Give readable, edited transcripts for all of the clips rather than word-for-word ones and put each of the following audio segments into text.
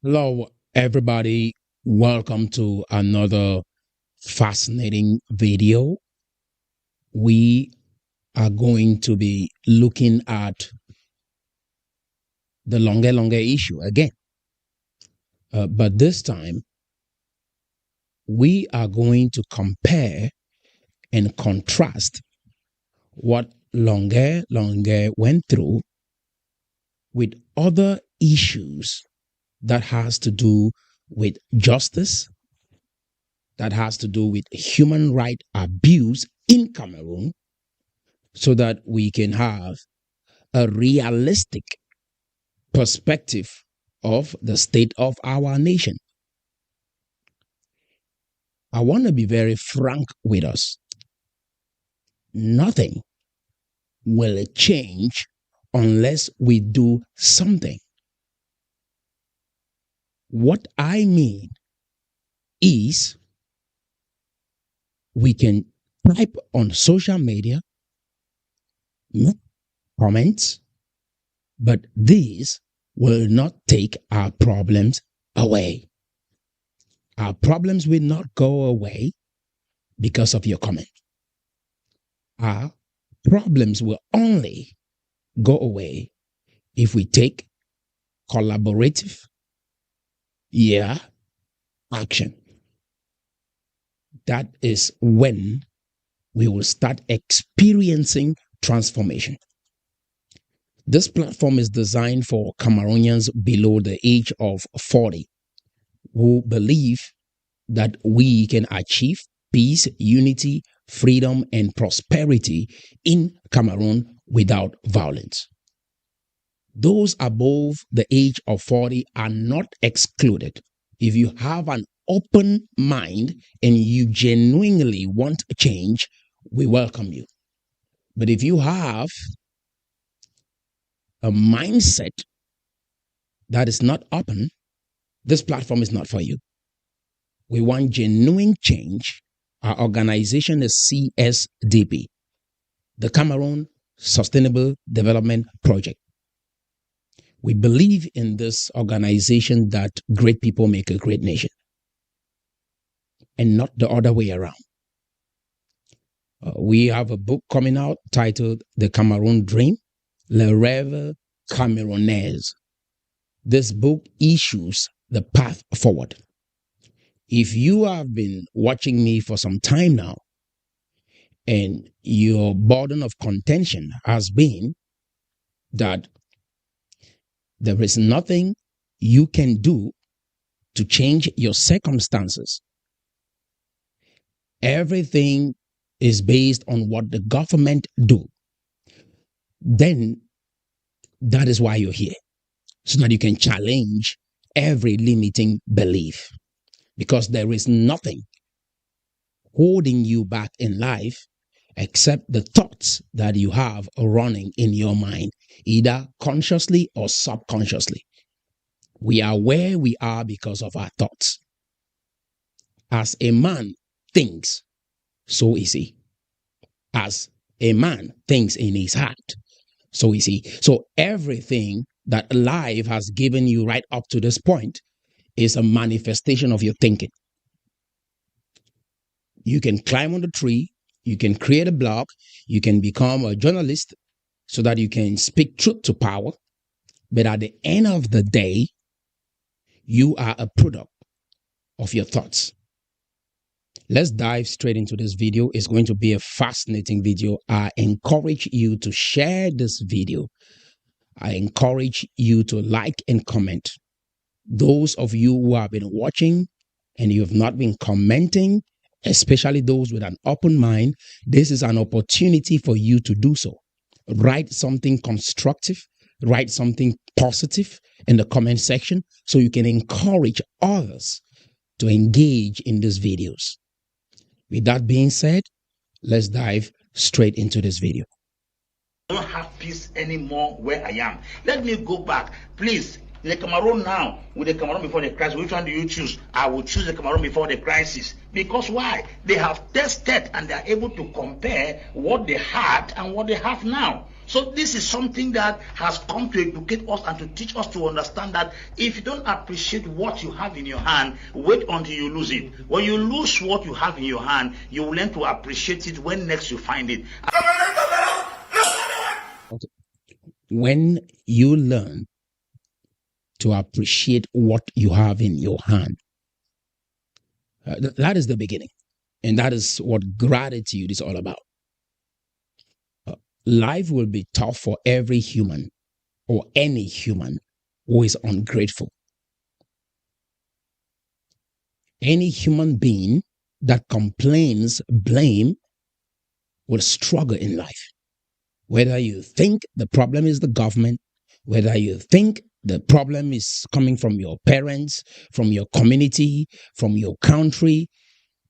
Hello, everybody. Welcome to another fascinating video. We are going to be looking at the longer issue again. But this time, we are going to compare and contrast what longer went through with other issues that has to do with justice, that has to do with human right abuse in Cameroon, so that we can have a realistic perspective of the state of our nation. I want to be very frank with us. Nothing will change unless we do something. What I mean is we can type on social media, make comments, but these will not take our problems away. Our problems will not go away because of your comment. Our problems will only go away if we take collaborative, action. That is when we will start experiencing transformation. This platform is designed for Cameroonians below the age of 40 who believe that we can achieve peace, unity, freedom, and prosperity in Cameroon without violence. Those above the age of 40 are not excluded. If you have an open mind and you genuinely want change, we welcome you. But if you have a mindset that is not open, this platform is not for you. We want genuine change. Our organization is CSDP, the Cameroon Sustainable Development Project. We believe in this organization that great people make a great nation, and not the other way around. We have a book coming out titled The Cameroon Dream, Le Rêve Camerounaise. This book issues the path forward. If you have been watching me for some time now, and your burden of contention has been that there is nothing you can do to change your circumstances, everything is based on what the government do, then that is why you're here, so that you can challenge every limiting belief. Because there is nothing holding you back in life except the thoughts that you have running in your mind, either consciously or subconsciously. We are where we are because of our thoughts. As a man thinks, so is he. As a man thinks in his heart, so is he. So everything that life has given you right up to this point is a manifestation of your thinking. You can climb on the tree, you can create a blog, you can become a journalist so that you can speak truth to power. But at the end of the day, you are a product of your thoughts. Let's dive straight into this video. It's going to be a fascinating video. I encourage you to share this video. I encourage you to like and comment. Those of you who have been watching and you have not been commenting, especially those with an open mind, this is an opportunity for you to do so. Write something constructive, write something positive in the comment section so you can encourage others to engage in these videos. With that being said, let's dive straight into this video. I don't have peace anymore where I am. Let me go back, please. The Cameroon now, with the Cameroon before the crisis, which one do you choose? I will choose the Cameroon before the crisis. Because why? They have tested and they are able to compare what they had and what they have now. So this is something that has come to educate us and to teach us to understand that if you don't appreciate what you have in your hand, wait until you lose it. When you lose what you have in your hand, you will learn to appreciate it when next you find it. Okay. When you learn to appreciate what you have in your hand, that is the beginning. And that is what gratitude is all about. Life will be tough for every human or any human who is ungrateful. Any human being that complains blame will struggle in life. Whether you think the problem is the government, whether you think the problem is coming from your parents, from your community, from your country,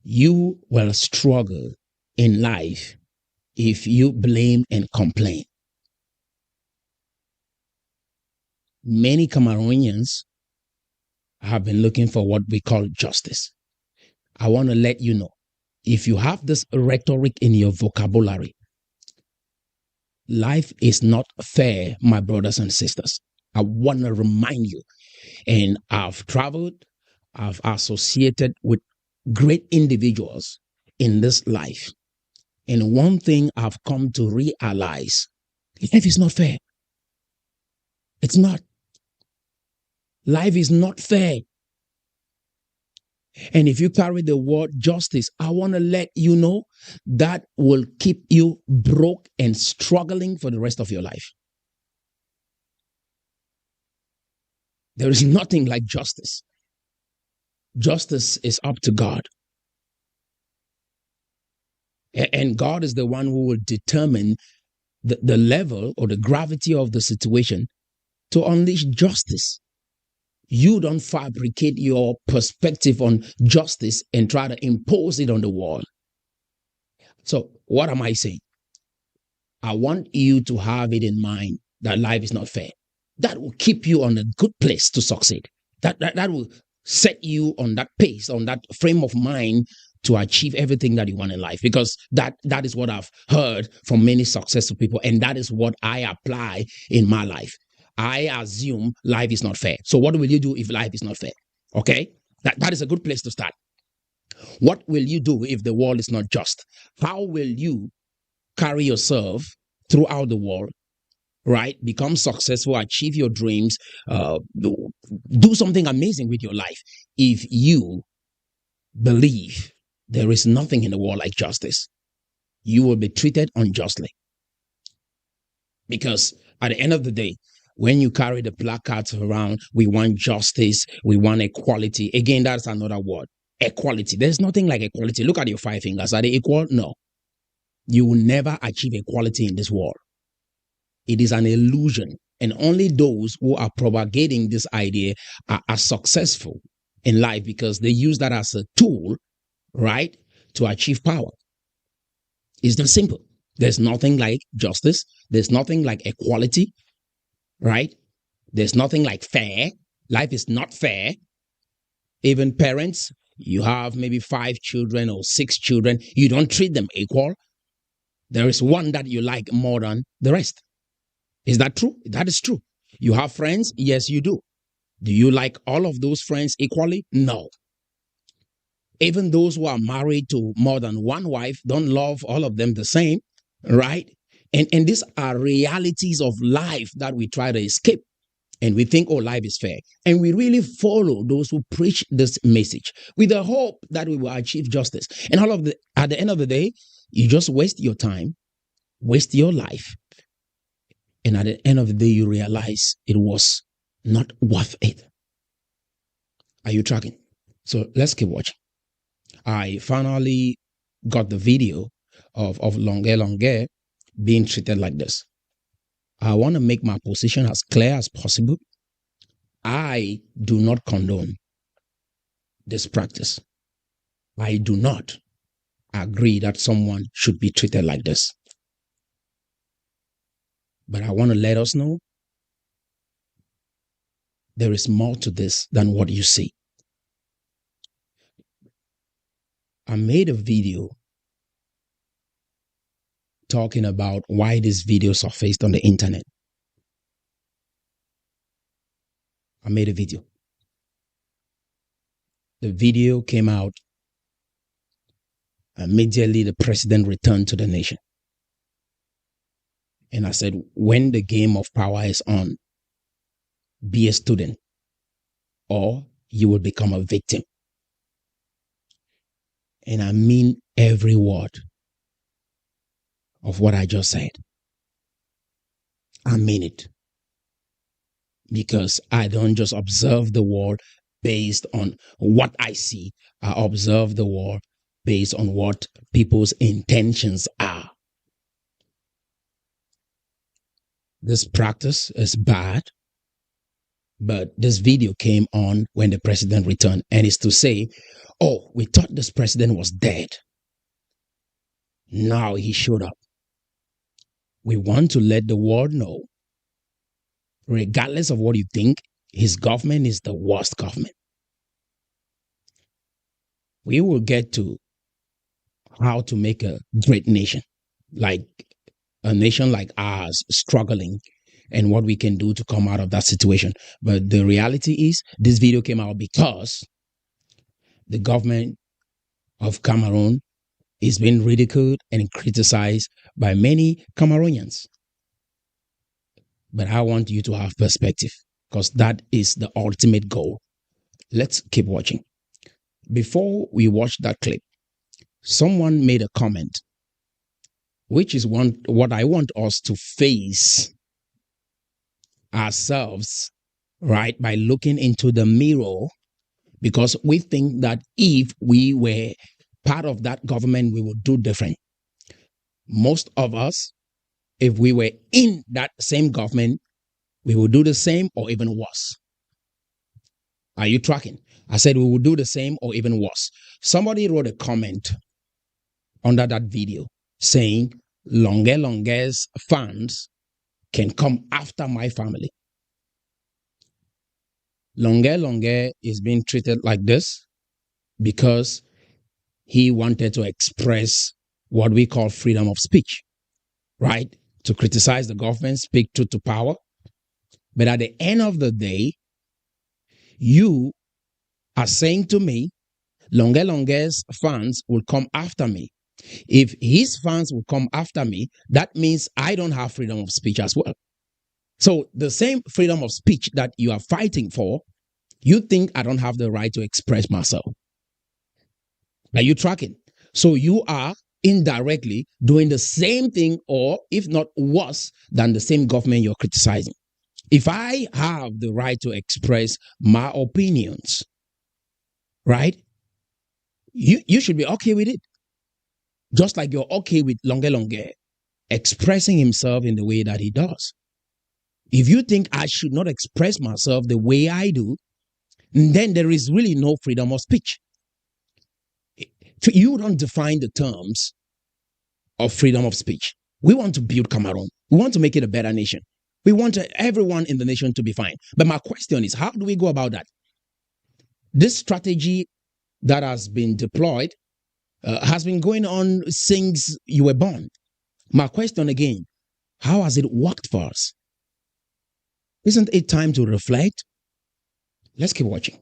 you will struggle in life if you blame and complain. Many Cameroonians have been looking for what we call justice. I want to let you know, if you have this rhetoric in your vocabulary, life is not fair, my brothers and sisters. I want to remind you, and I've traveled, I've associated with great individuals in this life. And one thing I've come to realize, life is not fair. It's not. Life is not fair. And if you carry the word justice, I want to let you know that will keep you broke and struggling for the rest of your life. There is nothing like justice. Justice is up to God. And God is the one who will determine the level or the gravity of the situation to unleash justice. You don't fabricate your perspective on justice and try to impose it on the world. So what am I saying? I want you to have it in mind that life is not fair. That will keep you on a good place to succeed. That will set you on that pace, on that frame of mind to achieve everything that you want in life. Because that is what I've heard from many successful people. And that is what I apply in my life. I assume life is not fair. So what will you do if life is not fair? Okay? That is a good place to start. What will you do if the world is not just? How will you carry yourself throughout the world, right? Become successful, achieve your dreams, do something amazing with your life if you believe there is nothing in the world like justice. You will be treated unjustly. Because at the end of the day, when you carry the placards around, we want justice, we want equality. Again, that's another word. Equality. There's nothing like equality. Look at your 5 fingers. Are they equal? No. You will never achieve equality in this world. It is an illusion. And only those who are propagating this idea are successful in life because they use that as a tool, right, to achieve power. It's that simple. There's nothing like justice. There's nothing like equality, right? There's nothing like fair. Life is not fair. Even parents, you have maybe 5 children or 6 children. You don't treat them equal. There is one that you like more than the rest. Is that true? That is true. You have friends? Yes, you do. Do you like all of those friends equally? No. Even those who are married to more than one wife don't love all of them the same, right? And these are realities of life that we try to escape. And we think, oh, life is fair. And we really follow those who preach this message with the hope that we will achieve justice. And at the end of the day, you just waste your time, waste your life. And at the end of the day, you realize it was not worth it. Are you tracking? So let's keep watching. I finally got the video of Longue being treated like this. I want to make my position as clear as possible. I do not condone this practice. I do not agree that someone should be treated like this. But I want to let us know there is more to this than what you see. I made a video talking about why this video surfaced on the internet. I made a video. The video came out immediately the president returned to the nation. And I said, when the game of power is on, be a student or you will become a victim. And I mean every word of what I just said. I mean it. Because I don't just observe the world based on what I see. I observe the world based on what people's intentions are. This practice is bad, but this video came on when the president returned, and it's to say, oh, we thought this president was dead. Now he showed up. We want to let the world know, regardless of what you think, his government is the worst government. We will get to how to make a great nation, like a nation like ours struggling, and what we can do to come out of that situation. But the reality is, this video came out because the government of Cameroon is being ridiculed and criticized by many Cameroonians. But I want you to have perspective, because that is the ultimate goal. Let's keep watching. Before we watch that clip, someone made a comment, which is what I want us to face ourselves, right, by looking into the mirror, because we think that if we were part of that government, we would do different. Most of us, if we were in that same government, we would do the same or even worse. Are you tracking? I said we would do the same or even worse. Somebody wrote a comment under that video saying, Longe's fans can come after my family. Longe is being treated like this because he wanted to express what we call freedom of speech, right? To criticize the government, speak truth to power. But at the end of the day, you are saying to me, Longe's fans will come after me. If his fans will come after me, that means I don't have freedom of speech as well. So the same freedom of speech that you are fighting for, you think I don't have the right to express myself. Are you tracking? So you are indirectly doing the same thing, or if not worse than the same government you're criticizing. If I have the right to express my opinions, right, you should be okay with it. Just like you're okay with Longe expressing himself in the way that he does. If you think I should not express myself the way I do, then there is really no freedom of speech. You don't define the terms of freedom of speech. We want to build Cameroon. We want to make it a better nation. We want everyone in the nation to be fine. But my question is, how do we go about that? This strategy that has been deployed has been going on since you were born. My question again, how has it worked for us? Isn't it time to reflect? Let's keep watching.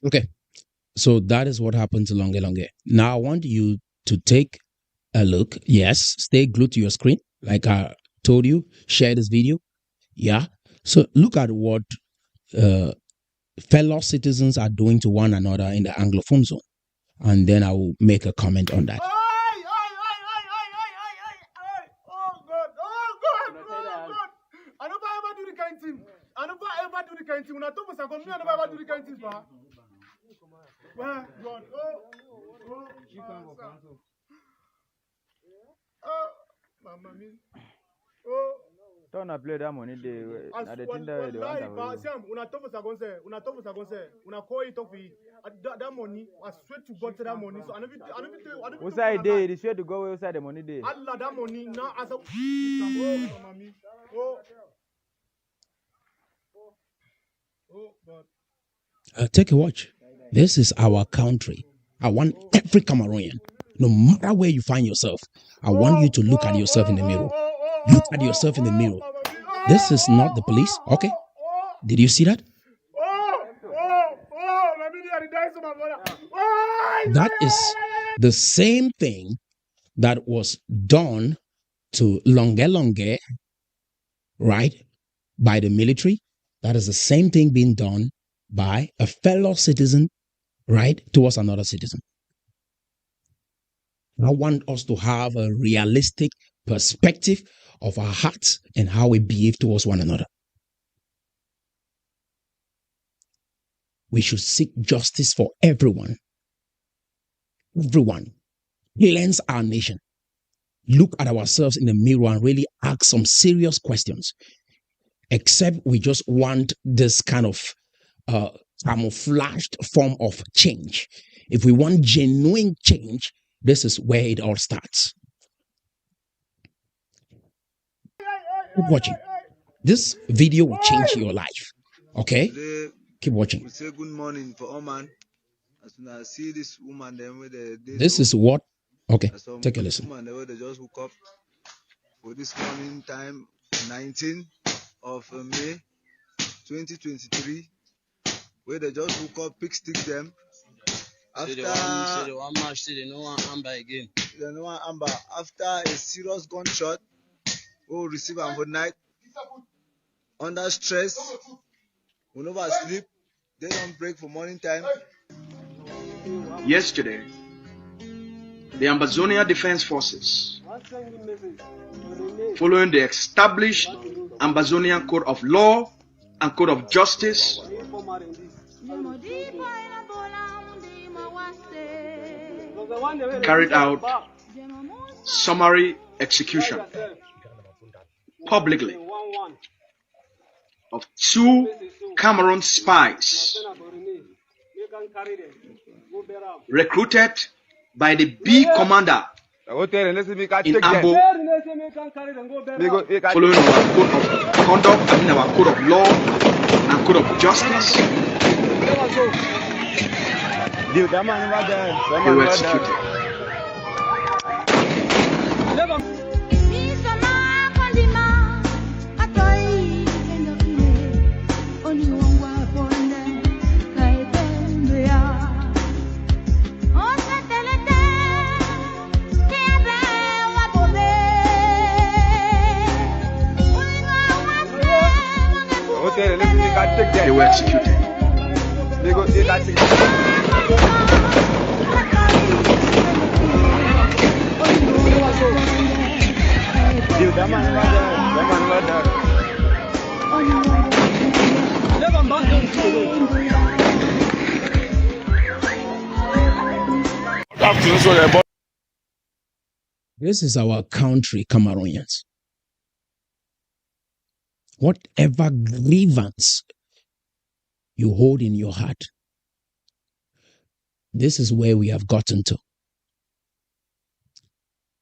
Okay, so that is what happened to Longe. Now I want you to take a look. Yes, stay glued to your screen. Like I told you, share this video. Yeah. So look at what fellow citizens are doing to one another in the Anglophone zone. And then I will make a comment on that. Oh God. I never ever do the kind thing. I never ever do the kind thing. When I talk about me, I never ever do the kind thing, pa. Well, God. Mama me. Don't play that money there. Now the thing that they want to una talk about una call it off that money. I swear to God to that money. So I never what's that day? They swear to go outside the money there. Allah that money now as a God. Take a watch. This is our country. I want every Cameroonian, no matter where you find yourself, I want you to look at yourself in the mirror. Look at yourself in the mirror. This is not the police. Okay. Did you see that? That is the same thing that was done to Longe, right, by the military. That is the same thing being done by a fellow citizen, right, towards another citizen. I want us to have a realistic perspective of our hearts and how we behave towards one another. We should seek justice for everyone. Everyone. Cleanse our nation. Look at ourselves in the mirror and really ask some serious questions. Except we just want this kind of camouflaged form of change. If we want genuine change, this is where it all starts. Keep watching. This video will change your life. Okay? Keep watching. We say good morning for all man. As soon as I see this woman, then with the this is what. Okay, take a listen. Woman, they just woke up for this morning time, 19th of May 2023, where they just woke up, pick stick them. After the one match, they no one amber again. They no one amber. After a serious gunshot, we will receive them for night. Under stress, we never sleep. They don't break for morning time. Yesterday, the Ambazonia Defense Forces, following the established Ambazonian Code of Law and Code of Justice, carried out summary execution publicly of 2 Cameroon spies recruited by the B commander in Ambo, following our code of conduct, our code of law and code of justice. They were executed. They were executed. This is our country, Cameroonians. Whatever grievance you hold in your heart, this is where we have gotten to.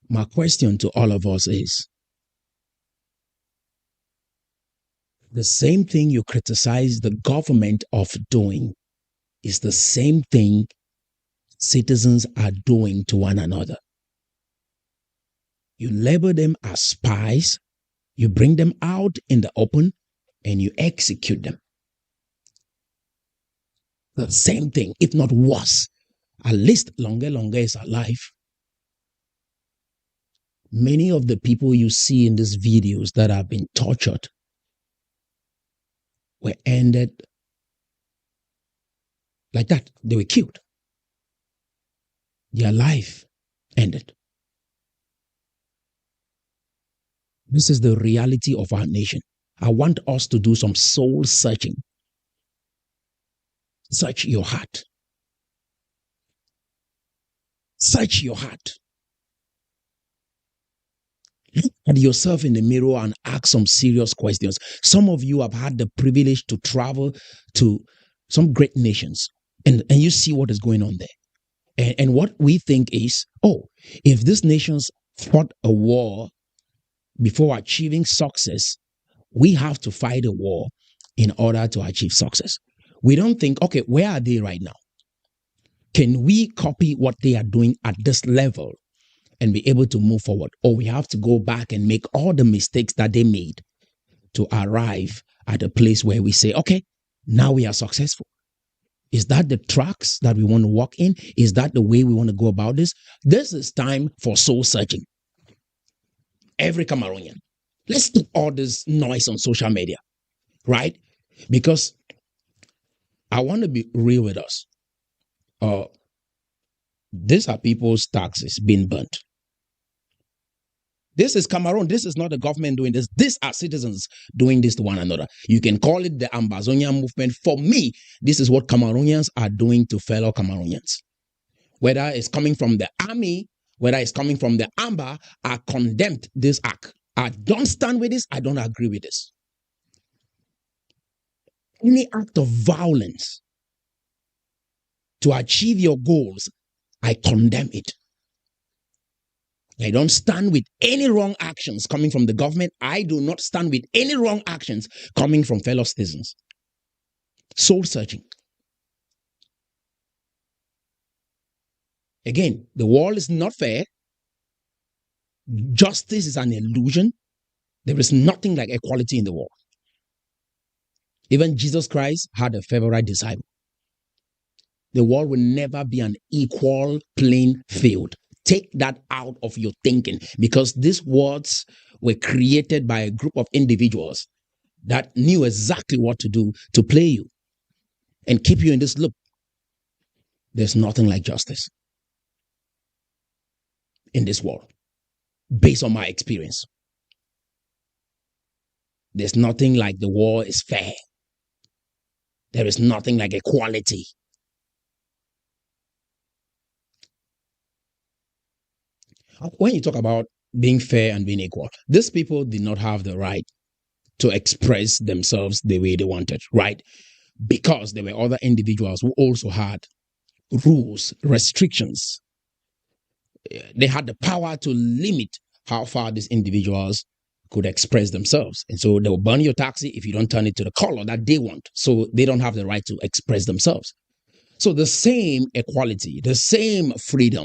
My question to all of us is, the same thing you criticize the government of doing is the same thing citizens are doing to one another. You label them as spies, you bring them out in the open, and you execute them. The same thing, if not worse. At least Longe is alive. Many of the people you see in these videos that have been tortured were ended Like that, they were killed. Their life ended. This is the reality of our nation. I want us to do some soul searching. Search your heart. Search your heart. Look at yourself in the mirror and ask some serious questions. Some of you have had the privilege to travel to some great nations, and you see what is going on there. And what we think is, oh, if these nations fought a war before achieving success, we have to fight a war in order to achieve success. We don't think, okay, where are they right now? Can we copy what they are doing at this level and be able to move forward? Or we have to go back and make all the mistakes that they made to arrive at a place where we say, okay, now we are successful. Is that the tracks that we want to walk in? Is that the way we want to go about this? This is time for soul searching. Every Cameroonian. Let's stop all this noise on social media, right? Because I want to be real with us. These are people's taxes being burnt. This is Cameroon. This is not the government doing this. These are citizens doing this to one another. You can call it the Ambazonian movement. For me, this is what Cameroonians are doing to fellow Cameroonians. Whether it's coming from the army, whether it's coming from the Amba, I condemned this act. I don't stand with this. I don't agree with this. Any act of violence to achieve your goals, I condemn it. I don't stand with any wrong actions coming from the government. I do not stand with any wrong actions coming from fellow citizens. Soul searching. Again, the world is not fair. Justice is an illusion. There is nothing like equality in the world. Even Jesus Christ had a favorite disciple. The world will never be an equal playing field. Take that out of your thinking, because these words were created by a group of individuals that knew exactly what to do to play you and keep you in this loop. There's nothing like justice in this world, based on my experience. There's nothing like the war is fair. There is nothing like equality. When you talk about being fair and being equal, these people did not have the right to express themselves the way they wanted, right? Because there were other individuals who also had rules, restrictions. They had the power to limit how far these individuals could express themselves. And so they will burn your taxi if you don't turn it to the color that they want. So they don't have the right to express themselves. So the same equality, the same freedom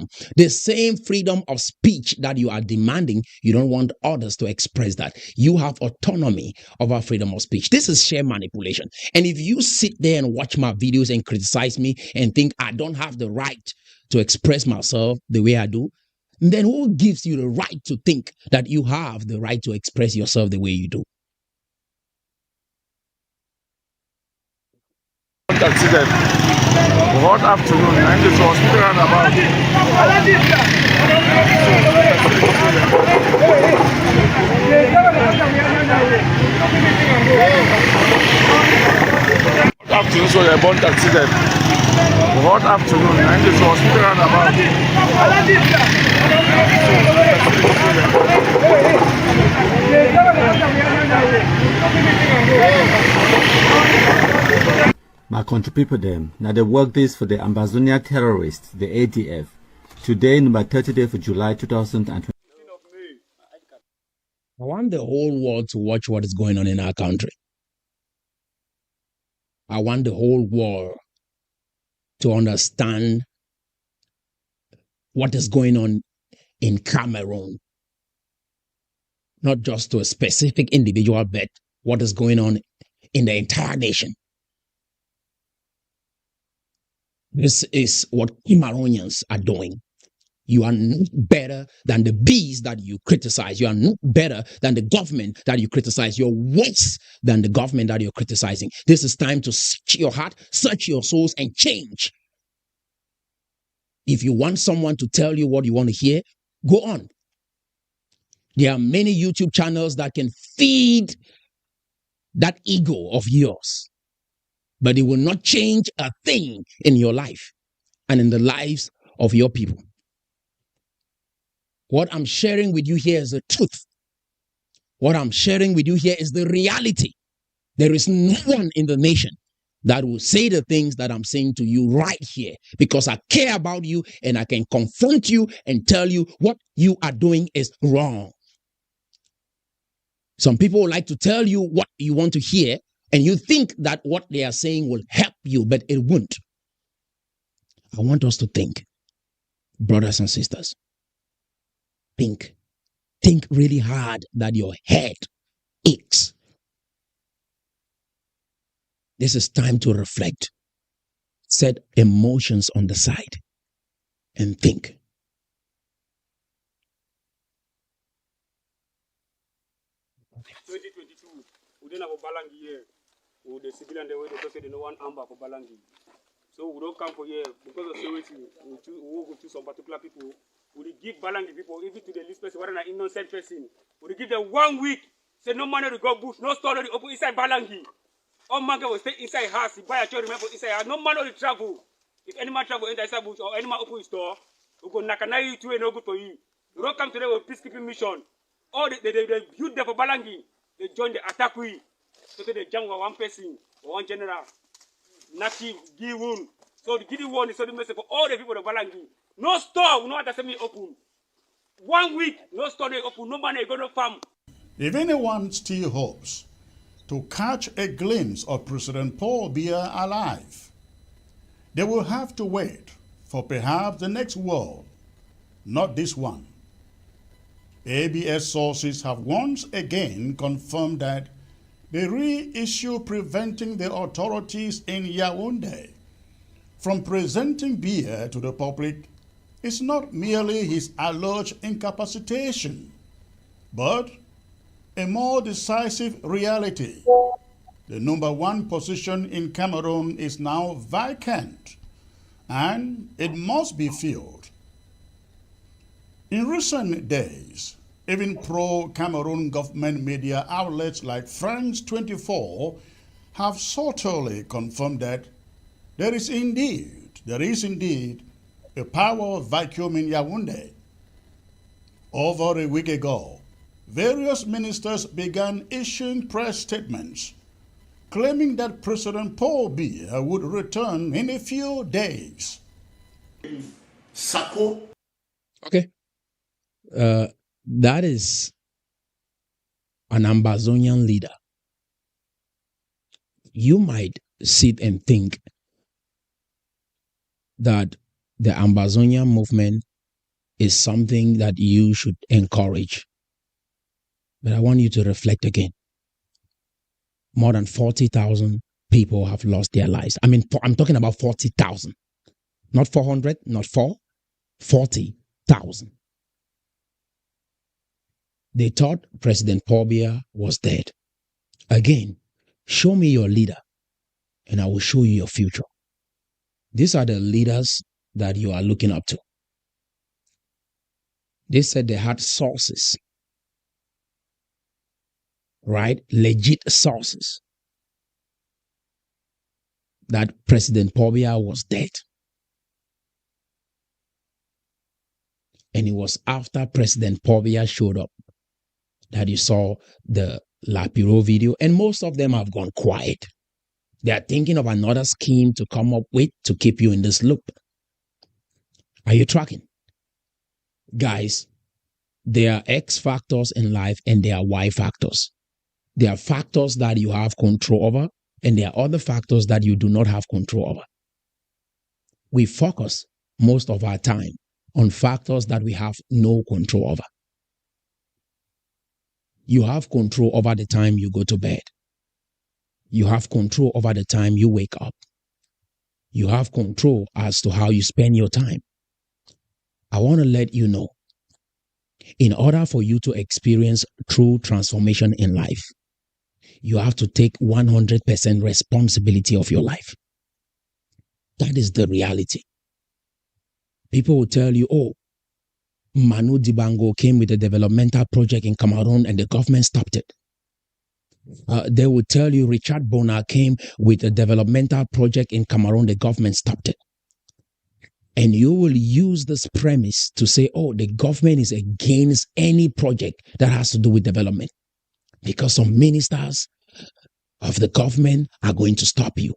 of speech that you are demanding, you don't want others to express that. You have autonomy over freedom of speech. This is sheer manipulation. And if you sit there and watch my videos and criticize me and think I don't have the right to express myself the way I do, then who gives you the right to think that you have the right to express yourself the way you do? What afternoon, and this was roundabout. Afternoon, so they're born accident. What afternoon, and this was roundabout. My country people them, now they work this for the Ambazonia terrorists, the ADF. Today, number 30th of July 2020. I want the whole world to watch what is going on in our country. I want the whole world to understand what is going on in Cameroon. Not just to a specific individual, but what is going on in the entire nation. This is what Cameroonians are doing. You are not better than the bees that you criticize. You are not better than the government that you criticize. You're worse than the government that you're criticizing. This is time to search your heart, search your souls, and change. If you want someone to tell you what you want to hear, go on. There are many YouTube channels that can feed that ego of yours, but it will not change a thing in your life and in the lives of your people. What I'm sharing with you here is the truth. What I'm sharing with you here is the reality. There is no one in the nation that will say the things that I'm saying to you right here, because I care about you and I can confront you and tell you what you are doing is wrong. Some people like to tell you what you want to hear, and you think that what they are saying will help you, but it won't. I want us to think, brothers and sisters. Think really hard that your head aches. This is time to reflect. Set emotions on the side and think. We didn't have a Balangi here. With the civilian, the way they say they no one amber for Balangi. So we don't come for here because of security. We will go to some particular people. We give Balangi people, even to the least person, whether an innocent person. We give them 1 week. Say no money to go bush, no store to open inside Balangi. All man will stay inside house. He buy a chair, remember inside house. No man to travel. If any man travel inside bush or any man open his store, we go nakana you to no good for you. We don't come today with peacekeeping mission. All they build there for Balangi. They join the attack we. So they jump one person or one general. Native, give one. So the give one is so the message for all the people of Balangi. No store, we know what semi open. 1 week, no store they open, no money going to farm. If anyone still hopes to catch a glimpse of President Paul Biya alive, they will have to wait for perhaps the next world, not this one. ABS sources have once again confirmed that the reissue preventing the authorities in Yaoundé from presenting Biya to the public is not merely his alleged incapacitation, but a more decisive reality. The #1 position in Cameroon is now vacant, and it must be filled. In recent days, even pro-Cameroon government media outlets like France 24 have subtly confirmed that there is indeed a power vacuum in Yaoundé. Over a week ago, various ministers began issuing press statements claiming that President Paul Biya would return in a few days. Okay. That is an Ambazonian leader. You might sit and think that the Ambazonian movement is something that you should encourage. But I want you to reflect again. More than 40,000 people have lost their lives. I mean, I'm talking about 40,000. Not 400, not 4, 40,000. They thought President Paul Biya was dead. Again, show me your leader, and I will show you your future. These are the leaders that you are looking up to. They said they had sources, right? Legit sources, that President Paul Biya was dead. And it was after President Paul Biya showed up that you saw the Lapiro video, and most of them have gone quiet. They are thinking of another scheme to come up with to keep you in this loop. Are you tracking? Guys, there are X factors in life and there are Y factors. There are factors that you have control over, and there are other factors that you do not have control over. We focus most of our time on factors that we have no control over. You have control over the time you go to bed. You have control over the time you wake up. You have control as to how you spend your time. I want to let you know, in order for you to experience true transformation in life, you have to take 100% responsibility of your life. That is the reality. People will tell you, oh, Manu Dibango came with a developmental project in Cameroon and the government stopped it. They will tell you Richard Bona came with a developmental project in Cameroon, the government stopped it. And you will use this premise to say, oh, the government is against any project that has to do with development because some ministers of the government are going to stop you.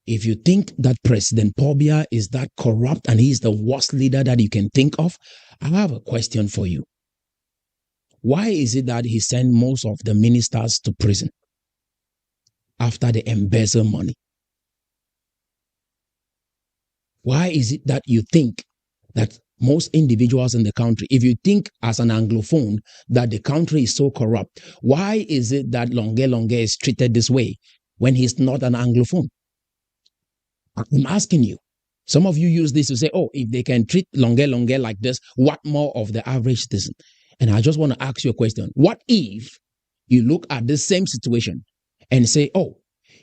If you think that President Paul Biya is that corrupt and he's the worst leader that you can think of, I have a question for you. Why is it that he sent most of the ministers to prison after they embezzle money? Why is it that you think that most individuals in the country, if you think as an Anglophone that the country is so corrupt, why is it that Longue is treated this way when he's not an Anglophone? I'm asking you. Some of you use this to say, oh, if they can treat Longue like this, what more of the average citizen? And I just want to ask you a question. What if you look at the same situation and say, oh,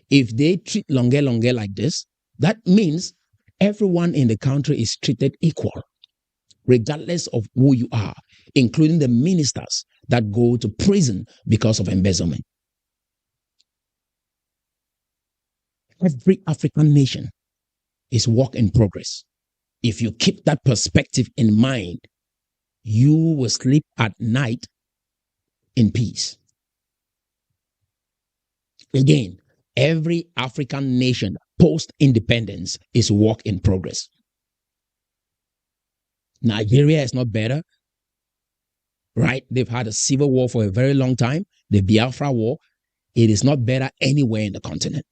if they treat Longue like this, that means everyone in the country is treated equal, regardless of who you are, including the ministers that go to prison because of embezzlement. Every African nation is work in progress. If you keep that perspective in mind, you will sleep at night in peace. Again, every African nation post-independence is work in progress. Nigeria is not better, right? They've had a civil war for a very long time, the Biafra War. It is not better anywhere in the continent.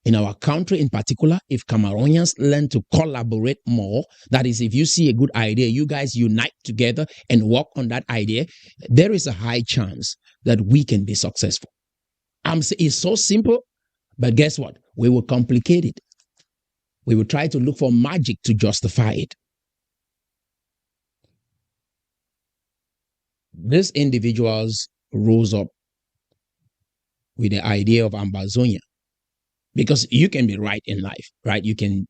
In our country in particular, if Cameroonians learn to collaborate more, that is, if you see a good idea, you guys unite together and work on that idea, there is a high chance that we can be successful. It's so simple, but guess what? We will complicate it. We will try to look for magic to justify it. These individuals rose up with the idea of Ambazonia. Because you can be right in life, right? You can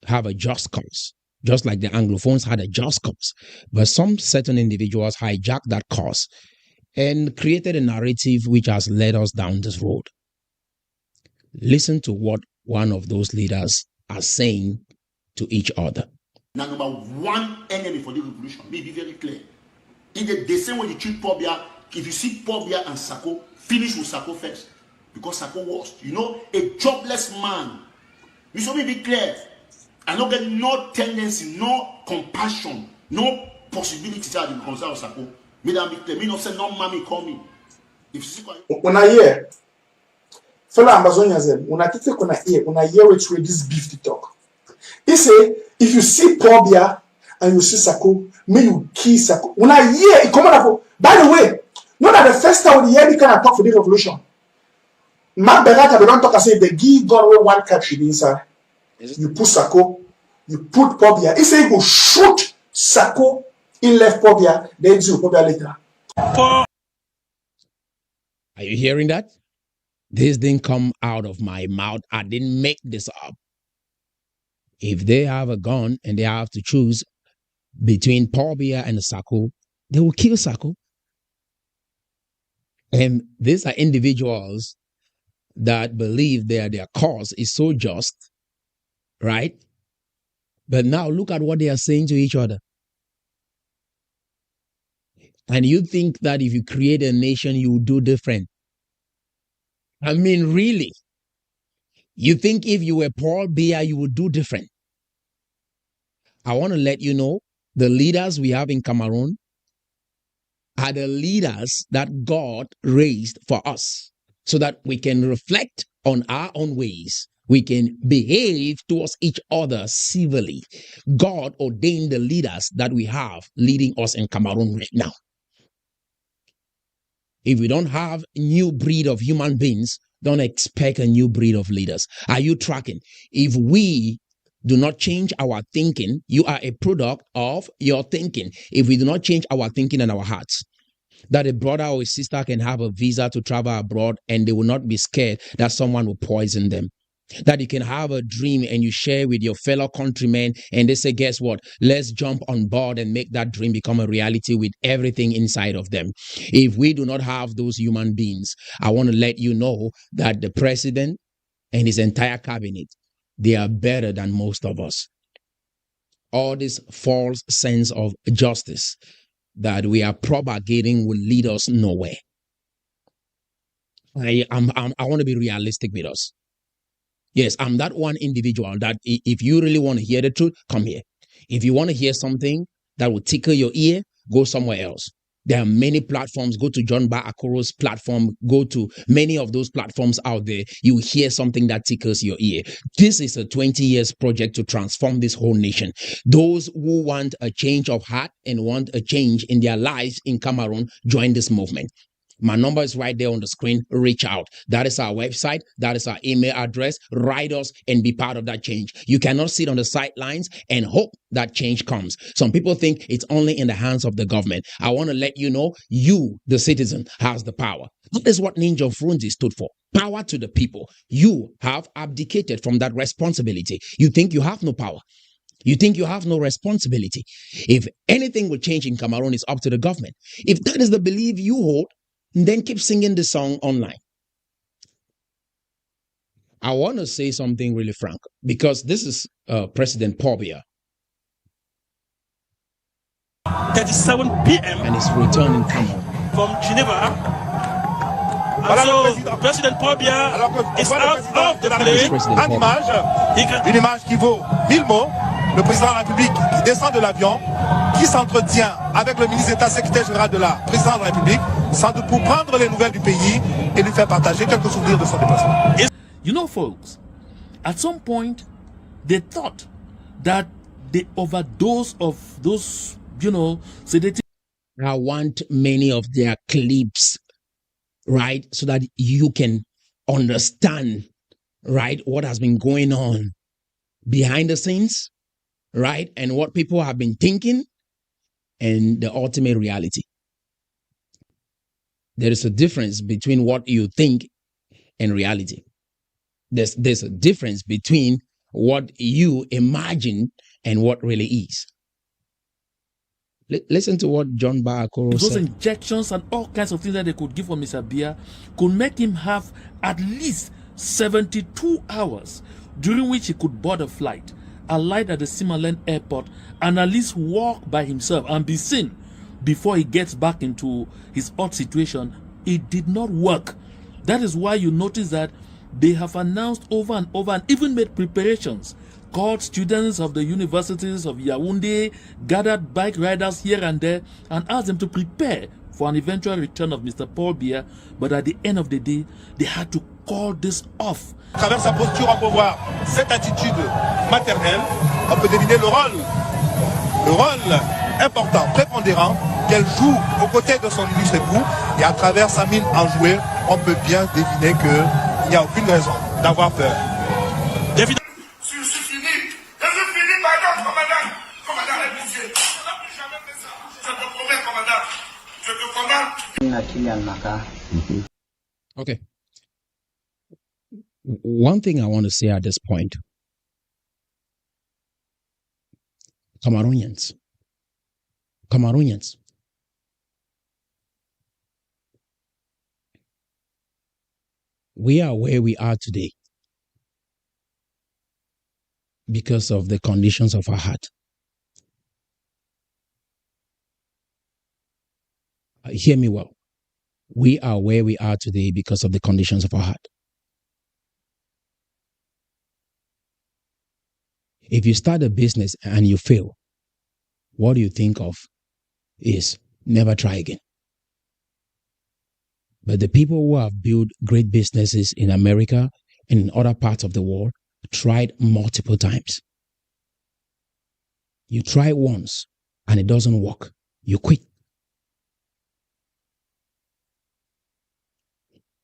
have a just cause, just like the Anglophones had a just cause. But some certain individuals hijacked that cause and created a narrative which has led us down this road. Listen to what one of those leaders are saying to each other. Now, number one enemy for the revolution, be very clear. In the same way you treat Paul Biya, if you see Paul Biya and Sako, finish with Sako first. Because Sako was, a jobless man. You should be clear. I don't get no tendency, no compassion, no possibility to the concern of Sako. Me that be clear. Me not say no mommy call me. If you see when I hear, fellow Ambazonians, when I hear which way this beef to talk. He say, if you see Paul Biya and you see Sako, may you kill Sako. When I hear it come out, by the way, not that the first time we hear the kind of talk for the revolution. Mark Berata, they don't talk and say they give God one country inside. You put Sako, you put Paul Biya. He say you go shoot Sako, he left Paul Biya, then you Paul Biya later. Are you hearing that? This didn't come out of my mouth. I didn't make this up. If they have a gun and they have to choose between Paul Biya and Sako, they will kill Sako. And these are individuals that believe their cause is so just, right? But now look at what they are saying to each other. And you think that if you create a nation, you will do different. I mean, really? You think if you were Paul Biya, you would do different? I want to let you know, the leaders we have in Cameroon are the leaders that God raised for us, so that we can reflect on our own ways. We can behave towards each other civilly. God ordained the leaders that we have leading us in Cameroon right now. If we don't have a new breed of human beings, don't expect a new breed of leaders. Are you tracking? If we do not change our thinking, you are a product of your thinking. If we do not change our thinking and our hearts, that a brother or a sister can have a visa to travel abroad and they will not be scared that someone will poison them. That you can have a dream and you share with your fellow countrymen and they say, guess what? Let's jump on board and make that dream become a reality with everything inside of them. If we do not have those human beings, I want to let you know that the president and his entire cabinet, they are better than most of us. All this false sense of justice that we are propagating will lead us nowhere. I want to be realistic with us. Yes, I'm that one individual that if you really want to hear the truth, come here. If you want to hear something that will tickle your ear, go somewhere else. There are many platforms. Go to John Ba Akoro's platform. Go to many of those platforms out there. You hear something that tickles your ear. This is a 20 years project to transform this whole nation. Those who want a change of heart and want a change in their lives in Cameroon, join this movement. My number is right there on the screen. Reach out. That is our website. That is our email address. Write us and be part of that change. You cannot sit on the sidelines and hope that change comes. Some people think it's only in the hands of the government. I want to let you know, you, the citizen, has the power. That is what Ninja Frunzi stood for. Power to the people. You have abdicated from that responsibility. You think you have no power. You think you have no responsibility. If anything will change in Cameroon, it's up to the government. If that is the belief you hold, then keep singing the song online. I want to say something really frank because this is President Paul Biya. 37 p.m. and it's returning Cameroon from Geneva. And so President Paul Biya is out of the plane. Une image qui vaut 1000 mots. Le président de la République qui descend de l'avion, qui s'entretient avec le ministre d'État secrétaire général de la présidence de la République, sans doute pour prendre les nouvelles du pays et lui faire partager quelques souvenirs de son déplacement. You know, folks, at some point, they thought that the overdose of those, sedative. I want many of their clips, right, so that you can understand, right, what has been going on behind the scenes, right, and what people have been thinking and the ultimate reality. There is a difference between what you think and reality. There's a difference between what you imagine and what really is. Listen to what John Ba Akoro Those said. injections and all kinds of things that they could give for Mr. Biya could make him have at least 72 hours during which he could board a flight, alight at the Simaland airport, and at least walk by himself and be seen before he gets back into his odd situation. It did not work. That is why you notice that they have announced over and over and even made preparations, called students of the universities of Yaoundé, gathered bike riders here and there, and asked them to prepare for an eventual return of Mr. Paul Biya. But at the end of the day, they had to call this off. À travers sa posture, on peut voir cette attitude maternelle. On peut deviner le rôle important, prépondérant qu'elle joue aux côtés de son illustre époux. Et à travers sa mine enjouée, on peut bien deviner qu'il n'y a aucune raison d'avoir peur. Je suis fini, pardon, commandant les policiers. On n'a plus jamais fait ça. Je te promets, commandant. Je te commande. Okay. One thing I want to say at this point, Cameroonians, we are where we are today because of the conditions of our heart. Hear me well. We are where we are today because of the conditions of our heart. If you start a business and you fail, what do you think of is never try again. But the people who have built great businesses in America and in other parts of the world tried multiple times. You try once and it doesn't work. You quit.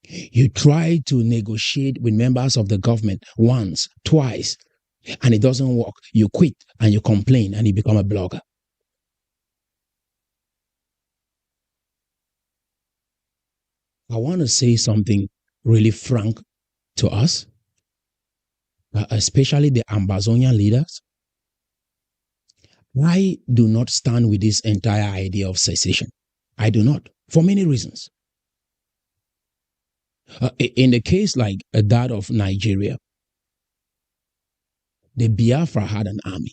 You try to negotiate with members of the government once, twice, and it doesn't work, you quit and you complain and you become a blogger. I want to say something really frank to us, especially the Ambazonian leaders. I do not stand with this entire idea of secession. I do not, for many reasons. In the case like that of Nigeria, the Biafra had an army.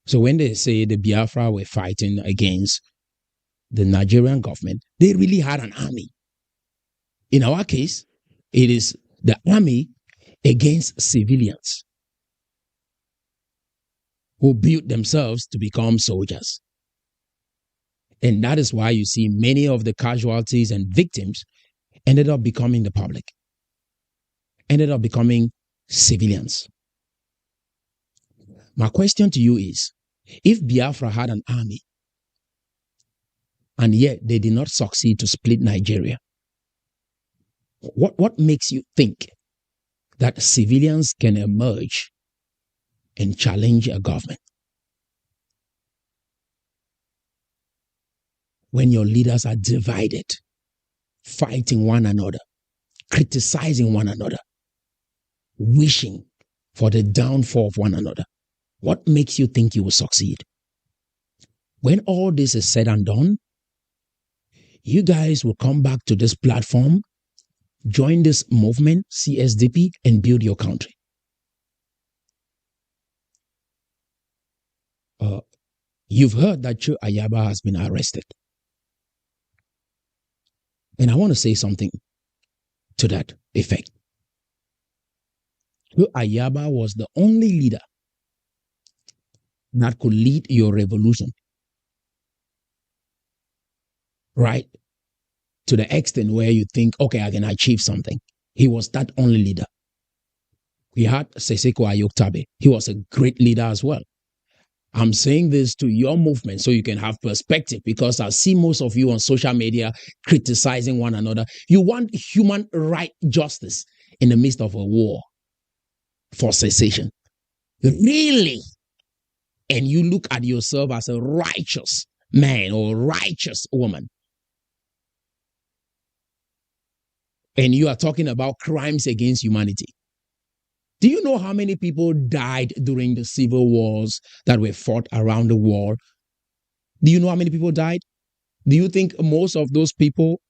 So when they say the Biafra were fighting against the Nigerian government, they really had an army. In our case, it is the army against civilians who built themselves to become soldiers. And that is why you see many of the casualties and victims ended up becoming the public, ended up becoming civilians. My question to you is, if Biafra had an army and yet they did not succeed to split Nigeria, what makes you think that civilians can emerge and challenge a government? When your leaders are divided, fighting one another, criticizing one another, wishing for the downfall of one another, what makes you think you will succeed? When all this is said and done, you guys will come back to this platform, join this movement, CSDP, and build your country. You've heard that Cho Ayaba has been arrested. And I want to say something to that effect. Cho Ayaba was the only leader that could lead your revolution, right? To the extent where you think, okay, I can achieve something. He was that only leader. We had Seseko Ayoktabe. He was a great leader as well. I'm saying this to your movement so you can have perspective, because I see most of you on social media criticizing one another. You want human right justice in the midst of a war for cessation. Really? And you look at yourself as a righteous man or righteous woman. And you are talking about crimes against humanity. Do you know how many people died during the civil wars that were fought around the world? Do you know how many people died? Do you think most of those people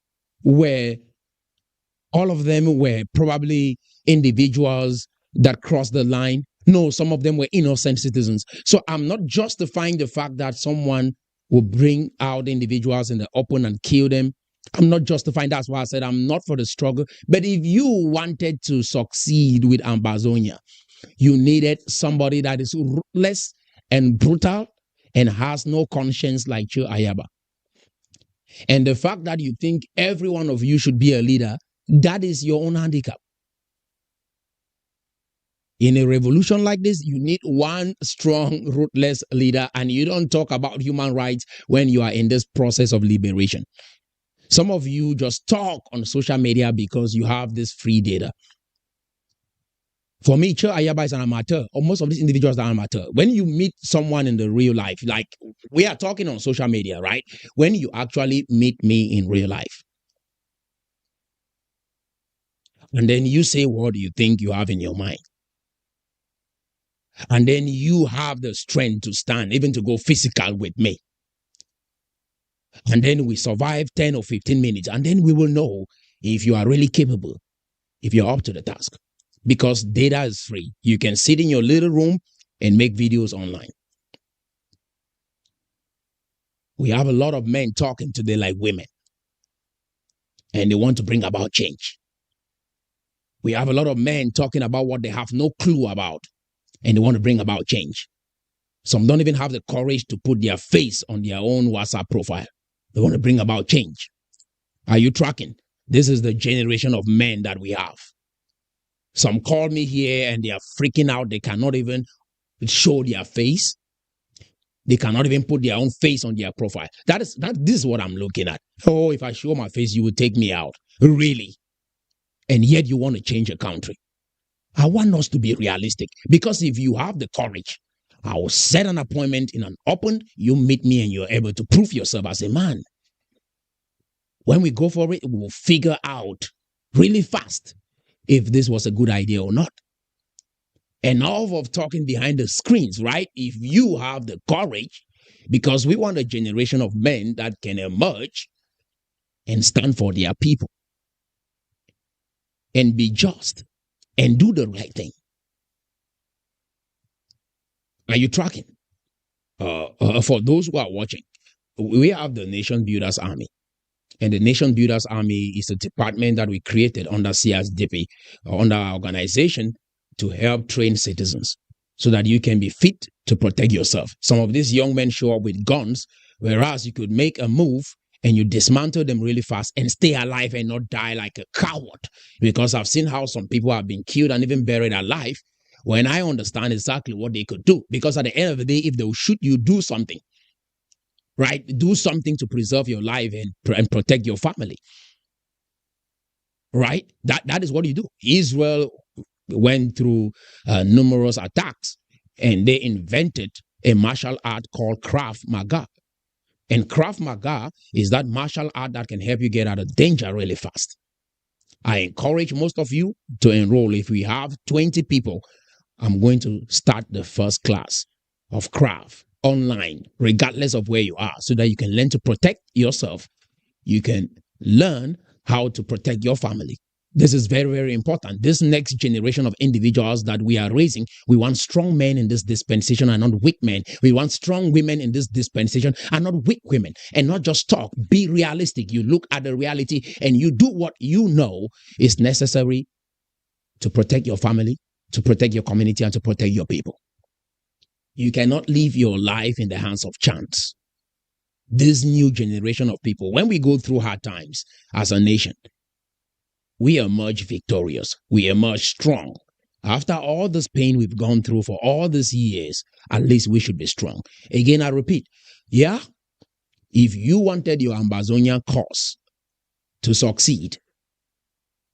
all of them were probably individuals that crossed the line? No, some of them were innocent citizens. So I'm not justifying the fact that someone will bring out individuals in the open and kill them. I'm not justifying. That's why I said I'm not for the struggle. But if you wanted to succeed with Ambazonia, you needed somebody that is ruthless and brutal and has no conscience like Cho Ayaba. And the fact that you think every one of you should be a leader, that is your own handicap. In a revolution like this, you need one strong, ruthless leader, and you don't talk about human rights when you are in this process of liberation. Some of you just talk on social media because you have this free data. For me, Cho Ayaba is an amateur, or most of these individuals are amateur. When you meet someone in the real life, like we are talking on social media, right? When you actually meet me in real life, and then you say what you think you have in your mind, and then you have the strength to stand, even to go physical with me. And then we survive 10 or 15 minutes, and then we will know if you are really capable, if you're up to the task. Because data is free. You can sit in your little room and make videos online. We have a lot of men talking today like women, and they want to bring about change. We have a lot of men talking about what they have no clue about, and they want to bring about change. Some don't even have the courage to put their face on their own WhatsApp profile. They want to bring about change. Are you tracking? This is the generation of men that we have. Some call me here and they are freaking out. They cannot even show their face. They cannot even put their own face on their profile. This is what I'm looking at. Oh, if I show my face, you will take me out. Really? And yet you want to change a country. I want us to be realistic, because if you have the courage, I will set an appointment in an open, you meet me and you're able to prove yourself as a man. When we go for it, we will figure out really fast if this was a good idea or not. Enough of talking behind the screens, right? If you have the courage, because we want a generation of men that can emerge and stand for their people and be just and do the right thing. Are you tracking? For those who are watching, we have the Nation Builders Army. And the Nation Builders Army is a department that we created under CSDP, under our organization, to help train citizens so that you can be fit to protect yourself. Some of these young men show up with guns, whereas you could make a move and you dismantle them really fast and stay alive and not die like a coward. Because I've seen how some people have been killed and even buried alive, when I understand exactly what they could do. Because at the end of the day, if they'll shoot you, do something. Right? Do something to preserve your life and protect your family. Right? That is what you do. Israel went through numerous attacks, and they invented a martial art called Krav Maga. And Krav Maga is that martial art that can help you get out of danger really fast. I encourage most of you to enroll. If we have 20 people, I'm going to start the first class of Krav online, regardless of where you are, so that you can learn to protect yourself. You can learn how to protect your family. This is very, very important. This next generation of individuals that we are raising, we want strong men in this dispensation and not weak men. We want strong women in this dispensation and not weak women. And not just talk. Be realistic. You look at the reality and you do what you know is necessary to protect your family, to protect your community, and to protect your people. You cannot live your life in the hands of chance. This new generation of people, when we go through hard times as a nation, we emerge victorious. We emerge strong. After all this pain we've gone through for all these years, at least we should be strong. Again, I repeat, yeah, if you wanted your Ambazonian cause to succeed,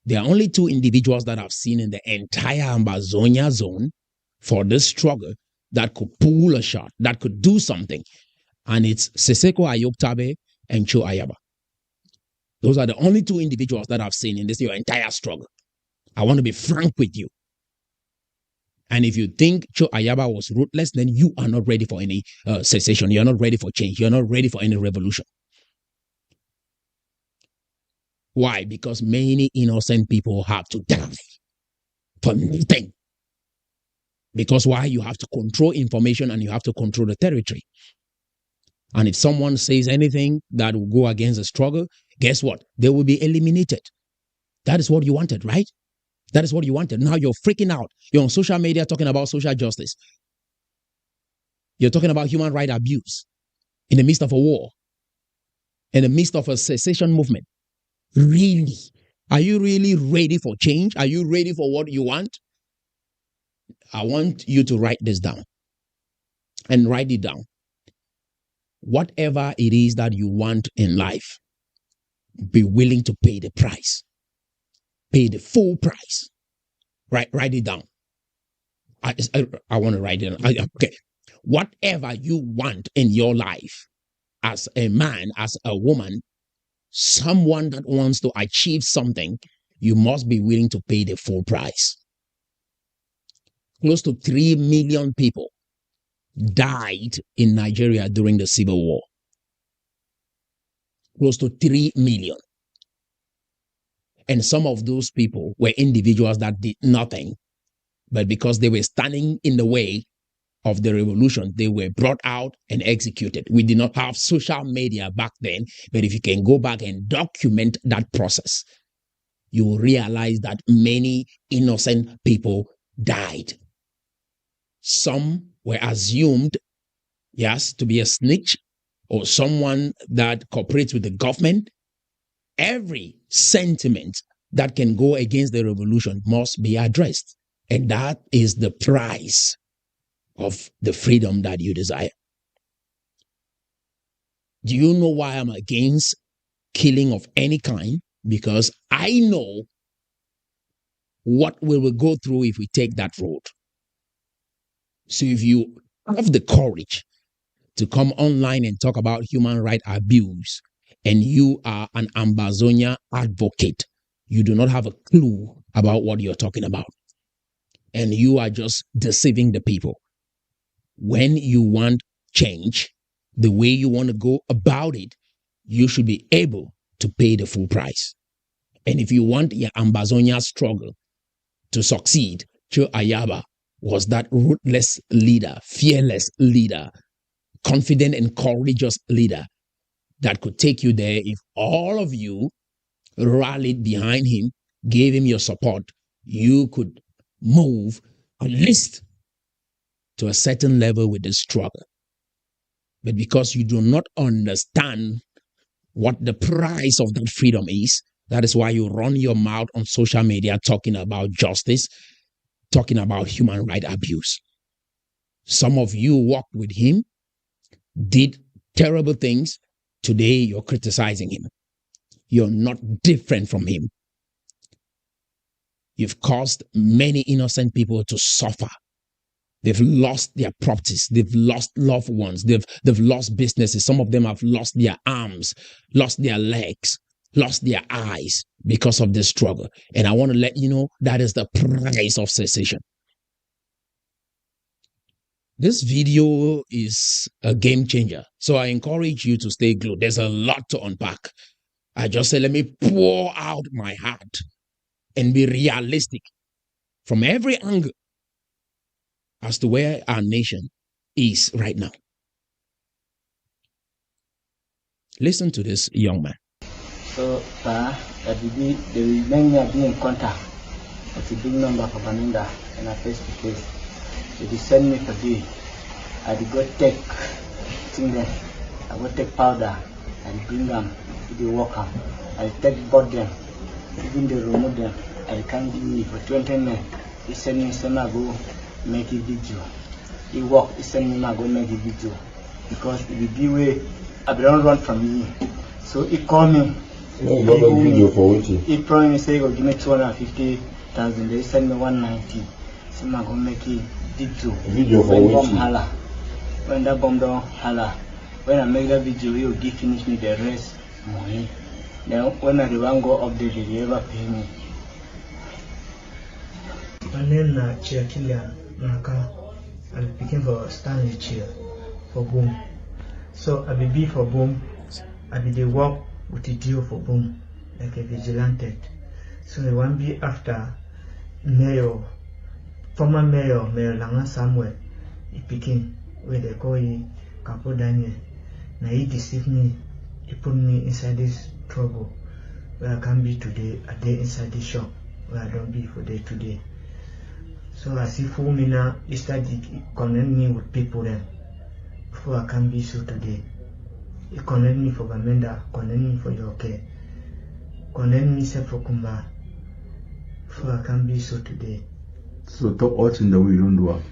there are only two individuals that I've seen in the entire Ambazonia zone for this struggle that could pull a shot, that could do something. And it's Seseko Ayoktabe and Cho Ayaba. Those are the only two individuals that I've seen in this your entire struggle. I want to be frank with you. And if you think Cho Ayaba was ruthless, then you are not ready for any cessation. You're not ready for change. You're not ready for any revolution. Why? Because many innocent people have to die for nothing. Because why? You have to control information and you have to control the territory. And if someone says anything that will go against the struggle, guess what? They will be eliminated. That is what you wanted, right? That is what you wanted. Now you're freaking out. You're on social media talking about social justice. You're talking about human rights abuse in the midst of a war, in the midst of a secession movement. Really? Are you really ready for change? Are you ready for what you want? I want you to write this down and write it down. Whatever it is that you want in life, be willing to pay the price. Pay the full price. Write it down. I want to write it down. Okay. Whatever you want in your life, as a man, as a woman, someone that wants to achieve something, you must be willing to pay the full price. Close to 3 million people died in Nigeria during the Civil War. Close to 3 million. And some of those people were individuals that did nothing, but because they were standing in the way of the revolution, they were brought out and executed. We did not have social media back then, but if you can go back and document that process, you will realize that many innocent people died. Some were assumed, yes, to be a snitch or someone that cooperates with the government. Every sentiment that can go against the revolution must be addressed. And that is the price of the freedom that you desire. Do you know why I'm against killing of any kind? Because I know what will we go through if we take that road. So if you have the courage to come online and talk about human rights abuse, and you are an Ambazonia advocate, you do not have a clue about what you're talking about. And you are just deceiving the people. When you want change, the way you want to go about it, you should be able to pay the full price. And if you want your Ambazonia struggle to succeed, Cho Ayaba was that ruthless leader, fearless leader, confident and courageous leader that could take you there if all of you rallied behind him, gave him your support. You could move at least to a certain level with the struggle. But because you do not understand what the price of that freedom is, that is why you run your mouth on social media talking about justice, talking about human rights abuse. Some of you walked with him, did terrible things. Today you're criticizing him. You're not different from him. You've caused many innocent people to suffer. They've lost their properties. They've lost loved ones. They've lost businesses. Some of them have lost their arms, lost their legs, lost their eyes because of this struggle. And I want to let you know that is the price of cessation. This video is a game changer. So I encourage you to stay glued. There's a lot to unpack. I just said, let me pour out my heart and be realistic from every angle as to where our nation is right now. Listen to this young man. So, they will make me be in contact with a big number for Baninda and a face to face. They will send me per day. I will go take thing there. I will take powder and bring them to the worker. I will take both them, even they remove them. I can't give me for 20 men. He send me some I go make a video. He walk, he send me I go make a video. Because it will be way I don't run from me. So he called me. He promised me say he will give me 250,000. They send me 190. So I go make a video for which? When that bomb down holla. When I make that video, he will give finish me the rest money. Then when I go update, they ever pay me. My name is Chia Naka. I became for Stanley Chia for Boom. So I be for Boom. I be the work with the deal for Boom, like a vigilante. So I want be after Mayor, former Mayor Langa Samuel. He became where they call him Capo Daniel. Now he deceived me. He put me inside this trouble where I can be today. A day inside the shop where I don't be for day today. So as if for me now, he started connect me with people then. Before I can be so today. He connect me for Bamenda, connect me for your care. Connect me for Kumba. Before I can be so today. So talk out in the way you don't do it.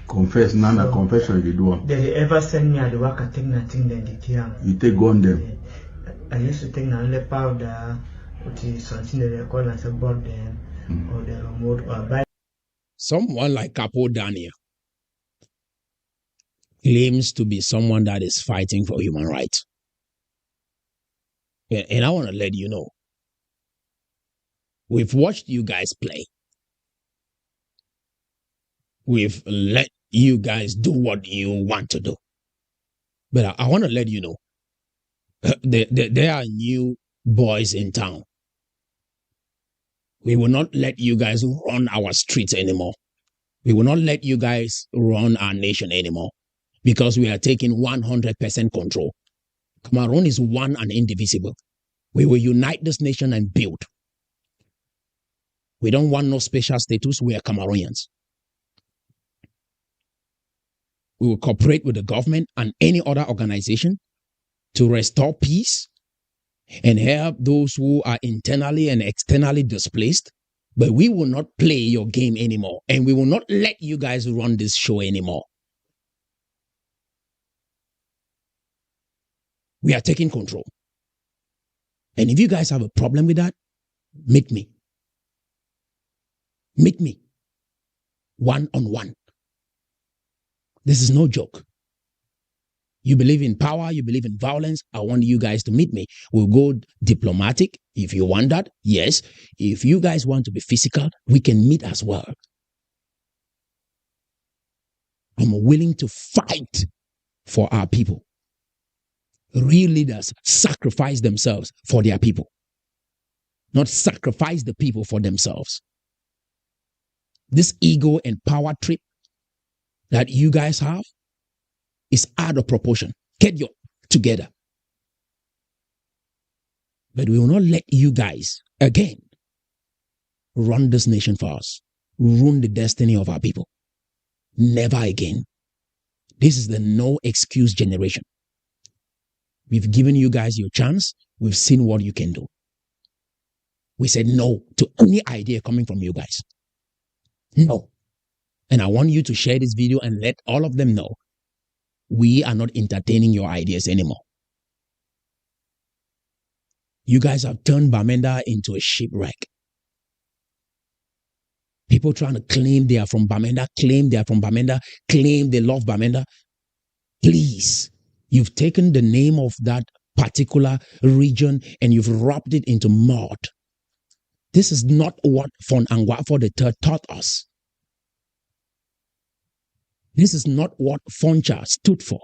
Confess, none so, confession you do. They ever send me at the work, I take nothing, then they kill. You take on them. I used to take a powder, which is something that they call as a board them, or the remote, or buy. Someone like Capo Daniel claims to be someone that is fighting for human rights. And I want to let you know, we've watched you guys play. We've let you guys do what you want to do. But I want to let you know, there are new boys in town. We will not let you guys run our streets anymore. We will not let you guys run our nation anymore because we are taking 100% control. Cameroon is one and indivisible. We will unite this nation and build. We don't want no special status. We are Cameroonians. We will cooperate with the government and any other organization to restore peace and help those who are internally and externally displaced. But we will not play your game anymore. And we will not let you guys run this show anymore. We are taking control. And if you guys have a problem with that, meet me. Meet me one-on-one. This is no joke. You believe in power, you believe in violence. I want you guys to meet me. We'll go diplomatic if you want that. Yes. If you guys want to be physical, we can meet as well. I'm willing to fight for our people. Real leaders sacrifice themselves for their people, not sacrifice the people for themselves. This ego and power trip that you guys have is out of proportion. Get your together. But we will not let you guys, again, run this nation for us, ruin the destiny of our people. Never again. This is the no excuse generation. We've given you guys your chance. We've seen what you can do. We said no to any idea coming from you guys. No. And I want you to share this video and let all of them know we are not entertaining your ideas anymore. You guys have turned Bamenda into a shipwreck. People trying to claim they are from Bamenda, claim they are from Bamenda, claim they love Bamenda. Please, you've taken the name of that particular region and you've wrapped it into mud. This is not what Fon Angwafo III taught us. This is not what Foncha stood for.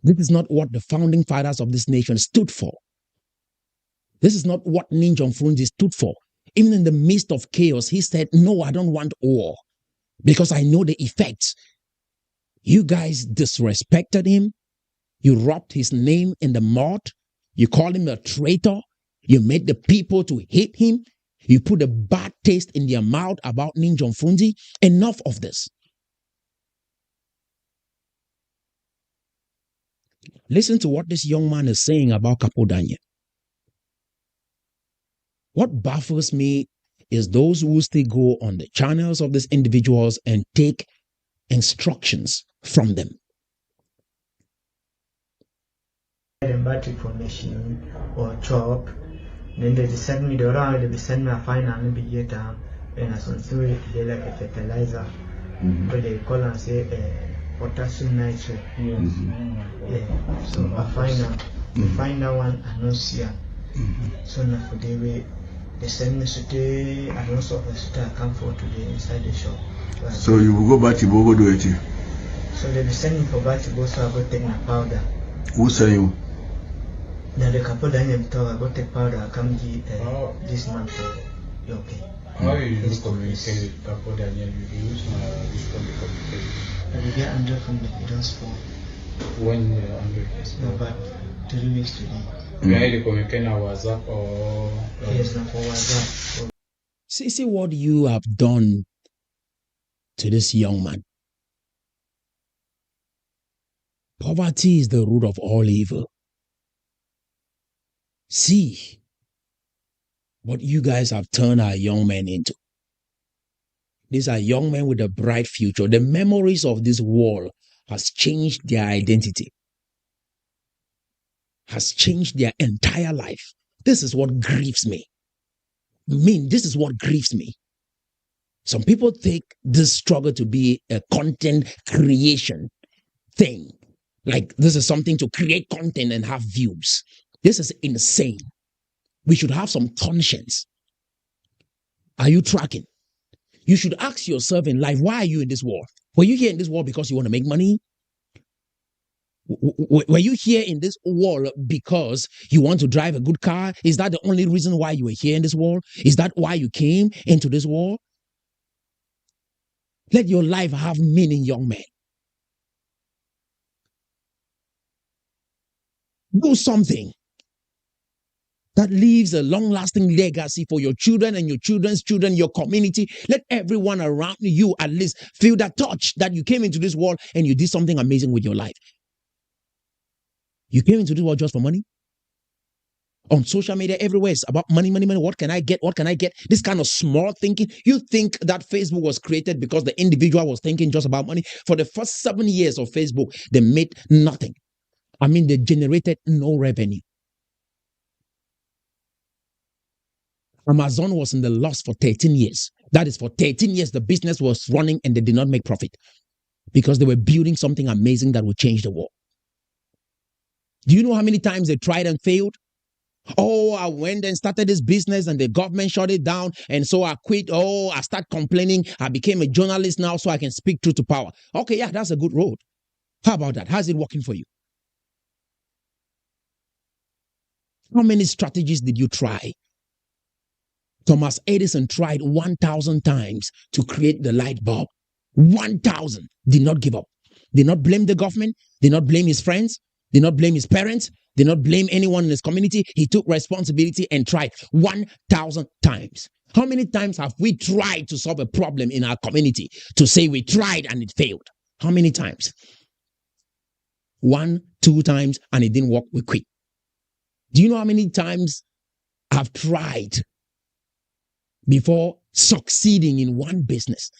This is not what the founding fathers of this nation stood for. This is not what Ninjong Frunzi stood for. Even in the midst of chaos, he said, no, I don't want war because I know the effects. You guys disrespected him. You wrapped his name in the mud. You called him a traitor. You made the people to hate him. You put a bad taste in their mouth about Ninjong Frunzi. Enough of this. Listen to what this young man is saying about Kapodanya. What baffles me is those who still go on the channels of these individuals and take instructions from them. Bad information or chop, then they send me the around, they send me a fine and be get down, and as on so they like a fertilizer, but they call and say potassium nitrate. Yeah, so I find that one and not see. So now for the way they send me today, and also I come for today inside the shop. Right. So you will go back to Bogo do it. So they be sending for back to go, so I go take my powder. Who say you? Now the couple that I'm talking about take powder, I come this month for you okay. How you use communicate with couple that you use this communication? And we get 100 from the videos for when 100 is no, but 3 weeks today. Where you communicate on WhatsApp or yes, not for WhatsApp. See what you have done to this young man. Poverty is the root of all evil. See what you guys have turned our young men into. These are young men with a bright future. The memories of this war has changed their identity, has changed their entire life. This is what grieves me. This is what grieves me. Some people take this struggle to be a content creation thing. Like this is something to create content and have views. This is insane. We should have some conscience. Are you tracking? You should ask yourself in life, why are you in this war? Were you here in this war because you want to make money? Were you here in this war because you want to drive a good car? Is that the only reason why you were here in this war? Is that why you came into this war? Let your life have meaning, young man. Do something that leaves a long-lasting legacy for your children and your children's children, your community. Let everyone around you at least feel that touch that you came into this world and you did something amazing with your life. You came into this world just for money? On social media, everywhere it's about money, money, money. What can I get? What can I get? This kind of small thinking. You think that Facebook was created because the individual was thinking just about money? For the first 7 years of Facebook, they made nothing. They generated no revenue. Amazon was in the loss for 13 years. That is, for 13 years, the business was running and they did not make profit because they were building something amazing that would change the world. Do you know how many times they tried and failed? Oh, I went and started this business and the government shut it down. And so I quit. Oh, I start complaining. I became a journalist now so I can speak truth to power. Okay, yeah, that's a good road. How about that? How's it working for you? How many strategies did you try? Thomas Edison tried 1,000 times to create the light bulb. 1,000. Did not give up. Did not blame the government. Did not blame his friends. Did not blame his parents. Did not blame anyone in his community. He took responsibility and tried 1,000 times. How many times have we tried to solve a problem in our community to say we tried and it failed? How many times? 1, 2 times and it didn't work, we quit. Do you know how many times I've tried before succeeding in one business?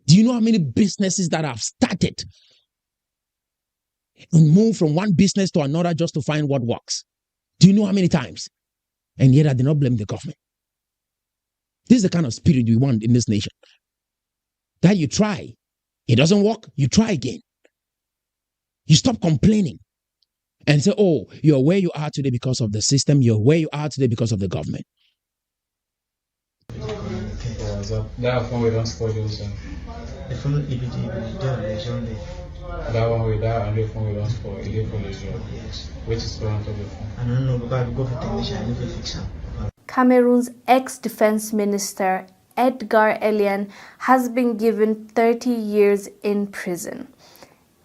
Do you know how many businesses that I've started and moved from one business to another just to find what works? Do you know how many times? And yet I did not blame the government. This is the kind of spirit we want in this nation. That you try, it doesn't work, you try again. You stop complaining and say, oh, you're where you are today because of the system, you're where you are today because of the government. Yeah, so that one we don't spoil those. The phone that one we that and the phone we don't spoil. It is for the job. Yes. Which is front of the phone. I don't know because I go for technician, I need to fix them. Cameroon's ex-defense minister Edgar Elian has been given 30 years in prison.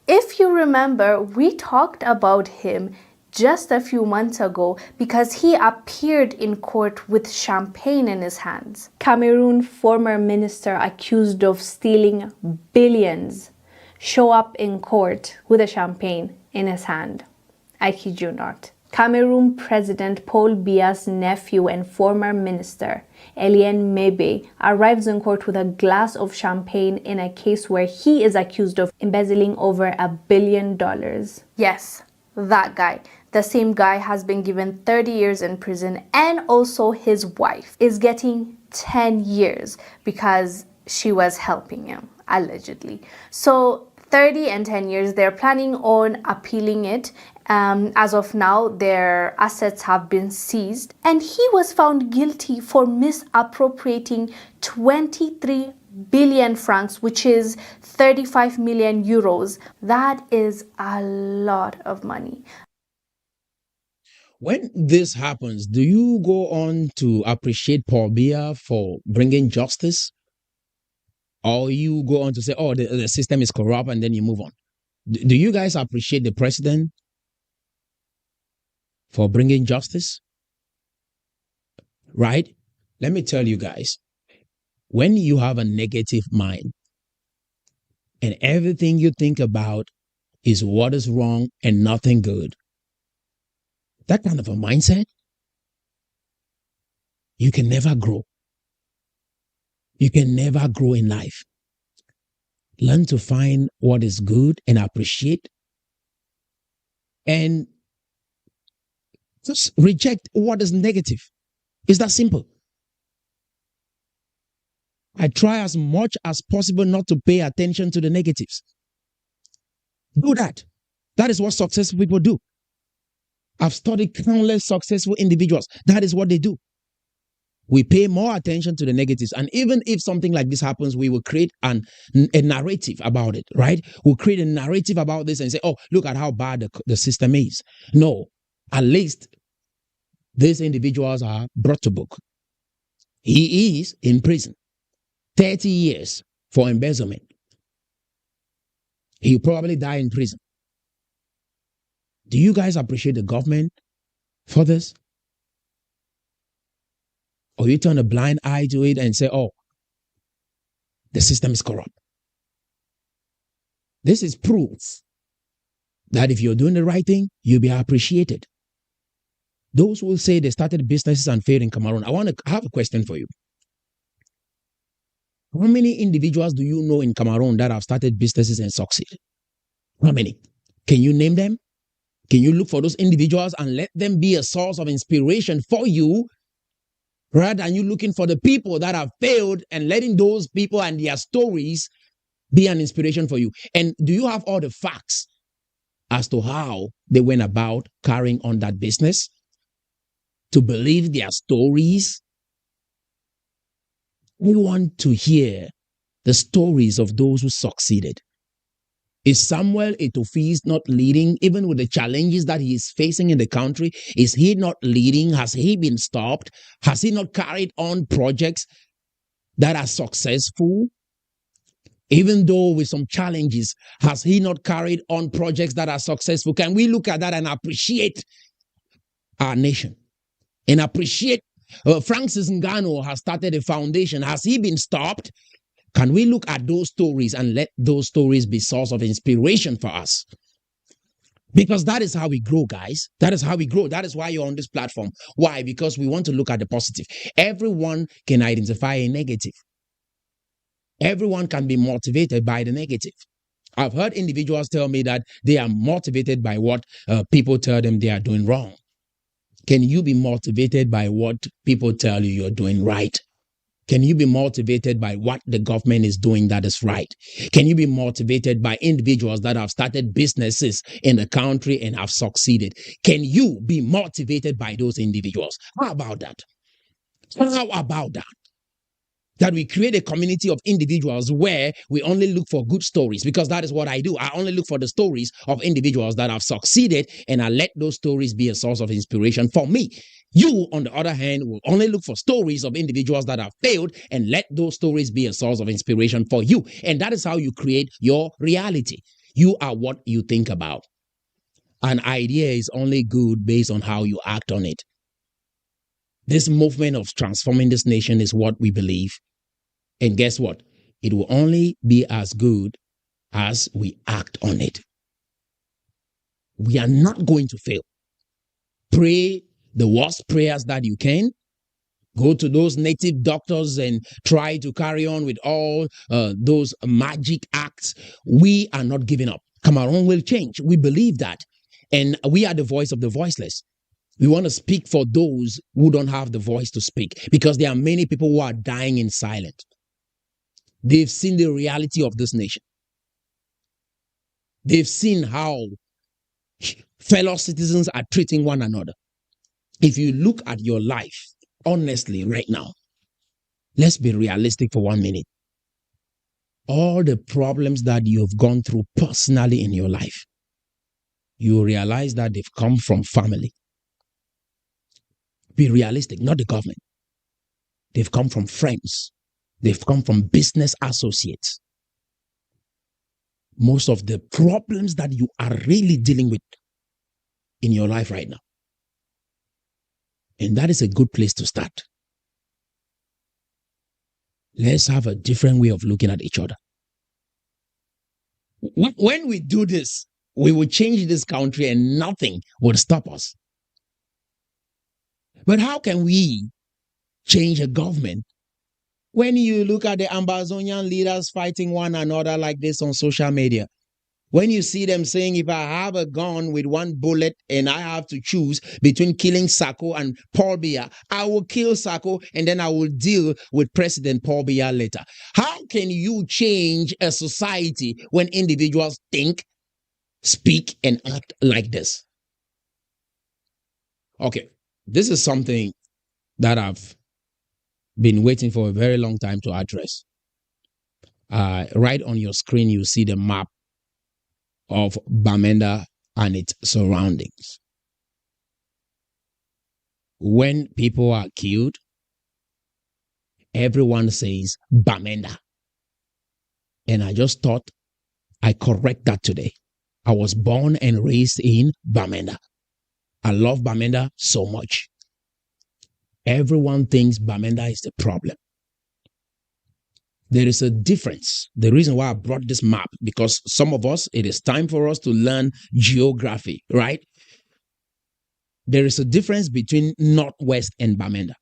If you remember, we talked about him just a few months ago because he appeared in court with champagne in his hands. Cameroon former minister accused of stealing billions show up in court with a champagne in his hand. I kid you not. Cameroon President Paul Biya's nephew and former minister, Elian Mebe, arrives in court with a glass of champagne in a case where he is accused of embezzling over $1 billion. Yes, that guy. The same guy has been given 30 years in prison, and also his wife is getting 10 years because she was helping him, allegedly. So 30 and 10 years, they're planning on appealing it. As of now, their assets have been seized, and he was found guilty for misappropriating 23 billion francs, which is 35 million euros. That is a lot of money. When this happens, do you go on to appreciate Paul Biya for bringing justice? Or you go on to say, oh, the system is corrupt, and then you move on? Do you guys appreciate the president for bringing justice? Right? Let me tell you guys, when you have a negative mind and everything you think about is what is wrong and nothing good, that kind of a mindset, you can never grow. You can never grow in life. Learn to find what is good and appreciate, and just reject what is negative. It's that simple. I try as much as possible not to pay attention to the negatives. Do that. That is what successful people do. I've studied countless successful individuals. That is what they do. We pay more attention to the negatives. And even if something like this happens, we will create a narrative about it, right? We'll create a narrative about this and say, oh, look at how bad the system is. No, at least these individuals are brought to book. He is in prison. 30 years for embezzlement. He'll probably die in prison. Do you guys appreciate the government for this? Or you turn a blind eye to it and say, oh, the system is corrupt. This is proof that if you're doing the right thing, you'll be appreciated. Those who will say they started businesses and failed in Cameroon, I have a question for you. How many individuals do you know in Cameroon that have started businesses and succeeded? How many? Can you name them? Can you look for those individuals and let them be a source of inspiration for you rather than you looking for the people that have failed and letting those people and their stories be an inspiration for you. And do you have all the facts as to how they went about carrying on that business? To believe their stories? We want to hear the stories of those who succeeded. Is Samuel Etofis not leading, even with the challenges that he is facing in the country? Is he not leading? Has he been stopped? Has he not carried on projects that are successful? Even though with some challenges, has he not carried on projects that are successful? Can we look at that and appreciate our nation? And appreciate Francis Ngannou has started a foundation. Has he been stopped? Can we look at those stories and let those stories be source of inspiration for us? Because that is how we grow, guys. That is how we grow. That is why you're on this platform. Why? Because we want to look at the positive. Everyone can identify a negative. Everyone can be motivated by the negative. I've heard individuals tell me that they are motivated by what people tell them they are doing wrong. Can you be motivated by what people tell you you're doing right? Can you be motivated by what the government is doing that is right? Can you be motivated by individuals that have started businesses in the country and have succeeded? Can you be motivated by those individuals? How about that? How about that? That we create a community of individuals where we only look for good stories, because that is what I do. I only look for the stories of individuals that have succeeded, and I let those stories be a source of inspiration for me. You, on the other hand, will only look for stories of individuals that have failed and let those stories be a source of inspiration for you. And that is how you create your reality. You are what you think about. An idea is only good based on how you act on it. This movement of transforming this nation is what we believe. And guess what? It will only be as good as we act on it. We are not going to fail. Pray the worst prayers that you can. Go to those native doctors and try to carry on with all those magic acts. We are not giving up. Cameroon will change. We believe that. And we are the voice of the voiceless. We want to speak for those who don't have the voice to speak, because there are many people who are dying in silence. They've seen the reality of this nation. They've seen how fellow citizens are treating one another. If you look at your life, honestly, right now, let's be realistic for 1 minute. All the problems that you've gone through personally in your life, you realize that they've come from family. Be realistic, not the government. They've come from friends. They've come from business associates. Most of the problems that you are really dealing with in your life right now. And that is a good place to start. Let's have a different way of looking at each other. When we do this, we will change this country and nothing will stop us. But how can we change a government when you look at the Ambazonian leaders fighting one another like this on social media? When you see them saying, if I have a gun with one bullet and I have to choose between killing Sako and Paul Biya, I will kill Sako and then I will deal with President Paul Biya later. How can you change a society when individuals think, speak, and act like this? Okay, this is something that I've been waiting for a very long time to address. Right on your screen, you see the map of Bamenda and its surroundings. When people are killed, everyone says Bamenda. And I just thought I correct that today. I was born and raised in Bamenda. I love Bamenda so much. Everyone thinks Bamenda is the problem. There is a difference. The reason why I brought this map, because some of us, it is time for us to learn geography, right? There is a difference between Northwest and Bamenda.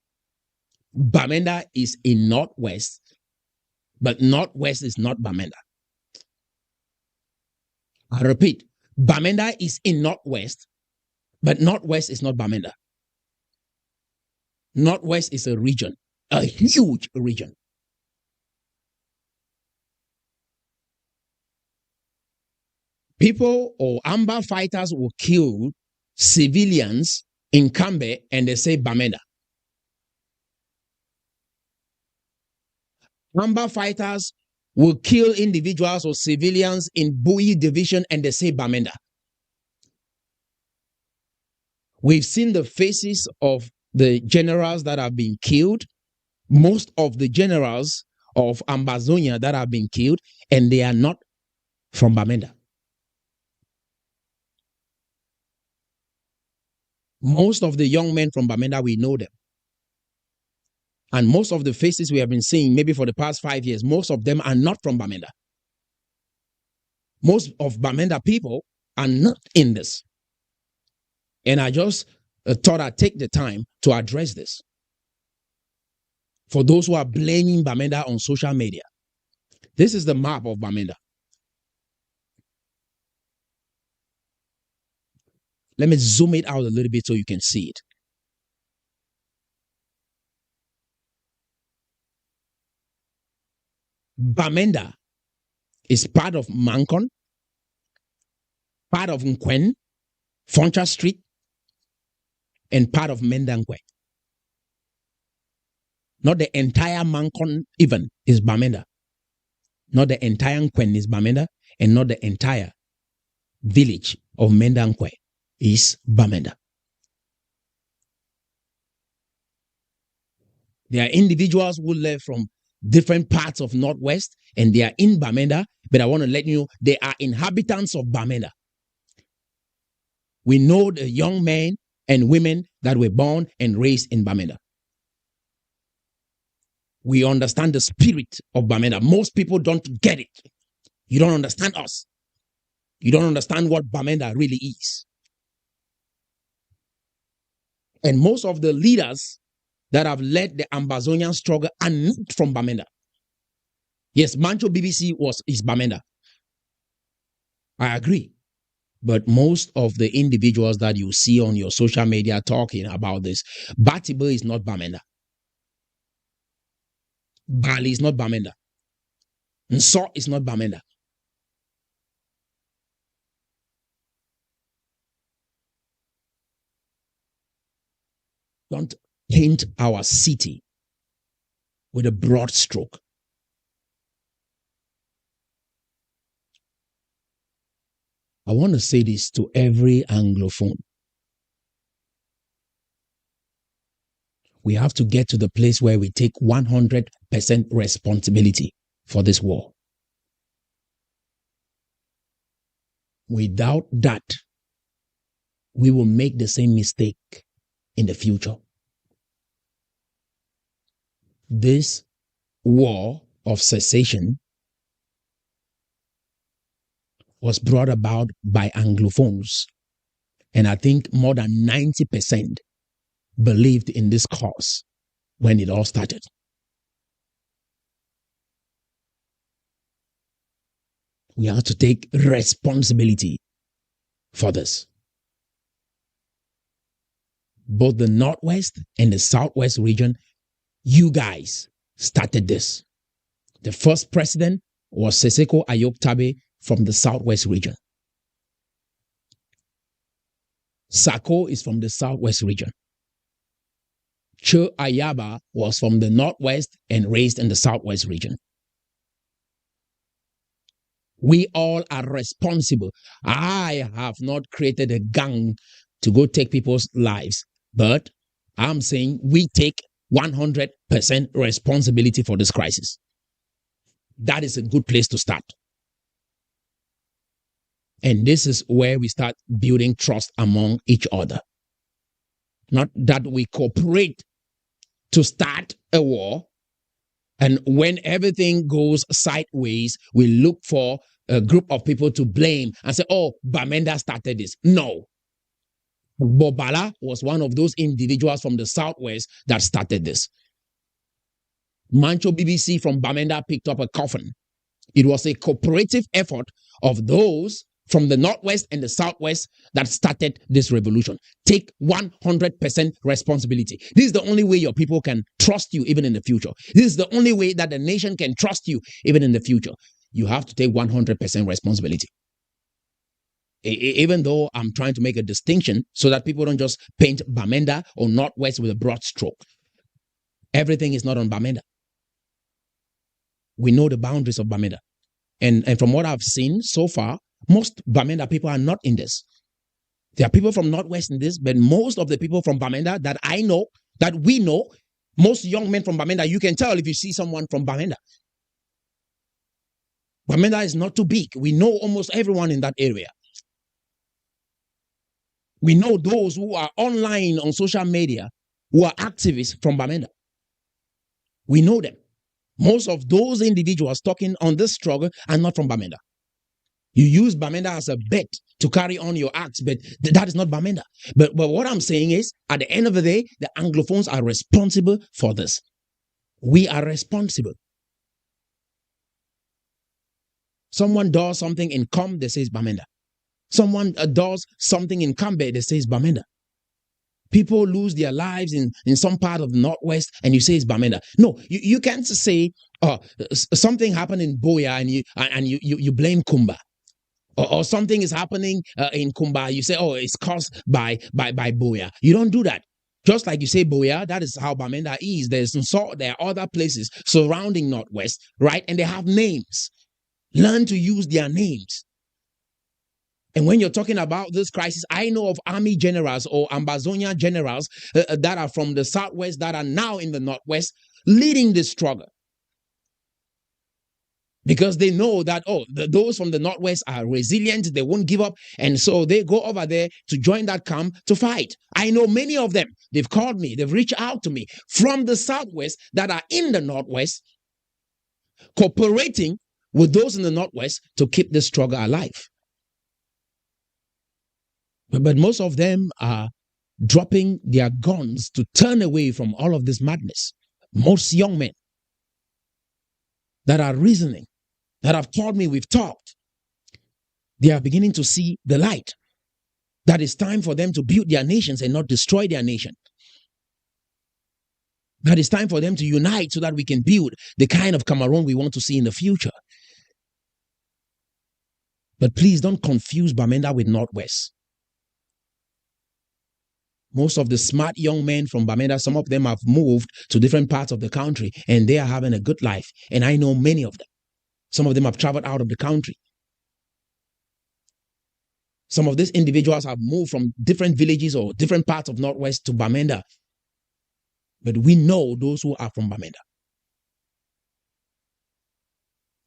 Bamenda is in Northwest, but Northwest is not Bamenda. I repeat, Bamenda is in Northwest, but Northwest is not Bamenda. Northwest is a region, a huge region. People or Amba fighters will kill civilians in Kambe and they say Bamenda. Amba fighters will kill individuals or civilians in Bui division and they say Bamenda. We've seen the faces of the generals that have been killed, most of the generals of Ambazonia that have been killed, and they are not from Bamenda. Most of the young men from Bamenda, we know them. And most of the faces we have been seeing, maybe for the past 5 years, most of them are not from Bamenda. Most of Bamenda people are not in this. And I just thought I'd take the time to address this. For those who are blaming Bamenda on social media, this is the map of Bamenda. Let me zoom it out a little bit so you can see it. Bamenda is part of Mankon, part of Nkwen, Foncha Street, and part of Mendankwe. Not the entire Mankon even is Bamenda. Not the entire Nkwen is Bamenda, and not the entire village of Mendankwe is Bamenda. There are individuals who live from different parts of Northwest and they are in Bamenda, but I want to let you know they are inhabitants of Bamenda. We know the young men and women that were born and raised in Bamenda. We understand the spirit of Bamenda. Most people don't get it. You don't understand us. You don't understand what Bamenda really is. And most of the leaders that have led the Ambazonian struggle are not from Bamenda. Yes, Mancho BBC is Bamenda. I agree. But most of the individuals that you see on your social media talking about this, Batibo is not Bamenda. Bali is not Bamenda. Nso is not Bamenda. Don't paint our city with a broad stroke. I want to say this to every Anglophone. We have to get to the place where we take 100% responsibility for this war. Without that, we will make the same mistake in the future. This war of secession was brought about by Anglophones. And I think more than 90% believed in this cause when it all started. We have to take responsibility for this. Both the Northwest and the Southwest region, you guys started this. The first president was Seseko Ayoktabe from the Southwest region. Sako is from the Southwest region. Cho Ayaba was from the Northwest and raised in the Southwest region. We all are responsible. I have not created a gang to go take people's lives, but I'm saying we take 100% responsibility for this crisis. That is a good place to start. And this is where we start building trust among each other. Not that we cooperate to start a war, and when everything goes sideways, we look for a group of people to blame and say, oh, Bamenda started this. No. Bobala was one of those individuals from the Southwest that started this. Mancho BBC from Bamenda picked up a coffin. It was a cooperative effort of those from the Northwest and the Southwest that started this revolution. Take 100% responsibility. This is the only way your people can trust you even in the future. This is the only way that the nation can trust you even in the future. You have to take 100% responsibility. Even though I'm trying to make a distinction so that people don't just paint Bamenda or Northwest with a broad stroke. Everything is not on Bamenda. We know the boundaries of Bamenda. And from what I've seen so far, most Bamenda people are not in this. There are people from Northwest in this, but most of the people from Bamenda that I know, that we know, most young men from Bamenda, you can tell if you see someone from Bamenda. Bamenda is not too big. We know almost everyone in that area. We know those who are online on social media who are activists from Bamenda. We know them. Most of those individuals talking on this struggle are not from Bamenda. You use Bamenda as a bet to carry on your acts, but that is not Bamenda. But what I'm saying is, at the end of the day, the Anglophones are responsible for this. We are responsible. Someone does something in Com, they say it's Bamenda. Someone does something in Cambe, they say it's Bamenda. People lose their lives in some part of the Northwest, and you say it's Bamenda. No, you can't say something happened in Boya and you blame Kumba. Or something is happening in Kumba, you say, oh, it's caused by Boya. You don't do that. Just like you say Boya, that is how Bamenda is. There are other places surrounding Northwest, right? And they have names. Learn to use their names. And when you're talking about this crisis, I know of army generals or Ambazonia generals that are from the Southwest that are now in the Northwest leading this struggle. Because they know that, those from the Northwest are resilient, they won't give up. And so they go over there to join that camp to fight. I know many of them. They've called me, they've reached out to me from the Southwest that are in the Northwest, cooperating with those in the Northwest to keep this struggle alive. But most of them are dropping their guns to turn away from all of this madness. Most young men that are reasoning, that have told me we've talked, they are beginning to see the light. That it's time for them to build their nations and not destroy their nation. That it's time for them to unite so that we can build the kind of Cameroon we want to see in the future. But please don't confuse Bamenda with Northwest. Most of the smart young men from Bamenda, some of them have moved to different parts of the country and they are having a good life. And I know many of them. Some of them have traveled out of the country. Some of these individuals have moved from different villages or different parts of Northwest to Bamenda. But we know those who are from Bamenda.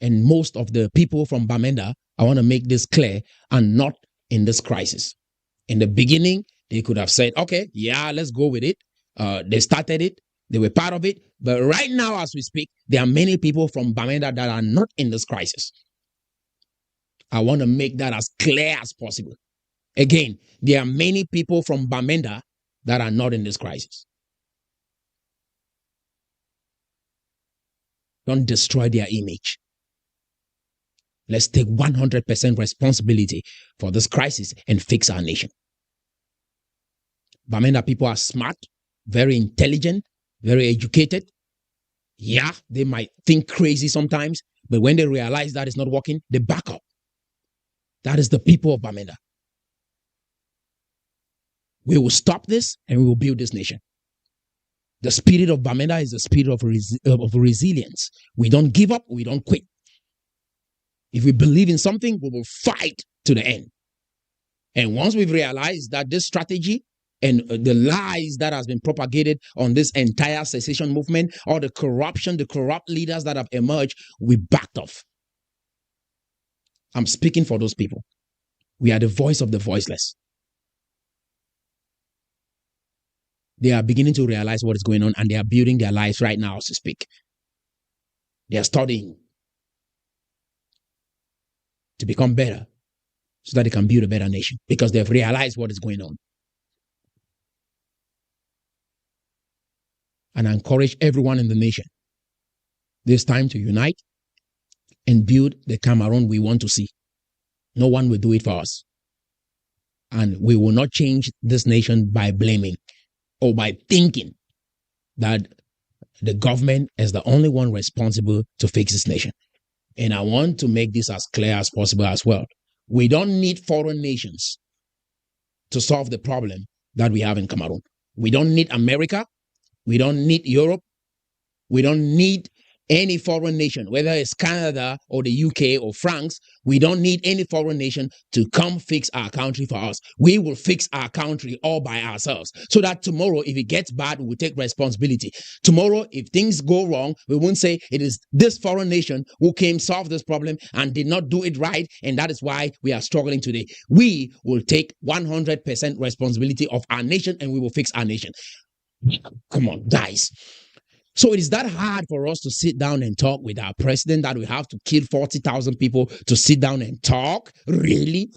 And most of the people from Bamenda, I want to make this clear, are not in this crisis. In the beginning, they could have said, okay, yeah, let's go with it. They started it. They were part of it. But right now, as we speak, there are many people from Bamenda that are not in this crisis. I want to make that as clear as possible. Again, there are many people from Bamenda that are not in this crisis. Don't destroy their image. Let's take 100% responsibility for this crisis and fix our nation. Bamenda people are smart, very intelligent, very educated. Yeah, they might think crazy sometimes, but when they realize that it's not working, they back up. That is the people of Bamenda. We will stop this and we will build this nation. The spirit of Bamenda is the spirit of resilience. We don't give up, we don't quit. If we believe in something, we will fight to the end. And once we've realized that this strategy and the lies that has been propagated on this entire secession movement, or the corruption, the corrupt leaders that have emerged, we backed off. I'm speaking for those people. We are the voice of the voiceless. They are beginning to realize what is going on, and they are building their lives right now as we speak. They are studying to become better so that they can build a better nation, because they've realized what is going on. And I encourage everyone in the nation, this time to unite and build the Cameroon we want to see. No one will do it for us. And we will not change this nation by blaming or by thinking that the government is the only one responsible to fix this nation. And I want to make this as clear as possible as well. We don't need foreign nations to solve the problem that we have in Cameroon. We don't need America. We don't need Europe. We don't need any foreign nation, whether it's Canada or the UK or France. We don't need any foreign nation to come fix our country for us. We will fix our country all by ourselves, so that tomorrow, if it gets bad, we will take responsibility. Tomorrow, if things go wrong, we won't say it is this foreign nation who came solve this problem and did not do it right, and that is why we are struggling today. We will take 100% responsibility of our nation, and we will fix our nation. Come on, guys. So it is that hard for us to sit down and talk with our president that we have to kill 40,000 people to sit down and talk? Really?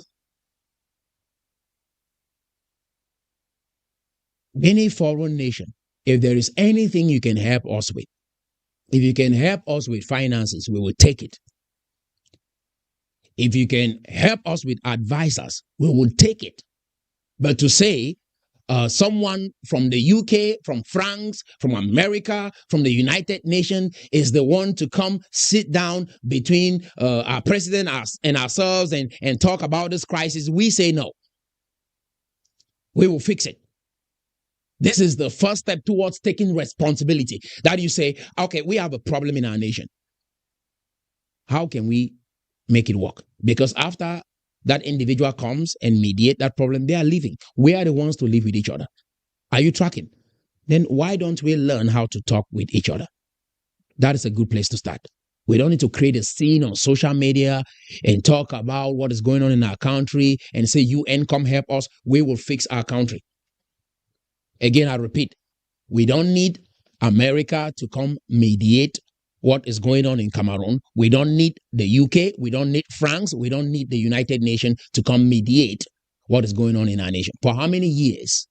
Any foreign nation, if there is anything you can help us with, if you can help us with finances, we will take it. If you can help us with advisors, we will take it. But to say, someone from the UK, from France, from America, from the United Nations is the one to come sit down between our president and ourselves and talk about this crisis, we say no. We will fix it. This is the first step towards taking responsibility. That you say, okay, we have a problem in our nation. How can we make it work? Because after that individual comes and mediate that problem, they are leaving. We are the ones to live with each other. Are you tracking? Then why don't we learn how to talk with each other? That is a good place to start. We don't need to create a scene on social media and talk about what is going on in our country and say, UN, come help us. We will fix our country. Again, I repeat, we don't need America to come mediate what is going on in Cameroon. We don't need the UK. We don't need France. We don't need the United Nations to come mediate what is going on in our nation. For how many years?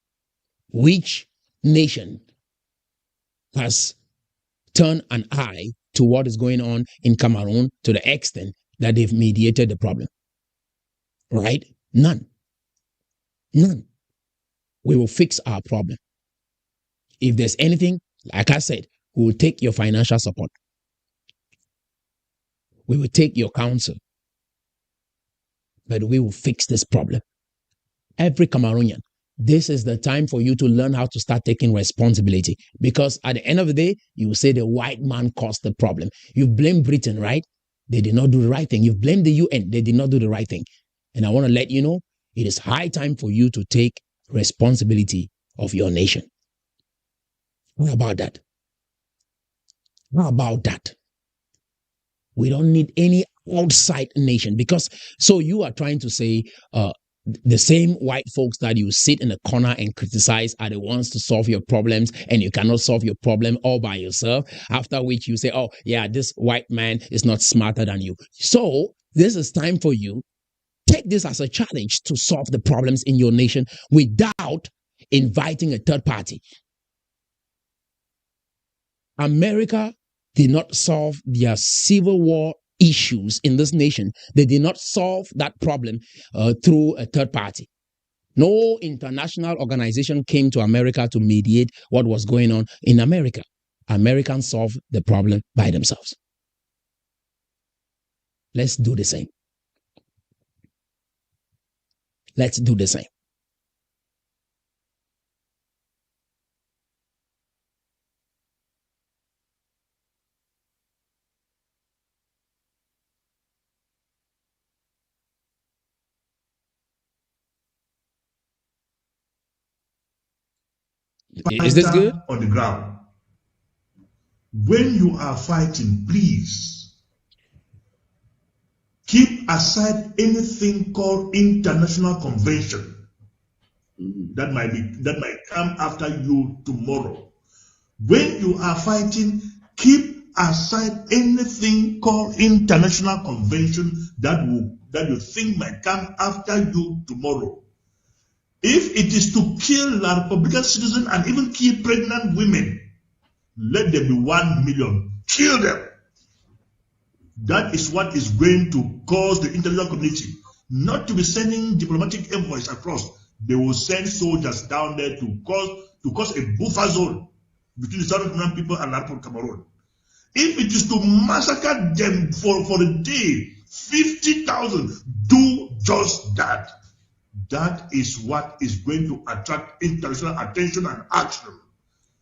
Which nation has turned an eye to what is going on in Cameroon to the extent that they've mediated the problem? Right? None. None. We will fix our problem. If there's anything, like I said, we will take your financial support. We will take your counsel. But we will fix this problem. Every Cameroonian, this is the time for you to learn how to start taking responsibility. Because at the end of the day, you will say the white man caused the problem. You blame Britain, right? They did not do the right thing. You blame the UN. They did not do the right thing. And I want to let you know, it is high time for you to take responsibility of your nation. How about that? How about that? We don't need any outside nation, because so you are trying to say the same white folks that you sit in a corner and criticize are the ones to solve your problems, and you cannot solve your problem all by yourself, after which you say, oh yeah, this white man is not smarter than you. So this is time for you. Take this as a challenge to solve the problems in your nation without inviting a third party. America did not solve their civil war issues in this nation. They did not solve that problem through a third party. No international organization came to America to mediate what was going on in America. Americans solved the problem by themselves. Let's do the same. Let's do the same. Is this good? On the ground. When you are fighting, please keep aside anything called international convention that might come after you tomorrow. When you are fighting, keep aside anything called international convention that you think might come after you tomorrow. If it is to kill a Republican citizen and even kill pregnant women, let there be 1 million. Kill them. That is what is going to cause the international community not to be sending diplomatic envoys across. They will send soldiers down there to cause a buffer zone between the Southern Sudan people and Republic Cameroon. If it is to massacre them for a day, 50,000, do just that. That is what is going to attract international attention and action.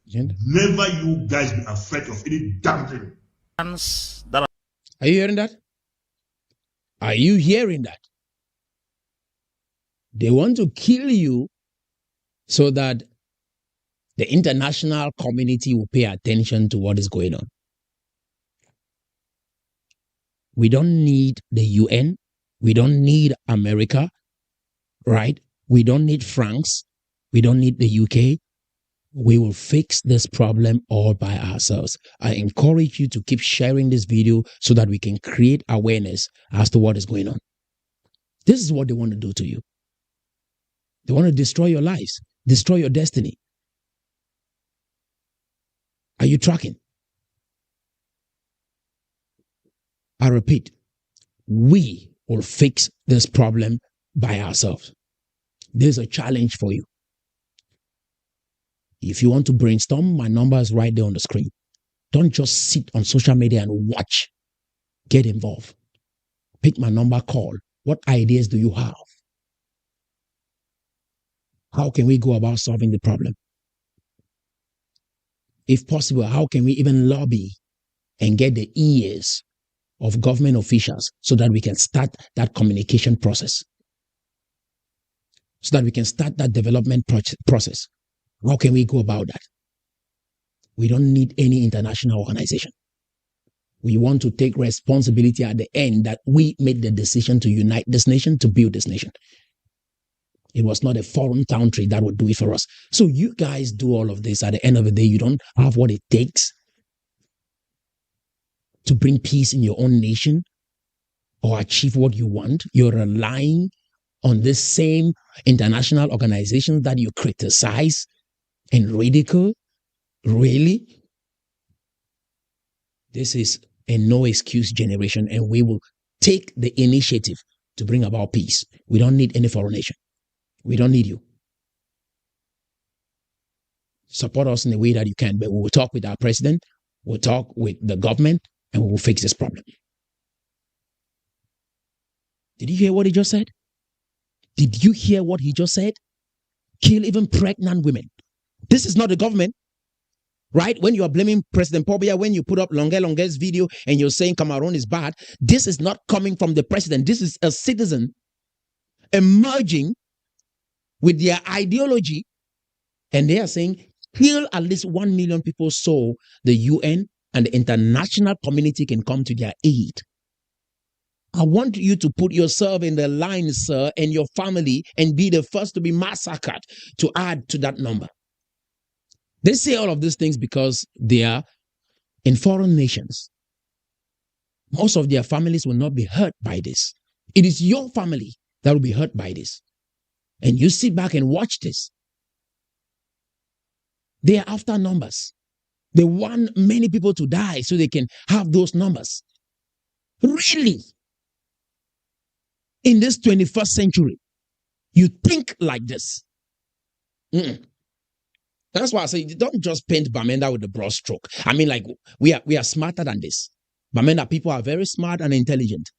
Never you guys be afraid of any damn thing. Are you hearing that? Are you hearing that? They want to kill you so that the international community will pay attention to what is going on. We don't need the UN. We don't need America, right? We don't need France. We don't need the UK. We will fix this problem all by ourselves. I encourage you to keep sharing this video so that we can create awareness as to what is going on. This is what they want to do to you. They want to destroy your lives, destroy your destiny. Are you tracking? I repeat, we will fix this problem by ourselves. There's a challenge for you. If you want to brainstorm, my number is right there on the screen. Don't just sit on social media and watch. Get involved. Pick my number, call. What ideas do you have? How can we go about solving the problem? If possible, how can we even lobby and get the ears of government officials so that we can start that communication process? So that we can start that development process. How can we go about that? We don't need any international organization. We want to take responsibility at the end that we made the decision to unite this nation, to build this nation. It was not a foreign country that would do it for us. So you guys do all of this. At the end of the day, you don't have what it takes to bring peace in your own nation or achieve what you want. You're relying on this same international organizations that you criticize and ridicule. Really? This is a no excuse generation, and we will take the initiative to bring about peace. We don't need any foreign nation. We don't need you. Support us in the way that you can, but we will talk with our president, we'll talk with the government, and we will fix this problem. Did you hear what he just said? Did you hear what he just said? Kill even pregnant women. This is not the government, right? When you are blaming President Pobia, when you put up Longe's video and you're saying Cameroon is bad, this is not coming from the president. This is a citizen emerging with their ideology, and they are saying, kill at least 1 million people so the UN and the international community can come to their aid. I want you to put yourself in the line, sir, and your family, and be the first to be massacred to add to that number. They say all of these things because they are in foreign nations. Most of their families will not be hurt by this. It is your family that will be hurt by this. And you sit back and watch this. They are after numbers. They want many people to die so they can have those numbers. Really? In this 21st century, you think like this? That's why I say, don't just paint Bamenda with the broad stroke. I mean, like, we are smarter than this. Bamenda people are very smart and intelligent.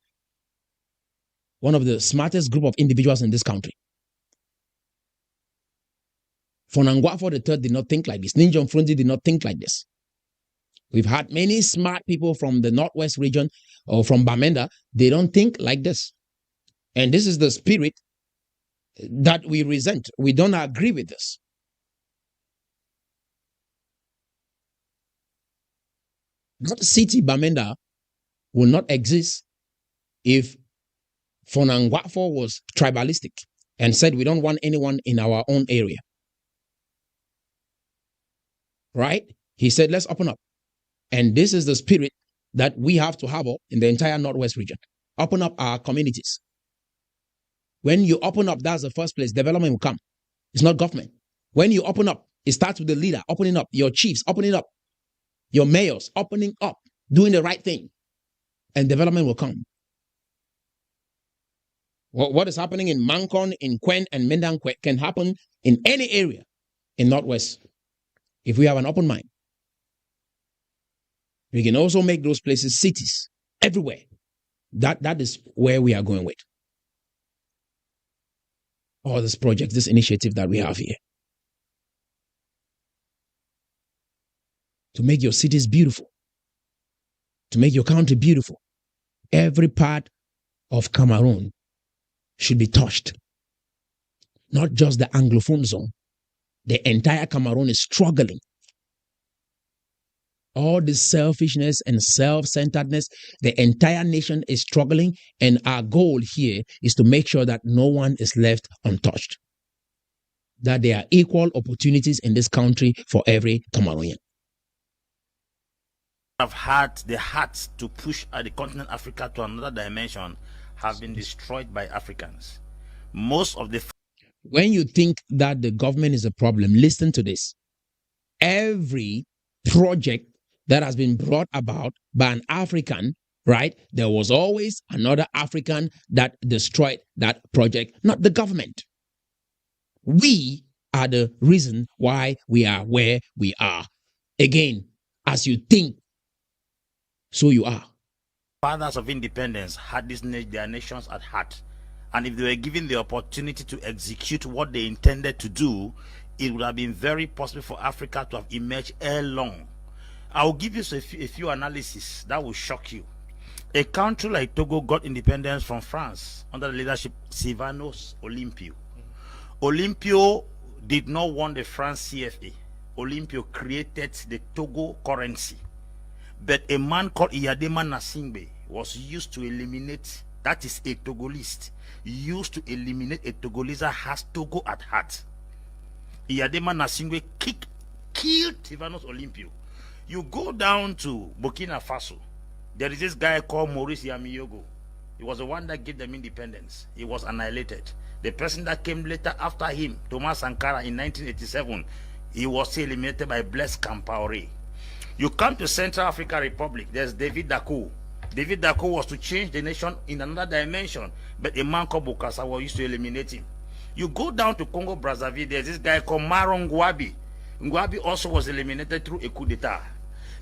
One of the smartest group of individuals in this country. Fonangwafo III did not think like this. Ninjon Frunzi did not think like this. We've had many smart people from the Northwest region or from Bamenda. They don't think like this. And this is the spirit that we resent. We don't agree with this. That city, Bamenda, will not exist if Fonangwafo was tribalistic and said we don't want anyone in our own area. Right? He said, let's open up. And this is the spirit that we have to have in the entire Northwest region. Open up our communities. When you open up, that's the first place development will come. It's not government. When you open up, it starts with the leader opening up, your chiefs opening up, your mayors opening up, doing the right thing, and development will come. What is happening in Mankon, in Kwen, and Mendankwe can happen in any area in Northwest if we have an open mind. We can also make those places cities everywhere. That is where we are going with all this project, this initiative that we have here. To make your cities beautiful, to make your country beautiful. Every part of Cameroon should be touched. Not just the Anglophone zone. The entire Cameroon is struggling. All this selfishness and self-centeredness, the entire nation is struggling, and our goal here is to make sure that no one is left untouched. That there are equal opportunities in this country for every Cameroonian. Have had the heart to push the continent Africa to another dimension have been destroyed by Africans. Most of the... When you think that the government is a problem, listen to this. Every project that has been brought about by an African, right? There was always another African that destroyed that project, not the government. We are the reason why we are where we are. Again, as you think, so you are. Fathers of independence had their nations at heart. And if they were given the opportunity to execute what they intended to do, it would have been very possible for Africa to have emerged ere long. I will give you a few analyses that will shock you. A country like Togo got independence from France under the leadership of Sylvanus Olympio. Olympio did not want the France CFA. Olympio created the Togo currency. But a man called Iyadema Nasingbe was used to eliminate, that is a Togolese, used to eliminate a Togolese that has Togo at heart. Iyadema Nasingbe killed Sylvanus Olympio. You go down to Burkina Faso, there is this guy called Maurice Yamiyogo. He was the one that gave them independence. He was annihilated. The person that came later after him, Thomas Sankara, in 1987, he was eliminated by Blaise Compaoré. You come to Central African Republic, there's David Dacko. David Dacko was to change the nation in another dimension, but a man called Bokasawa used to eliminate him. You go down to Congo Brazzaville, there's this guy called Maron Ngwabi. Ngwabi also was eliminated through a coup d'etat.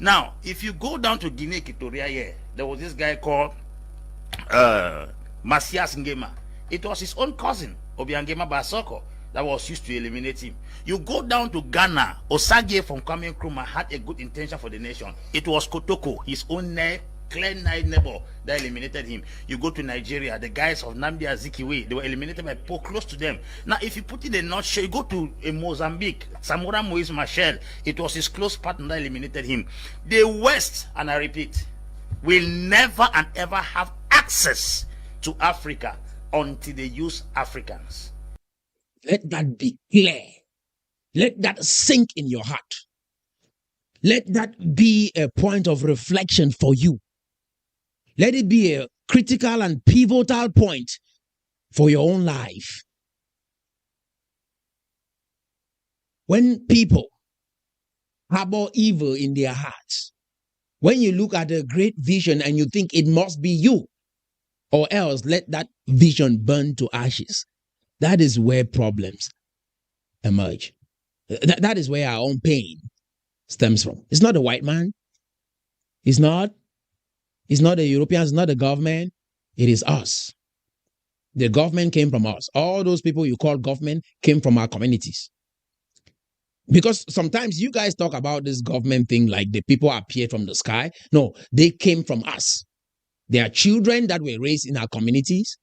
Now, if you go down to Guinea Equatorial here, there was this guy called Masias Ngema. It was his own cousin, Obiangema Basoko, that was used to eliminate him. You go down to Ghana, Osage from Kwame Nkrumah had a good intention for the nation. It was Kotoko, his own clear neighbor, that eliminated him. You go to Nigeria, the guys of Nnamdi Azikiwe, they were eliminated by people close to them. Now, if you put it in a nutshell, you go to Mozambique, Samora Moise Machel, it was his close partner that eliminated him. The West, and I repeat, will never and ever have access to Africa until they use Africans. Let that be clear. Let that sink in your heart. Let that be a point of reflection for you. Let it be a critical and pivotal point for your own life. When people harbor evil in their hearts, when you look at a great vision and you think it must be you, or else let that vision burn to ashes, that is where problems emerge. That is where our own pain stems from. It's not the white man. It's not the Europeans, it's not the government. It is us. The government came from us. All those people you call government came from our communities. Because sometimes you guys talk about this government thing like the people appeared from the sky. No, they came from us. They are children that were raised in our communities.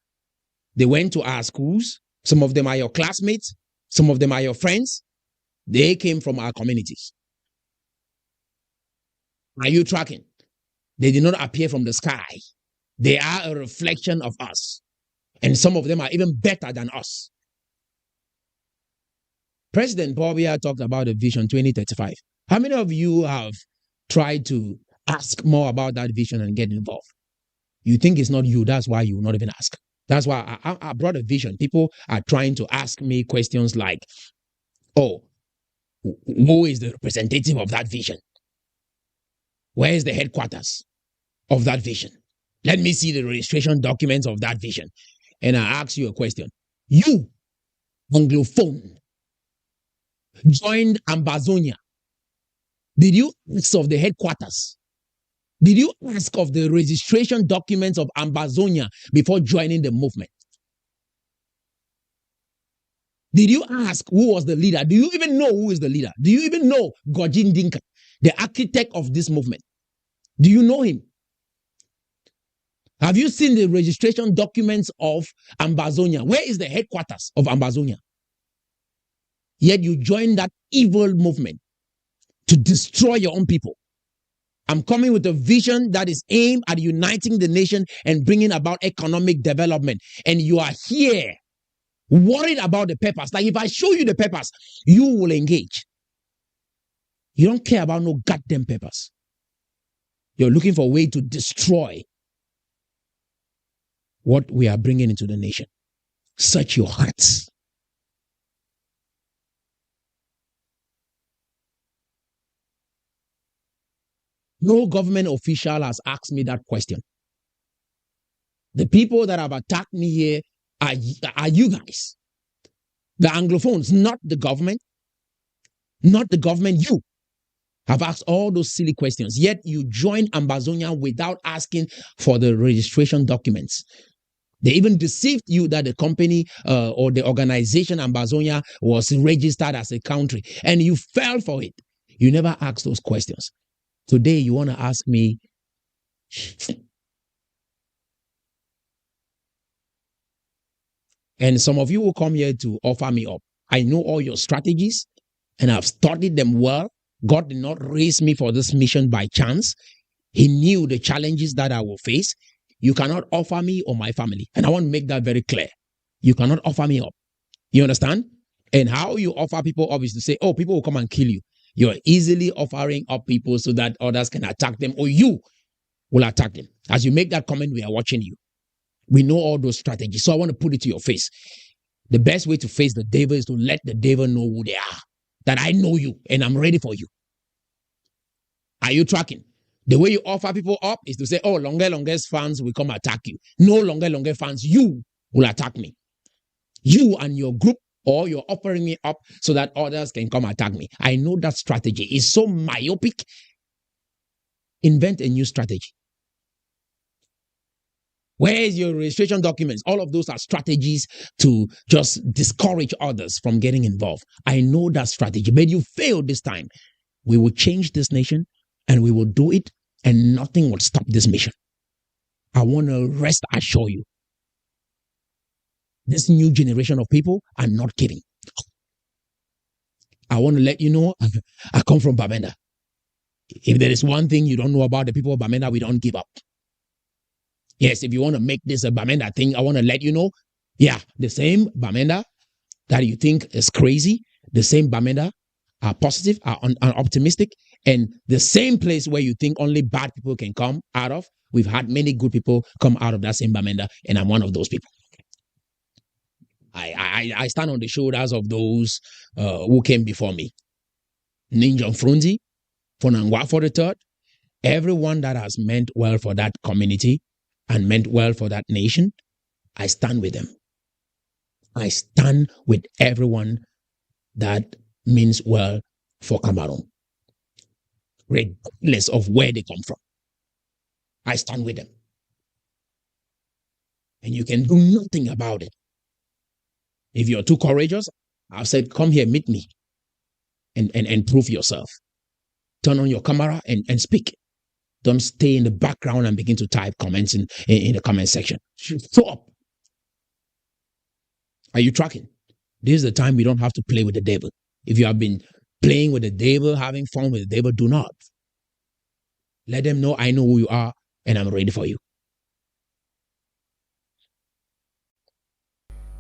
They went to our schools. Some of them are your classmates. Some of them are your friends. They came from our communities. Are you tracking? They did not appear from the sky. They are a reflection of us. And some of them are even better than us. President Paul Biya talked about the Vision 2035. How many of you have tried to ask more about that vision and get involved? You think it's not you. That's why you will not even ask. That's why I brought a vision. People are trying to ask me questions like, oh, who is the representative of that vision? Where is the headquarters of that vision? Let me see the registration documents of that vision. and I ask you a question. You, Anglophone, joined Ambazonia. Did you ask of the headquarters? Did you ask of the registration documents of Ambazonia before joining the movement? Did you ask who was the leader? Do you even know who is the leader? Do you even know Gojin Dinka, the architect of this movement? Do you know him? Have you seen the registration documents of Ambazonia? Where is the headquarters of Ambazonia? Yet you joined that evil movement to destroy your own people. I'm coming with a vision that is aimed at uniting the nation and bringing about economic development. And you are here worried about the papers. Like if I show you the papers, you will engage. You don't care about no goddamn papers. You're looking for a way to destroy what we are bringing into the nation. Search your hearts. No government official has asked me that question. The people that have attacked me here are you guys. The Anglophones, not the government. Not the government. You have asked all those silly questions. Yet you join Ambazonia without asking for the registration documents. They even deceived you that the company or the organization Ambazonia was registered as a country. And you fell for it. You never asked those questions. Today you want to ask me, and some of you will come here to offer me up. I know all your strategies and I've studied them well. God did not raise me for this mission by chance. He knew the challenges that I will face. You cannot offer me or my family. And I want to make that very clear. You cannot offer me up. You understand? And how you offer people up is to say, oh, people will come and kill you. You're easily offering up people so that others can attack them, or you will attack them. As you make that comment, we are watching you. We know all those strategies. So I want to put it to your face. The best way to face the devil is to let the devil know who they are. That I know you and I'm ready for you. Are you tracking? The way you offer people up is to say, oh, Longe's fans will come attack you. No Longe fans, you will attack me. You and your group, or you're offering me up so that others can come attack me. I know that strategy is so myopic. Invent a new strategy. Where is your registration documents? All of those are strategies to just discourage others from getting involved. I know that strategy, but you failed this time. We will change this nation and we will do it, and nothing will stop this mission. I want to rest assure you. This new generation of people are not kidding. I want to let you know, I come from Bamenda. If there is one thing you don't know about the people of Bamenda, we don't give up. Yes, if you want to make this a Bamenda thing, I want to let you know, yeah, the same Bamenda that you think is crazy, the same Bamenda are positive, are optimistic, and the same place where you think only bad people can come out of, we've had many good people come out of that same Bamenda, and I'm one of those people. I stand on the shoulders of those who came before me. Ninja Frunzi, Fonangwa for the third, everyone that has meant well for that community and meant well for that nation, I stand with them. I stand with everyone that means well for Cameroon, regardless of where they come from. I stand with them. And you can do nothing about it. If you're too courageous, I've said, come here, meet me and prove yourself. Turn on your camera and speak. Don't stay in the background and begin to type comments in the comment section. Show up. Are you tracking? This is the time we don't have to play with the devil. If you have been playing with the devil, having fun with the devil, do not. Let them know I know who you are and I'm ready for you.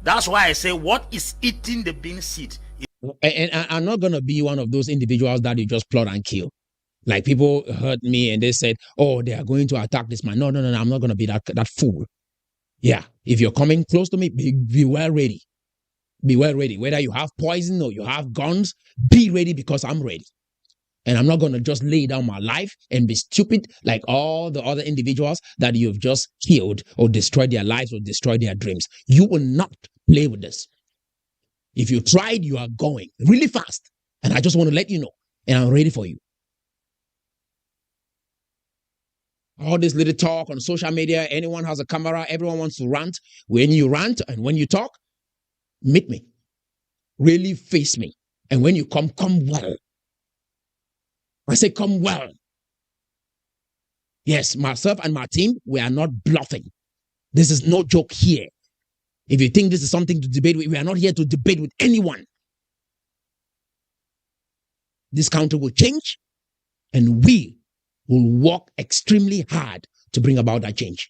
That's why I say, what is eating the bean seed? And I'm not going to be one of those individuals that you just plot and kill. Like people heard me and they said, oh, they are going to attack this man. No, I'm not going to be that fool. Yeah, if you're coming close to me, be well ready. Be well ready. Whether you have poison or you have guns, be ready because I'm ready. And I'm not going to just lay down my life and be stupid like all the other individuals that you've just killed or destroyed their lives or destroyed their dreams. You will not play with this. If you tried, you are going really fast. And I just want to let you know. And I'm ready for you. All this little talk on social media, anyone has a camera, everyone wants to rant. When you rant and when you talk, meet me. Really face me. And when you come well. I say come well. Yes, myself and my team, we are not bluffing. This is no joke here. If you think this is something to debate with, we are not here to debate with anyone. This country will change, and we will work extremely hard to bring about that change.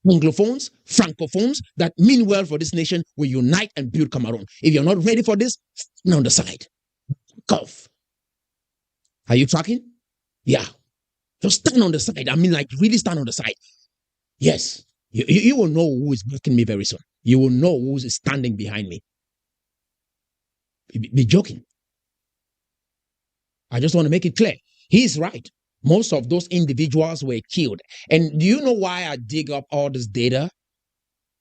Anglophones, Francophones that mean well for this nation will unite and build Cameroon. If you're not ready for this, stand on the side. Cough. Are you tracking? Yeah. Just stand on the side. I mean, like, really stand on the side. Yes. You will know who is backing me very soon. You will know who is standing behind me. Be joking. I just want to make it clear. He's right. Most of those individuals were killed. And do you know why I dig up all this data?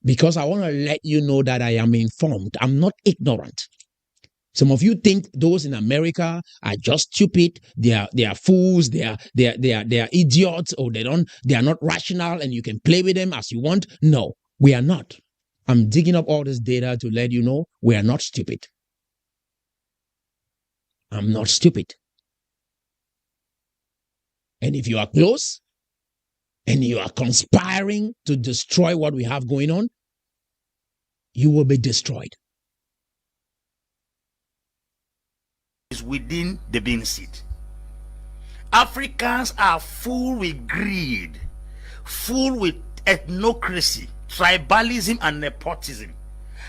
Because I want to let you know that I am informed. I'm not ignorant. Some of you think those in America are just stupid. They are fools. They are idiots, or they are not rational, and you can play with them as you want. No, we are not. I'm digging up all this data to let you know we are not stupid. I'm not stupid. And if you are close and you are conspiring to destroy what we have going on, you will be destroyed. Is within the bean seed. Africans are full with greed, full with ethnocracy, tribalism, and nepotism.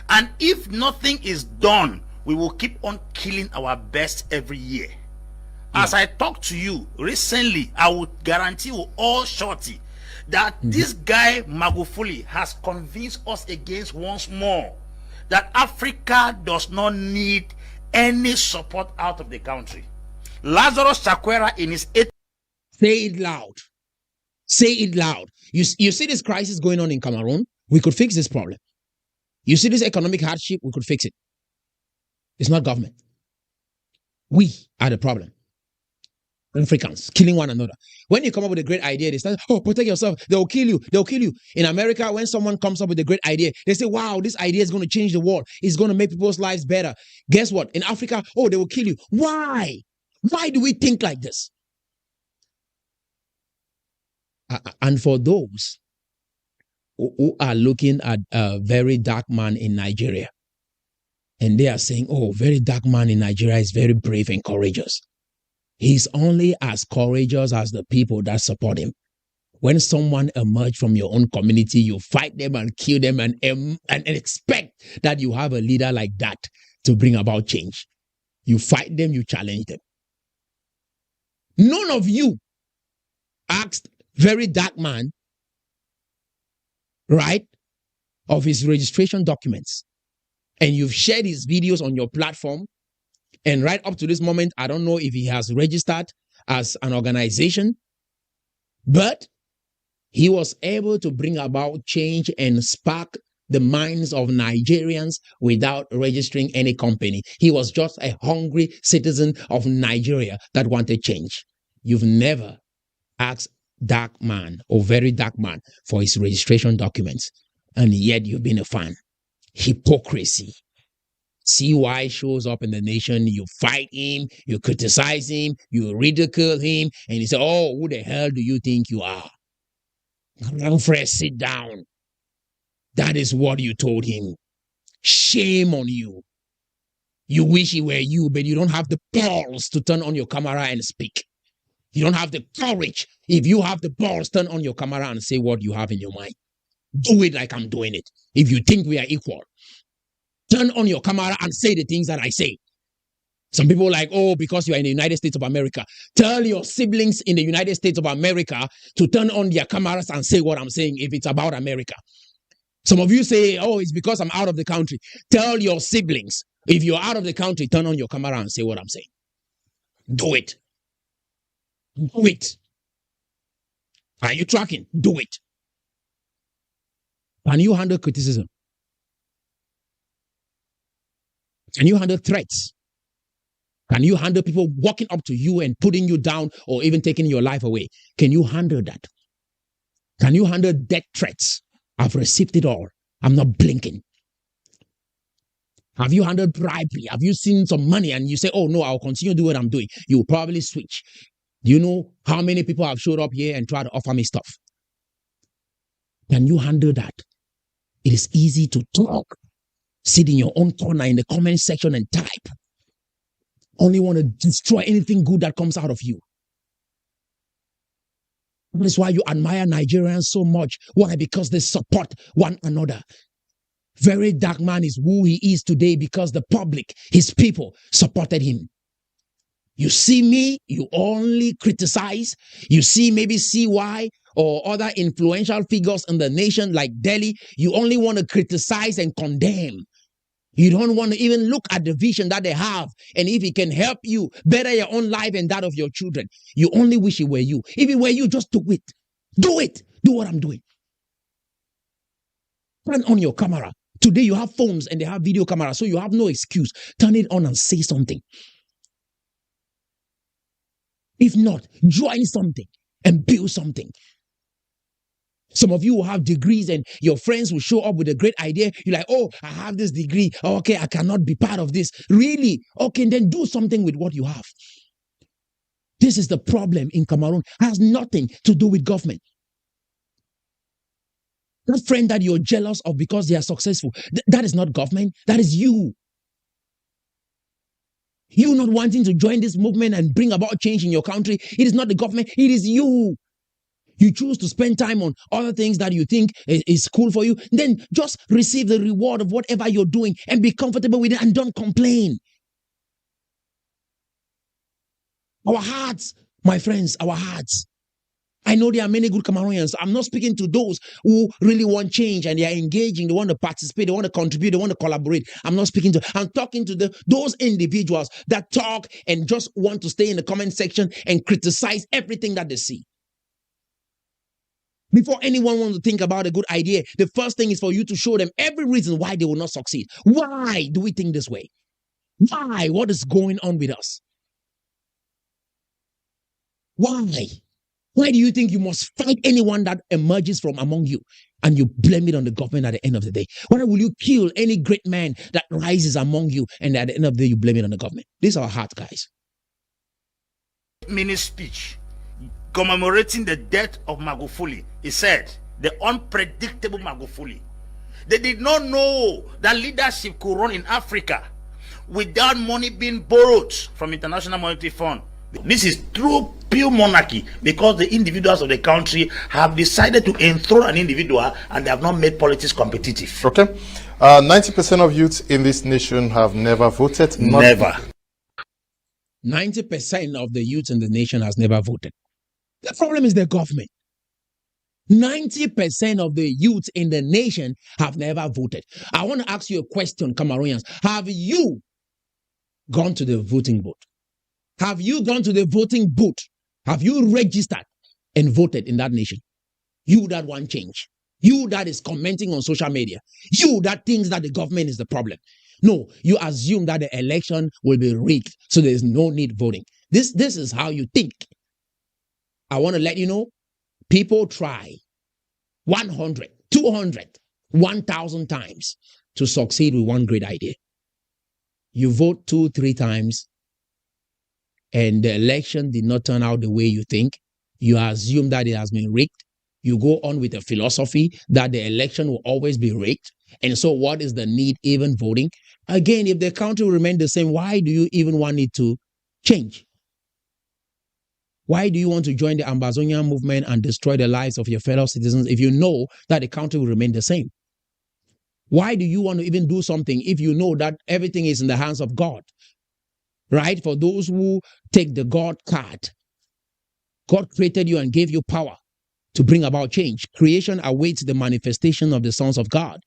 And if nothing is done, we will keep on killing our best every year. As I talk to you recently, I would guarantee you all shorty that this guy Magufuli has convinced us against once more that Africa does not need any support out of the country. Lazarus Chakwera in his 8th. Say it loud. Say it loud. You see this crisis going on in Cameroon? We could fix this problem. You see this economic hardship? We could fix it. It's not government. We are the problem. Africans killing one another. When you come up with a great idea, they start, oh, protect yourself. They'll kill you. They'll kill you. In America, when someone comes up with a great idea, they say, wow, this idea is going to change the world. It's going to make people's lives better. Guess what? In Africa, oh, they will kill you. Why? Why do we think like this? And for those who are looking at a very dark man in Nigeria, and they are saying, oh, very dark man in Nigeria is very brave and courageous. He's only as courageous as the people that support him. When someone emerges from your own community, you fight them and kill them and expect that you have a leader like that to bring about change. You fight them, you challenge them. None of you asked very dark man, right, of his registration documents. And you've shared his videos on your platform. And right up to this moment, I don't know if he has registered as an organization, but he was able to bring about change and spark the minds of Nigerians without registering any company. He was just a hungry citizen of Nigeria that wanted change. You've never asked dark man or very dark man for his registration documents, and yet you've been a fan. Hypocrisy. CY shows up in the nation, you fight him, you criticize him, you ridicule him, and you say, oh, who the hell do you think you are? Manfred, sit down. That is what you told him. Shame on you. You wish he were you, but you don't have the balls to turn on your camera and speak. You don't have the courage. If you have the balls, turn on your camera and say what you have in your mind. Do it like I'm doing it. If you think we are equal. Turn on your camera and say the things that I say. Some people are like, oh, because you are in the United States of America. Tell your siblings in the United States of America to turn on their cameras and say what I'm saying if it's about America. Some of you say, oh, it's because I'm out of the country. Tell your siblings, if you're out of the country, turn on your camera and say what I'm saying. Do it. Do it. Are you tracking? Do it. Can you handle criticism? Can you handle threats? Can you handle people walking up to you and putting you down or even taking your life away? Can you handle that? Can you handle death threats? I've received it all. I'm not blinking. Have you handled bribery? Have you seen some money and you say, oh no, I'll continue to do what I'm doing? You will probably switch. Do you know how many people have showed up here and tried to offer me stuff? Can you handle that? It is easy to talk. Sit in your own corner in the comment section and type. Only want to destroy anything good that comes out of you. That is why you admire Nigerians so much. Why? Because they support one another. Very dark man is who he is today because the public, his people, supported him. You see me, you only criticize. You see maybe CY or other influential figures in the nation like Delhi. You only want to criticize and condemn. You don't want to even look at the vision that they have. And if it can help you better your own life and that of your children, you only wish it were you. If it were you, just do it. Do it. Do what I'm doing. Turn on your camera. Today you have phones and they have video cameras, so you have no excuse. Turn it on and say something. If not, join something and build something. Some of you will have degrees and your friends will show up with a great idea. You're like, oh, I have this degree. Oh, okay, I cannot be part of this. Really? Okay, then do something with what you have. This is the problem in Cameroon. It has nothing to do with government. That friend that you're jealous of because they are successful, that is not government. That is you. You not wanting to join this movement and bring about change in your country. It is not the government. It is you. You choose to spend time on other things that you think is cool for you. Then just receive the reward of whatever you're doing and be comfortable with it and don't complain. Our hearts, my friends, our hearts. I know there are many good Cameroonians. I'm not speaking to those who really want change and they are engaging, they want to participate, they want to contribute, they want to collaborate. I'm not speaking to, I'm talking to those individuals that talk and just want to stay in the comment section and criticize everything that they see. Before anyone wants to think about a good idea, the first thing is for you to show them every reason why they will not succeed. Why do we think this way? Why? What is going on with us? Why? Why do you think you must fight anyone that emerges from among you and you blame it on the government at the end of the day? Why will you kill any great man that rises among you and at the end of the day you blame it on the government? This is our heart, guys. Mini speech commemorating the death of Magufuli. He said, the unpredictable Magufuli. They did not know that leadership could run in Africa without money being borrowed from International Monetary Fund. This is true pure monarchy because the individuals of the country have decided to enthrone an individual and they have not made politics competitive. Okay. 90% of youths in this nation have never voted. Never. 90% of the youth in the nation has never voted. The problem is the government. 90% of the youth in the nation have never voted. I want to ask you a question, Cameroonians. Have you gone to the voting booth? Have you gone to the voting booth? Have you registered and voted in that nation? You that want change. You that is commenting on social media. You that thinks that the government is the problem. No, you assume that the election will be rigged, so there is no need voting. This is how you think. I want to let you know, people try 100, 200, 1,000 times to succeed with one great idea. You vote 2-3 times, and the election did not turn out the way you think. You assume that it has been rigged. You go on with a philosophy that the election will always be rigged. And so what is the need even voting? Again, if the country will remain the same, why do you even want it to change? Why do you want to join the Ambazonian movement and destroy the lives of your fellow citizens if you know that the country will remain the same? Why do you want to even do something if you know that everything is in the hands of God? Right? For those who take the God card, God created you and gave you power to bring about change. Creation awaits the manifestation of the sons of God.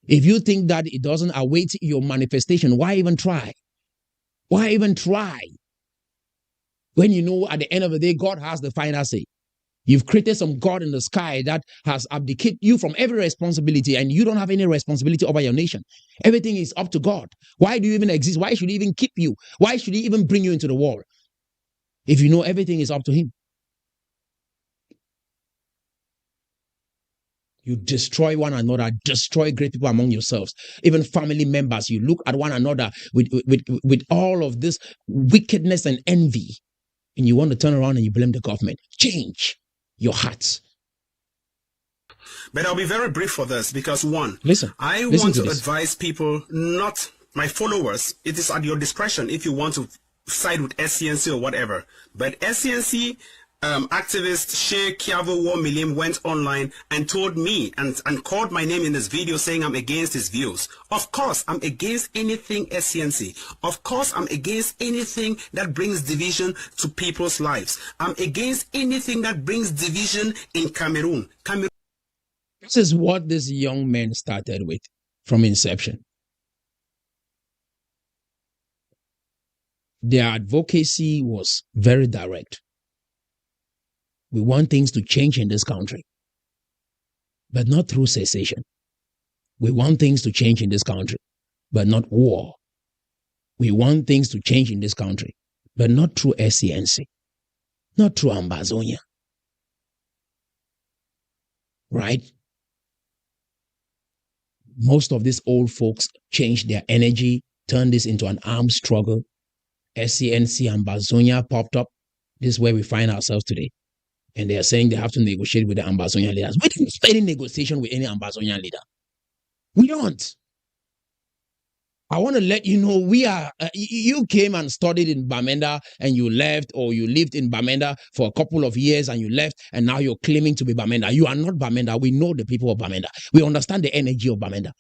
If you think that it doesn't await your manifestation, why even try? Why even try? When you know at the end of the day, God has the final say. You've created some God in the sky that has abdicated you from every responsibility, and you don't have any responsibility over your nation. Everything is up to God. Why do you even exist? Why should He even keep you? Why should He even bring you into the world if you know everything is up to Him? You destroy one another, destroy great people among yourselves, even family members. You look at one another with all of this wickedness and envy, and you want to turn around and you blame the government. Change your hearts. But I'll be very brief for this because I listen want to to this. advise people, not my followers. It is at your discretion if you want to side with SCNC or whatever. But SCNC activist Shea Kiavo Warmiliam went online and told me and called my name in this video saying I'm against his views. Of course, I'm against anything SCNC. Of course, I'm against anything that brings division to people's lives. I'm against anything that brings division in Cameroon. This is what this young man started with from inception. Their advocacy was very direct. We want things to change in this country, but not through cessation. We want things to change in this country, but not war. We want things to change in this country, but not through SCNC, not through Ambazonia. Right? Most of these old folks changed their energy, turned this into an armed struggle. SCNC Ambazonia popped up. This is where we find ourselves today. And they are saying they have to negotiate with the Ambazonian leaders. We don't have any negotiation with any Ambazonian leader. We don't. I want to let you know we are, you came and studied in Bamenda and you left, or you lived in Bamenda for a couple of years and you left, and now you're claiming to be Bamenda. You are not Bamenda. We know the people of Bamenda. We understand the energy of Bamenda.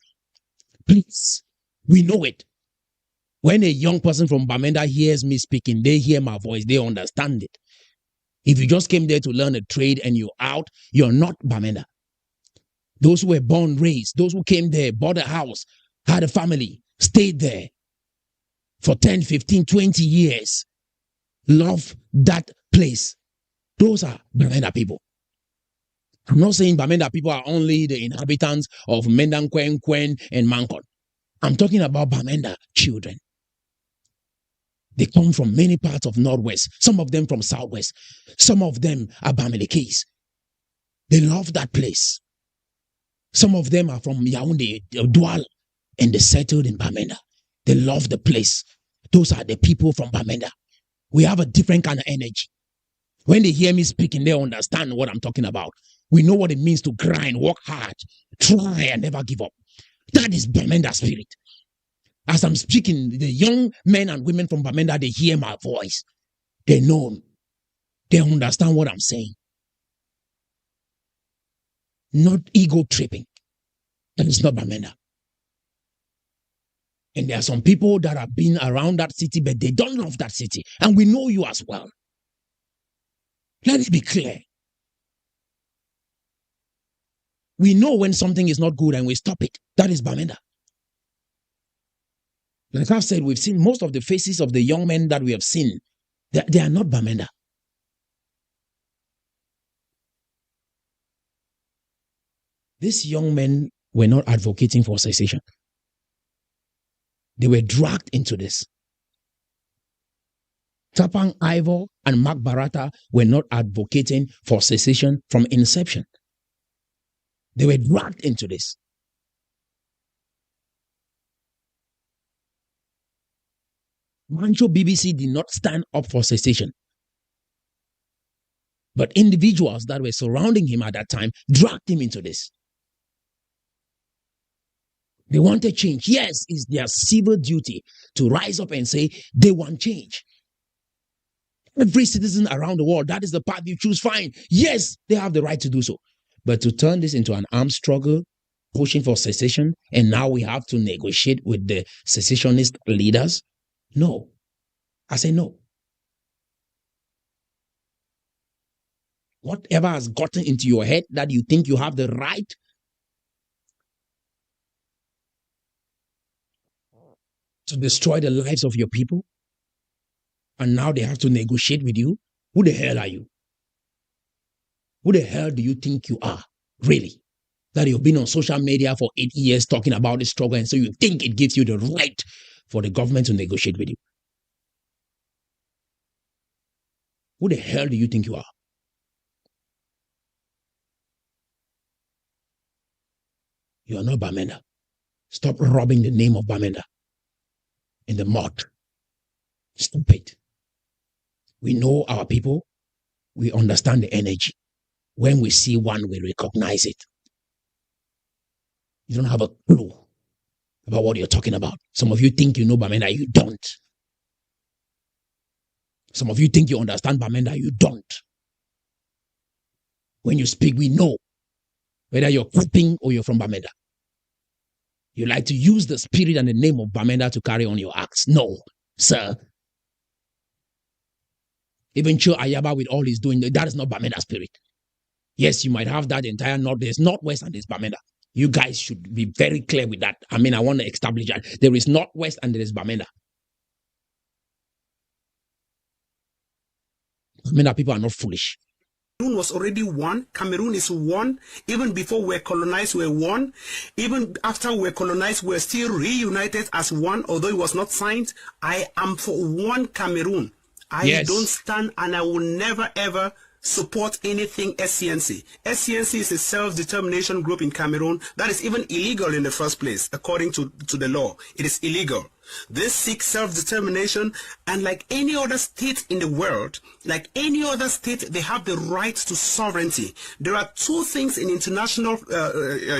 Please, we know it. When a young person from Bamenda hears me speaking, they hear my voice, they understand it. If you just came there to learn a trade and you're out, you're not Bamenda. Those who were born, raised, those who came there, bought a house, had a family, stayed there for 10, 15, 20 years, love that place. Those are Bamenda people. I'm not saying Bamenda people are only the inhabitants of Mendankwen and Mankon. I'm talking about Bamenda children. They come from many parts of Northwest, some of them from Southwest. Some of them are Bamilikis. They love that place. Some of them are from Yaoundé, Douala, and they settled in Bamenda. They love the place. Those are the people from Bamenda. We have a different kind of energy. When they hear me speaking, they understand what I'm talking about. We know what it means to grind, work hard, try and never give up. That is Bamenda spirit. As I'm speaking, the young men and women from Bamenda, they hear my voice. They know. They understand what I'm saying. Not ego tripping. That is not Bamenda. And there are some people that have been around that city, but they don't love that city. And we know you as well. Let it be clear. We know when something is not good and we stop it. That is Bamenda. Like I've said, we've seen most of the faces of the young men that we have seen. They are not Bamenda. These young men were not advocating for cessation. They were dragged into this. Tapang Ivor and Mark Barata were not advocating for cessation from inception. They were dragged into this. Mancho BBC did not stand up for cessation. But individuals that were surrounding him at that time dragged him into this. They wanted change. Yes, it's their civil duty to rise up and say they want change. Every citizen around the world, that is the path you choose, fine. Yes, they have the right to do so. But to turn this into an armed struggle, pushing for cessation, and now we have to negotiate with the secessionist leaders, no. I say no. Whatever has gotten into your head that you think you have the right to destroy the lives of your people, and now they have to negotiate with you. Who the hell are you? Who the hell do you think you are, really? That you've been on social media for 8 years talking about this struggle, and so you think it gives you the right for the government to negotiate with you. Who the hell do you think you are? You are not Bamenda. Stop rubbing the name of Bamenda in the mud. Stop it. We know our people. We understand the energy. When we see one, we recognize it. You don't have a clue about what you're talking about. Some of you think you know Bamenda, you don't. Some of you think you understand Bamenda, you don't. When you speak, we know whether you're clapping or you're from Bamenda. You like to use the spirit and the name of Bamenda to carry on your acts. No, sir. Even Cho Ayaba with all he's doing, that is not Bamenda spirit. Yes, you might have that entire north. There's northwest and there's Bamenda. You guys should be very clear with that. I mean, I want to establish that. There is northwest and there is Bamenda. Bamenda people are not foolish. Cameroon was already one. Cameroon is one. Even before we were colonized, we were one. Even after we were colonized, we were still reunited as one, although it was not signed. I am for one Cameroon. I don't stand and I will never ever support anything SCNC. SCNC is a self-determination group in Cameroon that is even illegal in the first place, according to the law. It is illegal. They seek self-determination, and like any other state in the world, like any other state, they have the right to sovereignty. There are two things in international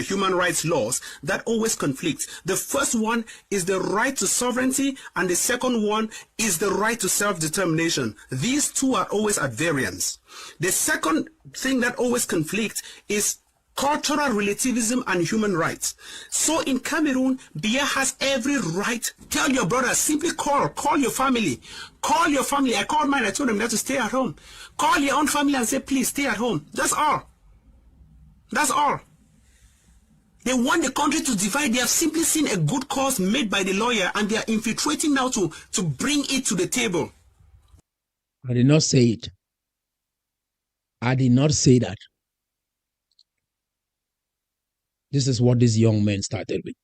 human rights laws that always conflict. The first one is the right to sovereignty, and the second one is the right to self-determination. These two are always at variance. The second thing that always conflicts is cultural relativism and human rights. So in Cameroon, Biya has every right. Tell your brother, simply call your family. Call your family. I called mine, I told them they have to stay at home. Call your own family and say, please stay at home. That's all. That's all. They want the country to divide. They have simply seen a good cause made by the lawyer, and they are infiltrating now to bring it to the table. I did not say it. I did not say that. This is what these young men started with.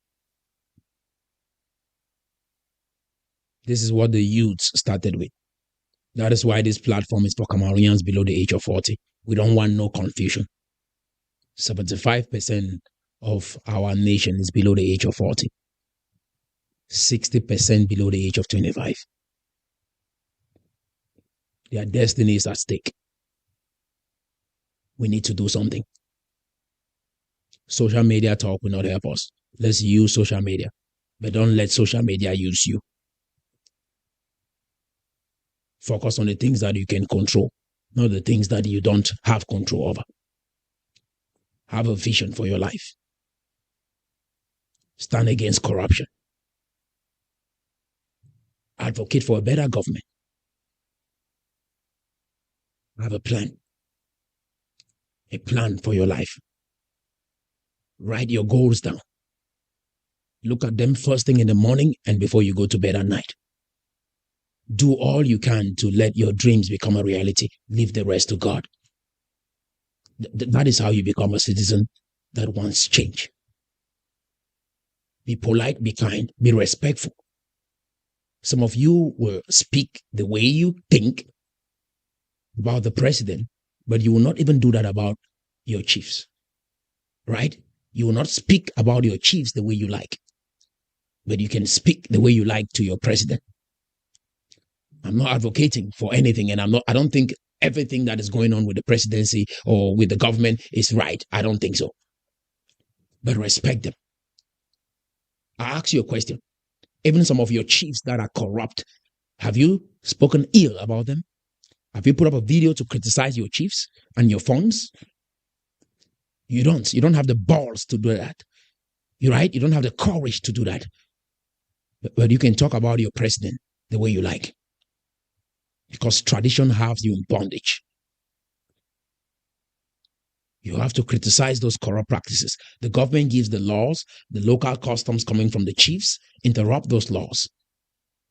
This is what the youths started with. That is why this platform is for Cameroonians below the age of 40. We don't want no confusion. 75% of our nation is below the age of 40. 60% below the age of 25. Their destiny is at stake. We need to do something. Social media talk will not help us. Let's use social media, but don't let social media use you. Focus on the things that you can control, not the things that you don't have control over. Have a vision for your life. Stand against corruption. Advocate for a better government. Have a plan. A plan for your life. Write your goals down. Look at them first thing in the morning and before you go to bed at night. Do all you can to let your dreams become a reality. Leave the rest to God. That is how you become a citizen that wants change. Be polite, be kind, be respectful. Some of you will speak the way you think about the president, but you will not even do that about your chiefs. Right? You will not speak about your chiefs the way you like, but you can speak the way you like to your president. I'm not advocating for anything, and I don't think everything that is going on with the presidency or with the government is right. I don't think so. But respect them. I ask you a question. Even some of your chiefs that are corrupt, have you spoken ill about them? Have you put up a video to criticize your chiefs and your funds? You don't. You don't have the balls to do that. You're right. You don't have the courage to do that. But you can talk about your president the way you like. Because tradition has you in bondage. You have to criticize those corrupt practices. The government gives the laws, the local customs coming from the chiefs, interrupt those laws.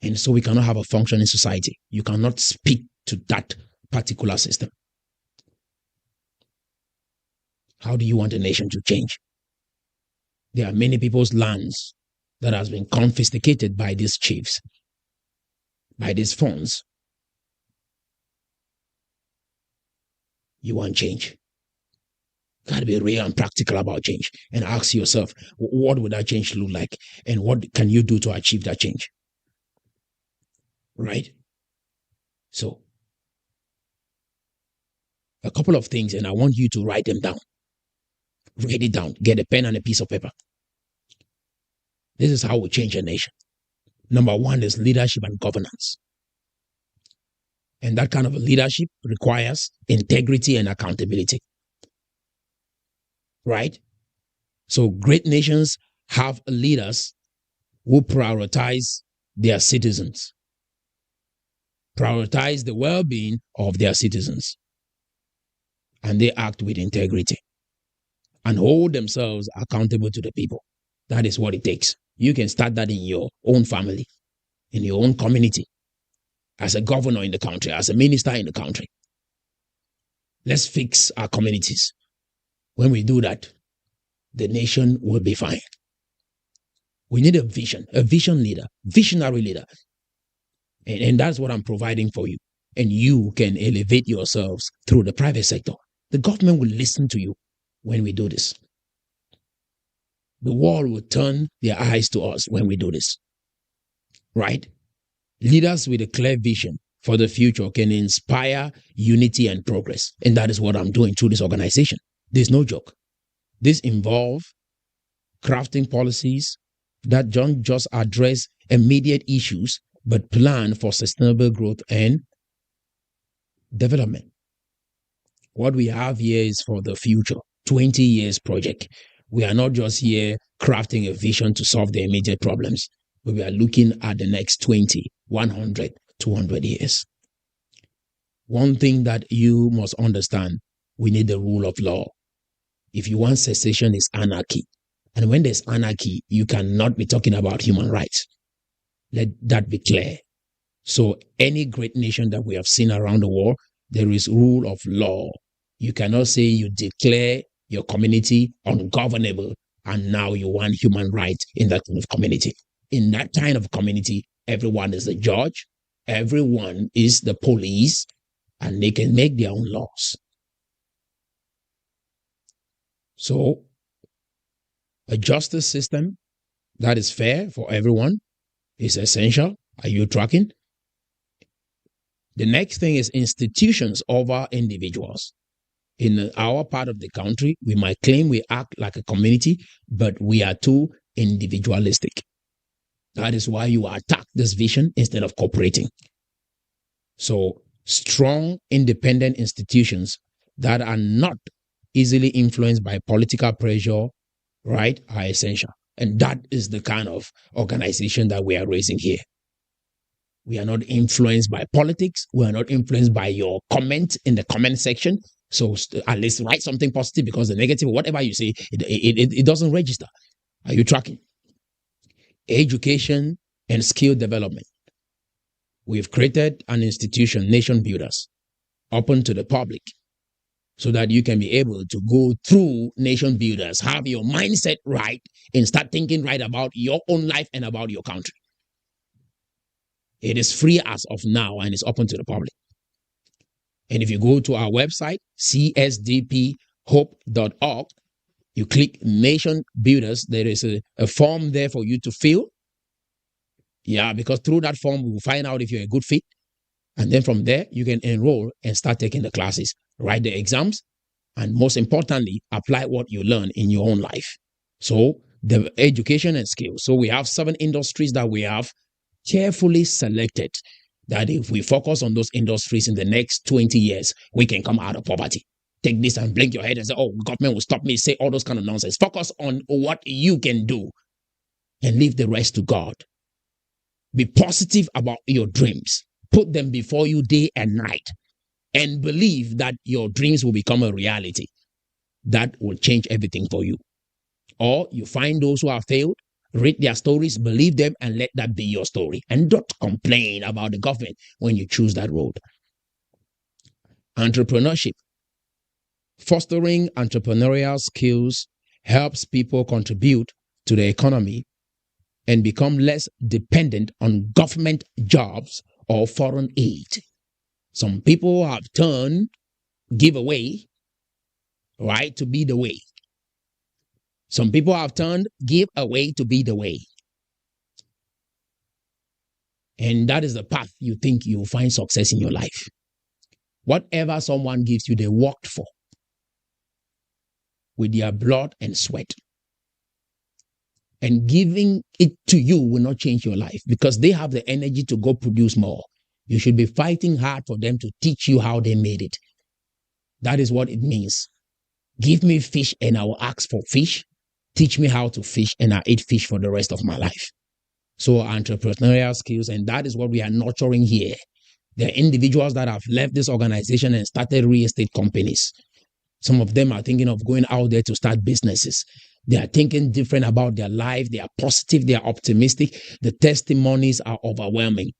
And so we cannot have a functioning society. You cannot speak to that particular system. How do you want a nation to change? There are many people's lands that has been confiscated by these chiefs, by these funds. You want change. Got to be real and practical about change and ask yourself, what would that change look like? And what can you do to achieve that change? Right? So, a couple of things, and I want you to write them down. Write it down. Get a pen and a piece of paper. This is how we change a nation. Number one is leadership and governance. And that kind of a leadership requires integrity and accountability. Right? So great nations have leaders who prioritize their citizens, prioritize the well-being of their citizens, and they act with integrity and hold themselves accountable to the people. That is what it takes. You can start that in your own family, in your own community, as a governor in the country, as a minister in the country. Let's fix our communities. When we do that, the nation will be fine. We need a vision leader, visionary leader. And that's what I'm providing for you. And you can elevate yourselves through the private sector. The government will listen to you when we do this. The world will turn their eyes to us when we do this. Right? Leaders with a clear vision for the future can inspire unity and progress. And that is what I'm doing through this organization. There's no joke. This involves crafting policies that don't just address immediate issues, but plan for sustainable growth and development. What we have here is for the future, 20 years project. We are not just here crafting a vision to solve the immediate problems, but we are looking at the next 20, 100, 200 years. One thing that you must understand, we need the rule of law. If you want cessation, it's anarchy. And when there's anarchy, you cannot be talking about human rights. Let that be clear. So any great nation that we have seen around the world, there is rule of law. You cannot say you declare your community ungovernable and now you want human rights in that kind of community. In that kind of community, everyone is the judge, everyone is the police, and they can make their own laws. So, a justice system that is fair for everyone is essential. Are you tracking? The next thing is institutions over individuals. In our part of the country, we might claim we act like a community, but we are too individualistic. That is why you attack this vision instead of cooperating. So, strong, independent institutions that are not easily influenced by political pressure, right, are essential. And that is the kind of organization that we are raising here. We are not influenced by politics. We are not influenced by your comment in the comment section. So at least write something positive, because the negative, whatever you say, it doesn't register. Are you tracking? Education and skill development. We've created an institution, Nation Builders, open to the public, so that you can be able to go through Nation Builders, have your mindset right, and start thinking right about your own life and about your country. It is free as of now, and it's open to the public. And if you go to our website, csdphope.org, you click Nation Builders, there is a form there for you to fill. Yeah, because through that form, we will find out if you're a good fit. And then from there, you can enroll and start taking the classes, write the exams, and most importantly, apply what you learn in your own life. So the education and skills. So we have 7 industries that we have carefully selected, that if we focus on those industries in the next 20 years, we can come out of poverty. Take this and blink your head and say, oh, government will stop me, say all those kind of nonsense. Focus on what you can do and leave the rest to God. Be positive about your dreams. Put them before you day and night, and believe that your dreams will become a reality. That will change everything for you. Or you find those who have failed Read their stories, believe them, and let that be your story. And don't complain about the government when you choose that road. Entrepreneurship. Fostering entrepreneurial skills helps people contribute to the economy and become less dependent on government jobs or foreign aid. Some people have turned giveaway, right, to be the way. Some people have turned give away to be the way. And that is the path you think you'll find success in your life. Whatever someone gives you, they worked for with their blood and sweat. And giving it to you will not change your life because they have the energy to go produce more. You should be fighting hard for them to teach you how they made it. That is what it means. Give me fish and I will ask for fish. Teach me how to fish and I eat fish for the rest of my life. So entrepreneurial skills, and that is what we are nurturing here. There are individuals that have left this organization and started real estate companies. Some of them are thinking of going out there to start businesses. They are thinking different about their life. They are positive. They are optimistic. The testimonies are overwhelming.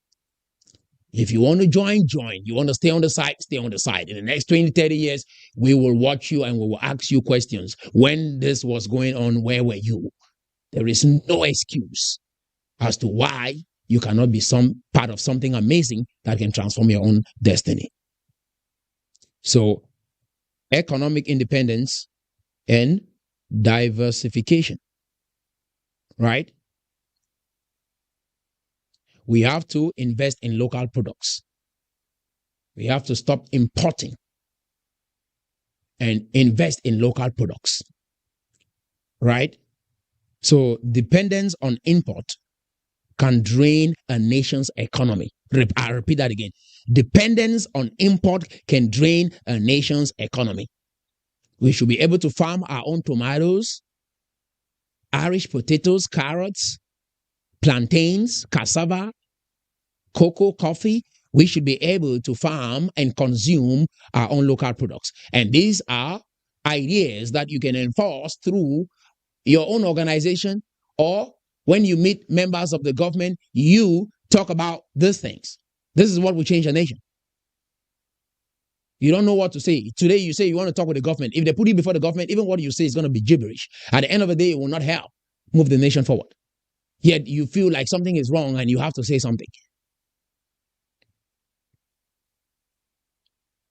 If you want to join, join. You want to stay on the side, stay on the side. In the next 20, 30 years, we will watch you and we will ask you questions. When this was going on, where were you? There is no excuse as to why you cannot be some part of something amazing that can transform your own destiny. So, economic independence and diversification, right? We have to invest in local products. We have to stop importing and invest in local products, right? So dependence on import can drain a nation's economy. I repeat that again. Dependence on import can drain a nation's economy. We should be able to farm our own tomatoes, Irish potatoes, carrots, plantains, cassava, cocoa, coffee. We should be able to farm and consume our own local products. And these are ideas that you can enforce through your own organization, or when you meet members of the government, you talk about these things. This is what will change a nation. You don't know what to say. Today you say you want to talk with the government. If they put you before the government, even what you say is going to be gibberish. At the end of the day, it will not help move the nation forward. Yet you feel like something is wrong and you have to say something.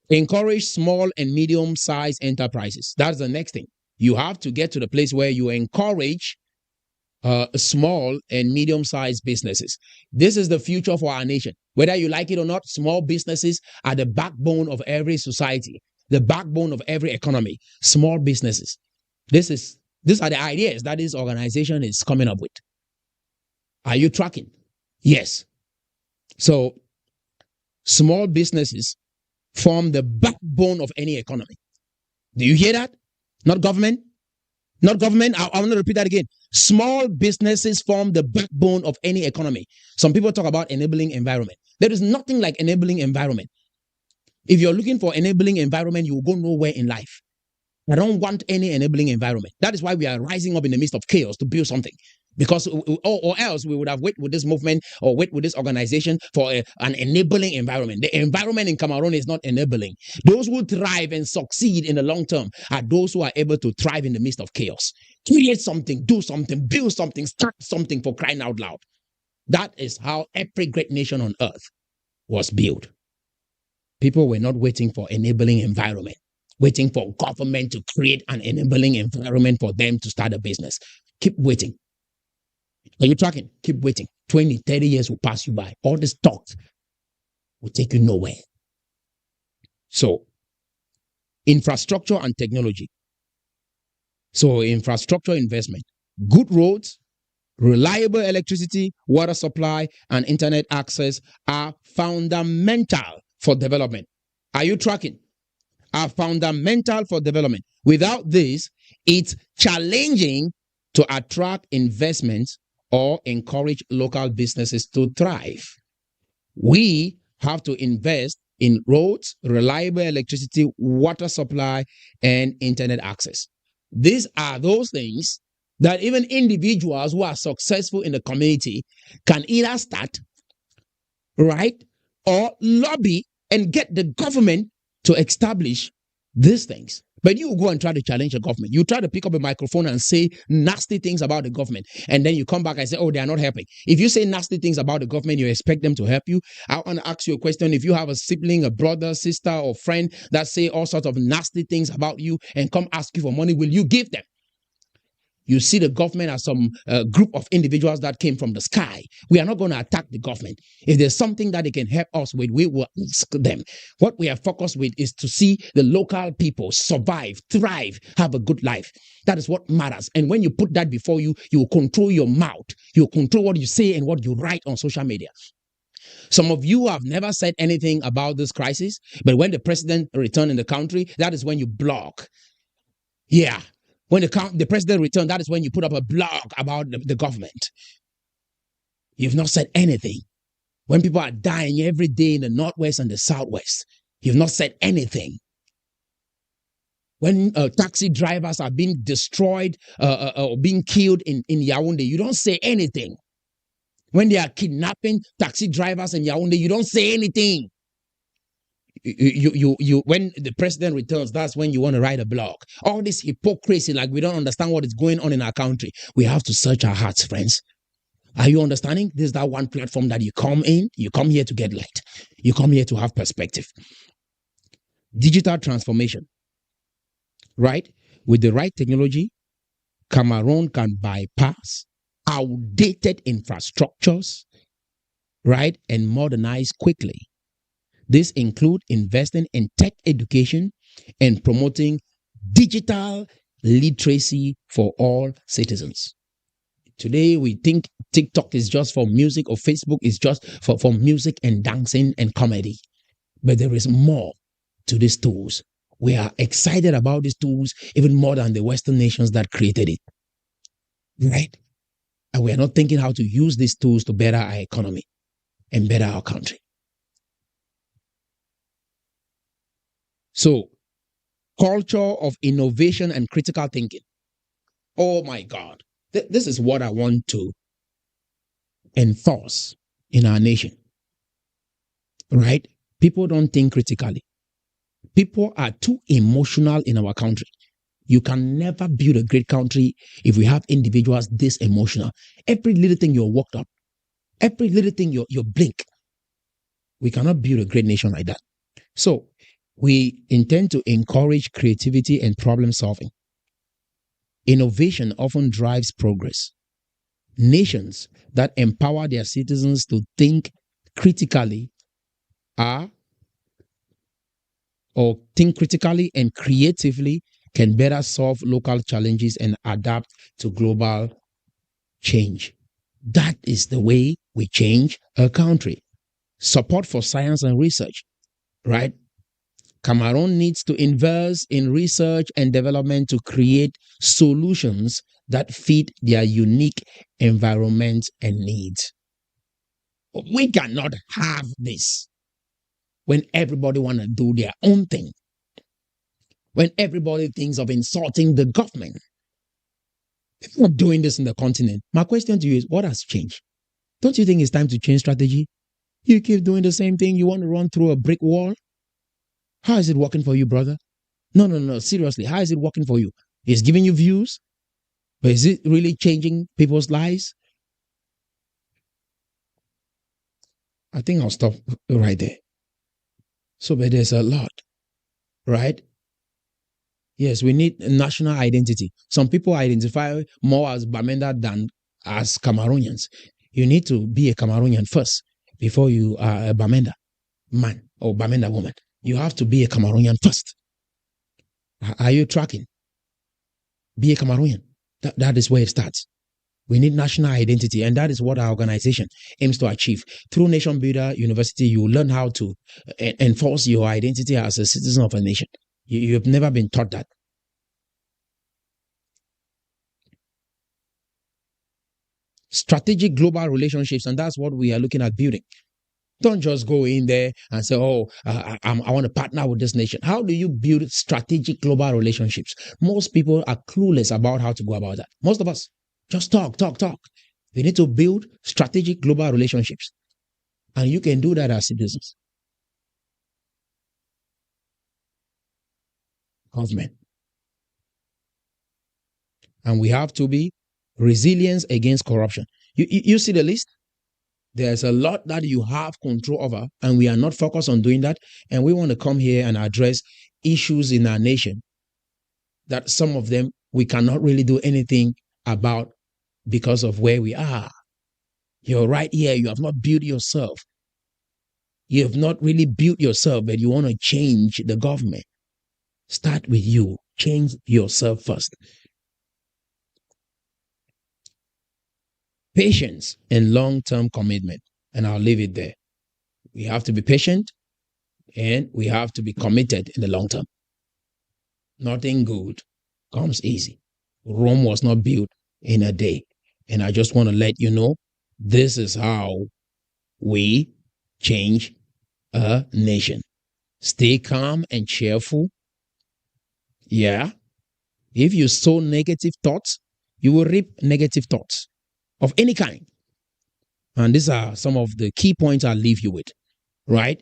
Encourage small and medium-sized enterprises. That's the next thing. You have to get to the place where you encourage small and medium-sized businesses. This is the future for our nation. Whether you like it or not, small businesses are the backbone of every society, the backbone of every economy. Small businesses. These are the ideas that this organization is coming up with. Are you tracking? Yes. So, small businesses form the backbone of any economy. Do you hear that? Not government. Not government. I want to repeat that again. Small businesses form the backbone of any economy. Some people talk about enabling environment. There is nothing like enabling environment. If you're looking for enabling environment, you will go nowhere in life. I don't want any enabling environment. That is why we are rising up in the midst of chaos to build something. Because, or else we would have waited with this movement or wait with this organization for an enabling environment. The environment in Cameroon is not enabling. Those who thrive and succeed in the long term are those who are able to thrive in the midst of chaos. Create something, do something, build something, start something, for crying out loud. That is how every great nation on earth was built. People were not waiting for enabling environment, waiting for government to create an enabling environment for them to start a business. Keep waiting. Are you tracking? Keep waiting. 20, 30 years will pass you by. All this talk will take you nowhere. So, infrastructure and technology. So, infrastructure investment. Good roads, reliable electricity, water supply, and internet access are fundamental for development. Are you tracking? Are fundamental for development. Without this, it's challenging to attract investments or encourage local businesses to thrive. We have to invest in roads, reliable electricity, water supply, and internet access. These are those things that even individuals who are successful in the community can either start, right, or lobby and get the government to establish these things. But you go and try to challenge the government. You try to pick up a microphone and say nasty things about the government. And then you come back and say, oh, they are not helping. If you say nasty things about the government, you expect them to help you. I want to ask you a question. If you have a sibling, a brother, sister, or friend that say all sorts of nasty things about you and come ask you for money, will you give them? You see the government as some group of individuals that came from the sky. We are not going to attack the government. If there's something that they can help us with, we will ask them. What we are focused with is to see the local people survive, thrive, have a good life. That is what matters. And when you put that before you, you will control your mouth. You will control what you say and what you write on social media. Some of you have never said anything about this crisis, but when the president returned in the country, that is when you block. Yeah. When the president returned, that is when you put up a blog about the government. You've not said anything. When people are dying every day in the Northwest and the Southwest, you've not said anything. When taxi drivers are being destroyed or being killed in Yaoundé, you don't say anything. When they are kidnapping taxi drivers in Yaoundé, you don't say anything. When the president returns, that's when you want to write a blog. All this hypocrisy, like we don't understand what is going on in our country. We have to search our hearts, friends. Are you understanding? This is that one platform that you come in, you come here to get light. You come here to have perspective. Digital transformation, right? With the right technology, Cameroon can bypass outdated infrastructures, right? And modernize quickly. This includes investing in tech education and promoting digital literacy for all citizens. Today, we think TikTok is just for music or Facebook is just for music and dancing and comedy. But there is more to these tools. We are excited about these tools even more than the Western nations that created it. Right? And we are not thinking how to use these tools to better our economy and better our country. So, culture of innovation and critical thinking. Oh my God. This is what I want to enforce in our nation. Right? People don't think critically. People are too emotional in our country. You can never build a great country if we have individuals this emotional. Every little thing you're worked up. Every little thing you blink. We cannot build a great nation like that. So, we intend to encourage creativity and problem solving. Innovation often drives progress. Nations that empower their citizens to think critically and creatively can better solve local challenges and adapt to global change. That is the way we change a country. Support for science and research, right? Cameroon needs to invest in research and development to create solutions that fit their unique environment and needs. We cannot have this when everybody wants to do their own thing. When everybody thinks of insulting the government. People are doing this in the continent. My question to you is, what has changed? Don't you think it's time to change strategy? You keep doing the same thing. You want to run through a brick wall? How is it working for you, brother? No. Seriously, how is it working for you? It's giving you views, but is it really changing people's lives? I think I'll stop right there. So, but there's a lot, right? Yes, we need national identity. Some people identify more as Bamenda than as Cameroonians. You need to be a Cameroonian first before you are a Bamenda man or Bamenda woman. You have to be a Cameroonian first. Are you tracking? Be a Cameroonian. That is where it starts. We need national identity, and that is what our organization aims to achieve. Through Nation Builder University, you will learn how to enforce your identity as a citizen of a nation. You have never been taught that. Strategic global relationships, and that's what we are looking at building. Don't just go in there and say, oh, I want to partner with this nation. How do you build strategic global relationships? Most people are clueless about how to go about that. Most of us just talk. They need to build strategic global relationships. And you can do that as citizens. Government. And we have to be resilient against corruption. You see the list? There's a lot that you have control over, and we are not focused on doing that. And we want to come here and address issues in our nation that some of them we cannot really do anything about because of where we are. You're right here. You have not built yourself. You have not really built yourself, but you want to change the government. Start with you. Change yourself first. Patience and long-term commitment. And I'll leave it there. We have to be patient and we have to be committed in the long term. Nothing good comes easy. Rome was not built in a day. And I just want to let you know, this is how we change a nation. Stay calm and cheerful. Yeah. If you sow negative thoughts, you will reap negative thoughts of any kind. And these are some of the key points I'll leave you with, right?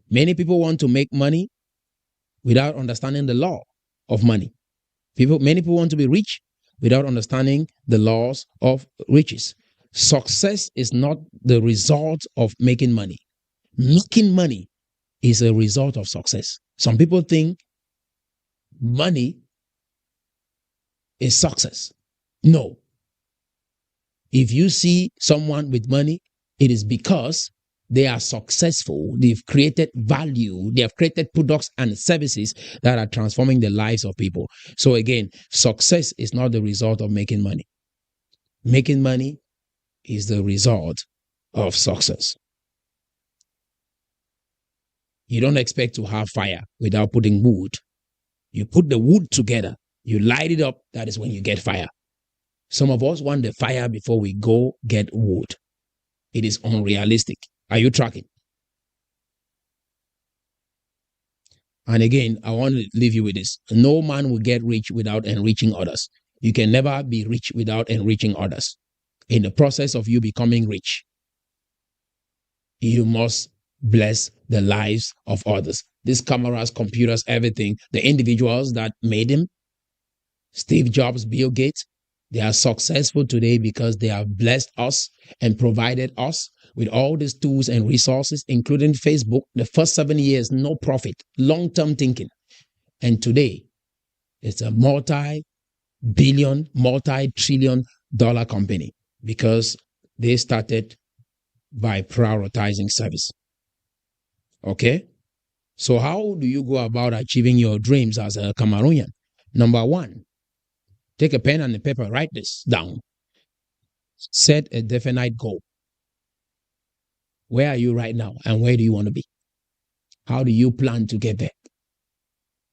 Many people want to make money without understanding the law of money. Many people want to be rich without understanding the laws of riches. Success is not the result of making money. Making money is a result of success. Some people think money is success. No. If you see someone with money, it is because they are successful. They've created value. They have created products and services that are transforming the lives of people. So again, success is not the result of making money. Making money is the result of success. You don't expect to have fire without putting wood. You put the wood together, you light it up, that is when you get fire. Some of us want the fire before we go get wood. It is unrealistic. Are you tracking? And again, I want to leave you with this. No man will get rich without enriching others. You can never be rich without enriching others. In the process of you becoming rich, you must bless the lives of others. These cameras, computers, everything, the individuals that made them, Steve Jobs, Bill Gates, they are successful today because they have blessed us and provided us with all these tools and resources, including Facebook. The first 7 years, no profit, long-term thinking. And today, it's a multi-billion, multi-trillion dollar company because they started by prioritizing service. Okay? So how do you go about achieving your dreams as a Cameroonian? Number one, take a pen and a paper, write this down. Set a definite goal. Where are you right now and where do you want to be? How do you plan to get there?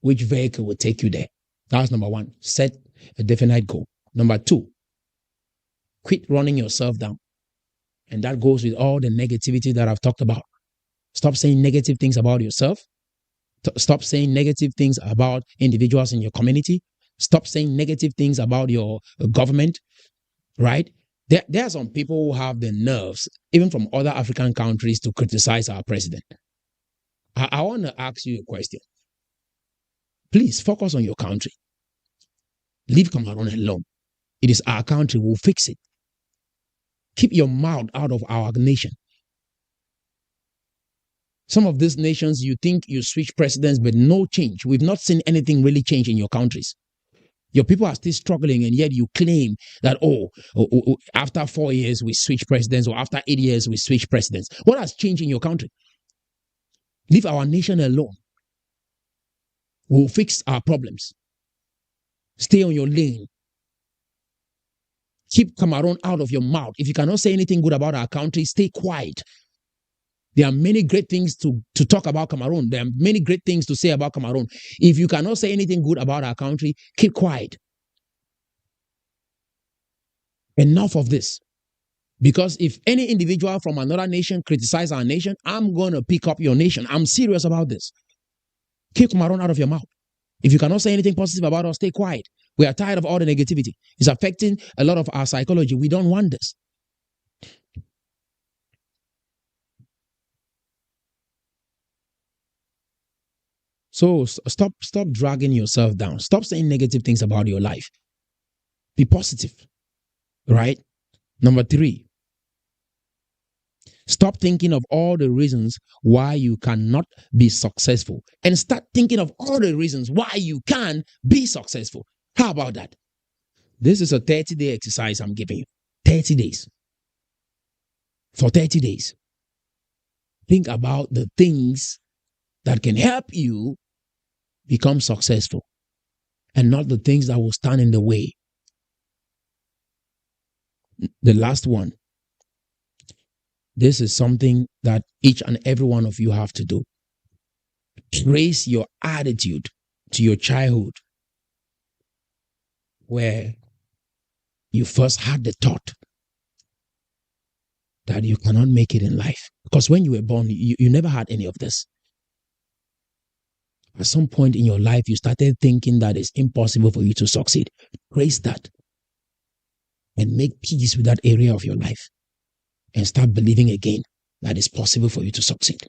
Which vehicle will take you there? That's number one. Set a definite goal. Number two, quit running yourself down. And that goes with all the negativity that I've talked about. Stop saying negative things about yourself. Stop saying negative things about individuals in your community. Stop saying negative things about your government, right? There are some people who have the nerves, even from other African countries, to criticize our president. I want to ask you a question. Please focus on your country. Leave Cameroon alone. It is our country. We'll fix it. Keep your mouth out of our nation. Some of these nations, you think you switch presidents, but no change. We've not seen anything really change in your countries. Your people are still struggling, and yet you claim that, after 4 years, we switch presidents, or after 8 years, we switch presidents. What has changed in your country? Leave our nation alone. We'll fix our problems. Stay on your lane. Keep Cameroon out of your mouth. If you cannot say anything good about our country, stay quiet. There are many great things to talk about Cameroon. There are many great things to say about Cameroon. If you cannot say anything good about our country, keep quiet. Enough of this. Because if any individual from another nation criticize our nation, I'm going to pick up your nation. I'm serious about this. Keep Cameroon out of your mouth. If you cannot say anything positive about us, stay quiet. We are tired of all the negativity. It's affecting a lot of our psychology. We don't want this. So stop dragging yourself down. Stop saying negative things about your life. Be positive, right? Number 3, stop thinking of all the reasons why you cannot be successful and start thinking of all the reasons why you can be successful. How about that? This is a 30-day exercise I'm giving you. 30 days. For 30 days. Think about the things that can help you become successful and not the things that will stand in the way. The last one. This is something that each and every one of you have to do. Trace your attitude to your childhood, where you first had the thought that you cannot make it in life. Because when you were born, you never had any of this. At some point in your life, you started thinking that it's impossible for you to succeed. Trace that and make peace with that area of your life and start believing again that it's possible for you to succeed.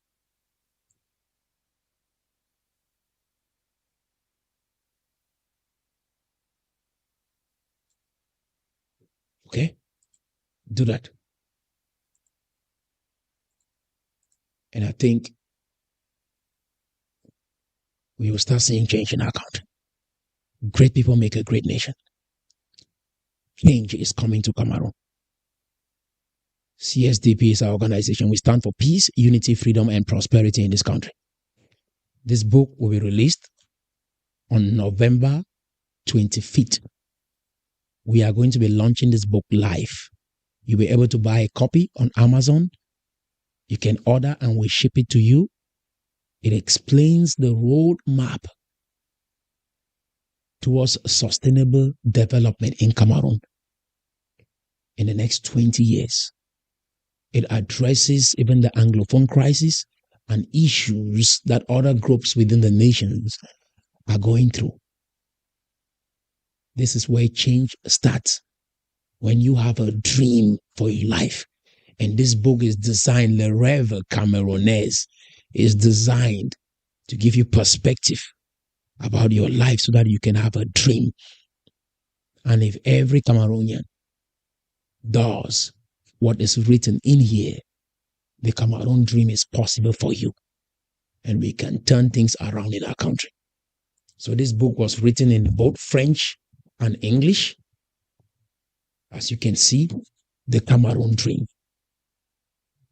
Okay? Do that. And I think we will start seeing change in our country. Great people make a great nation. Change is coming to Cameroon. CSDP is our organization. We stand for peace, unity, freedom, and prosperity in this country. This book will be released on November 25th. We are going to be launching this book live. You'll be able to buy a copy on Amazon. You can order and we ship it to you. It explains the roadmap towards sustainable development in Cameroon in the next 20 years. It addresses even the Anglophone crisis and issues that other groups within the nations are going through. This is where change starts. When you have a dream for your life. And this book is designed, Le Rêve Camerounais, is designed to give you perspective about your life so that you can have a dream. And if every Cameroonian does what is written in here, the Cameroon dream is possible for you. And we can turn things around in our country. So this book was written in both French and English. As you can see, the Cameroon dream.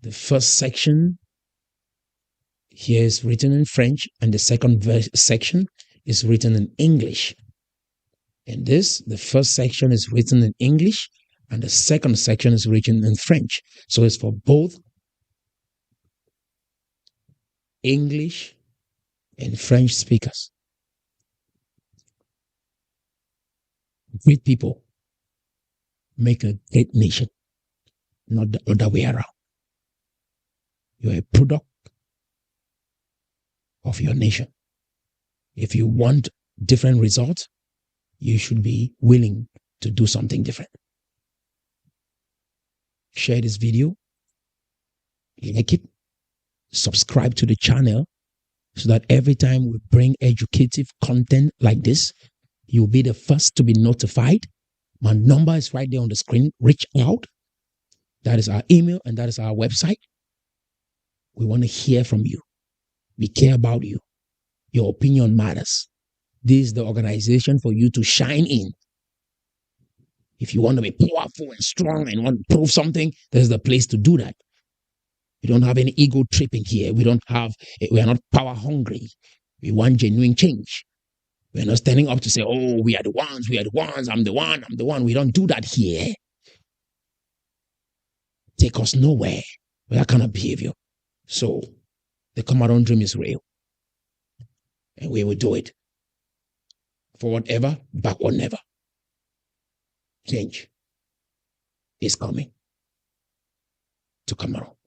The first section here is written in French, and the second section is written in English. And the first section is written in English, and the second section is written in French. So it's for both English and French speakers. Great people make a great nation, not the other way around. You're a product of your nation. If you want different results, you should be willing to do something different. Share this video, like it, subscribe to the channel so that every time we bring educative content like this, you'll be the first to be notified. My number is right there on the screen. Reach out. That is our email and that is our website. We want to hear from you. We care about you. Your opinion matters. This is the organization for you to shine in. If you want to be powerful and strong and want to prove something, this is the place to do that. We don't have any ego tripping here. We are not power hungry. We want genuine change. We're not standing up to say, oh, we are the ones, I'm the one. We don't do that here. Take us nowhere with that kind of behavior. So, the Cameroon dream is real. And we will do it. Forward ever, backward never. Change is coming. to Cameroon.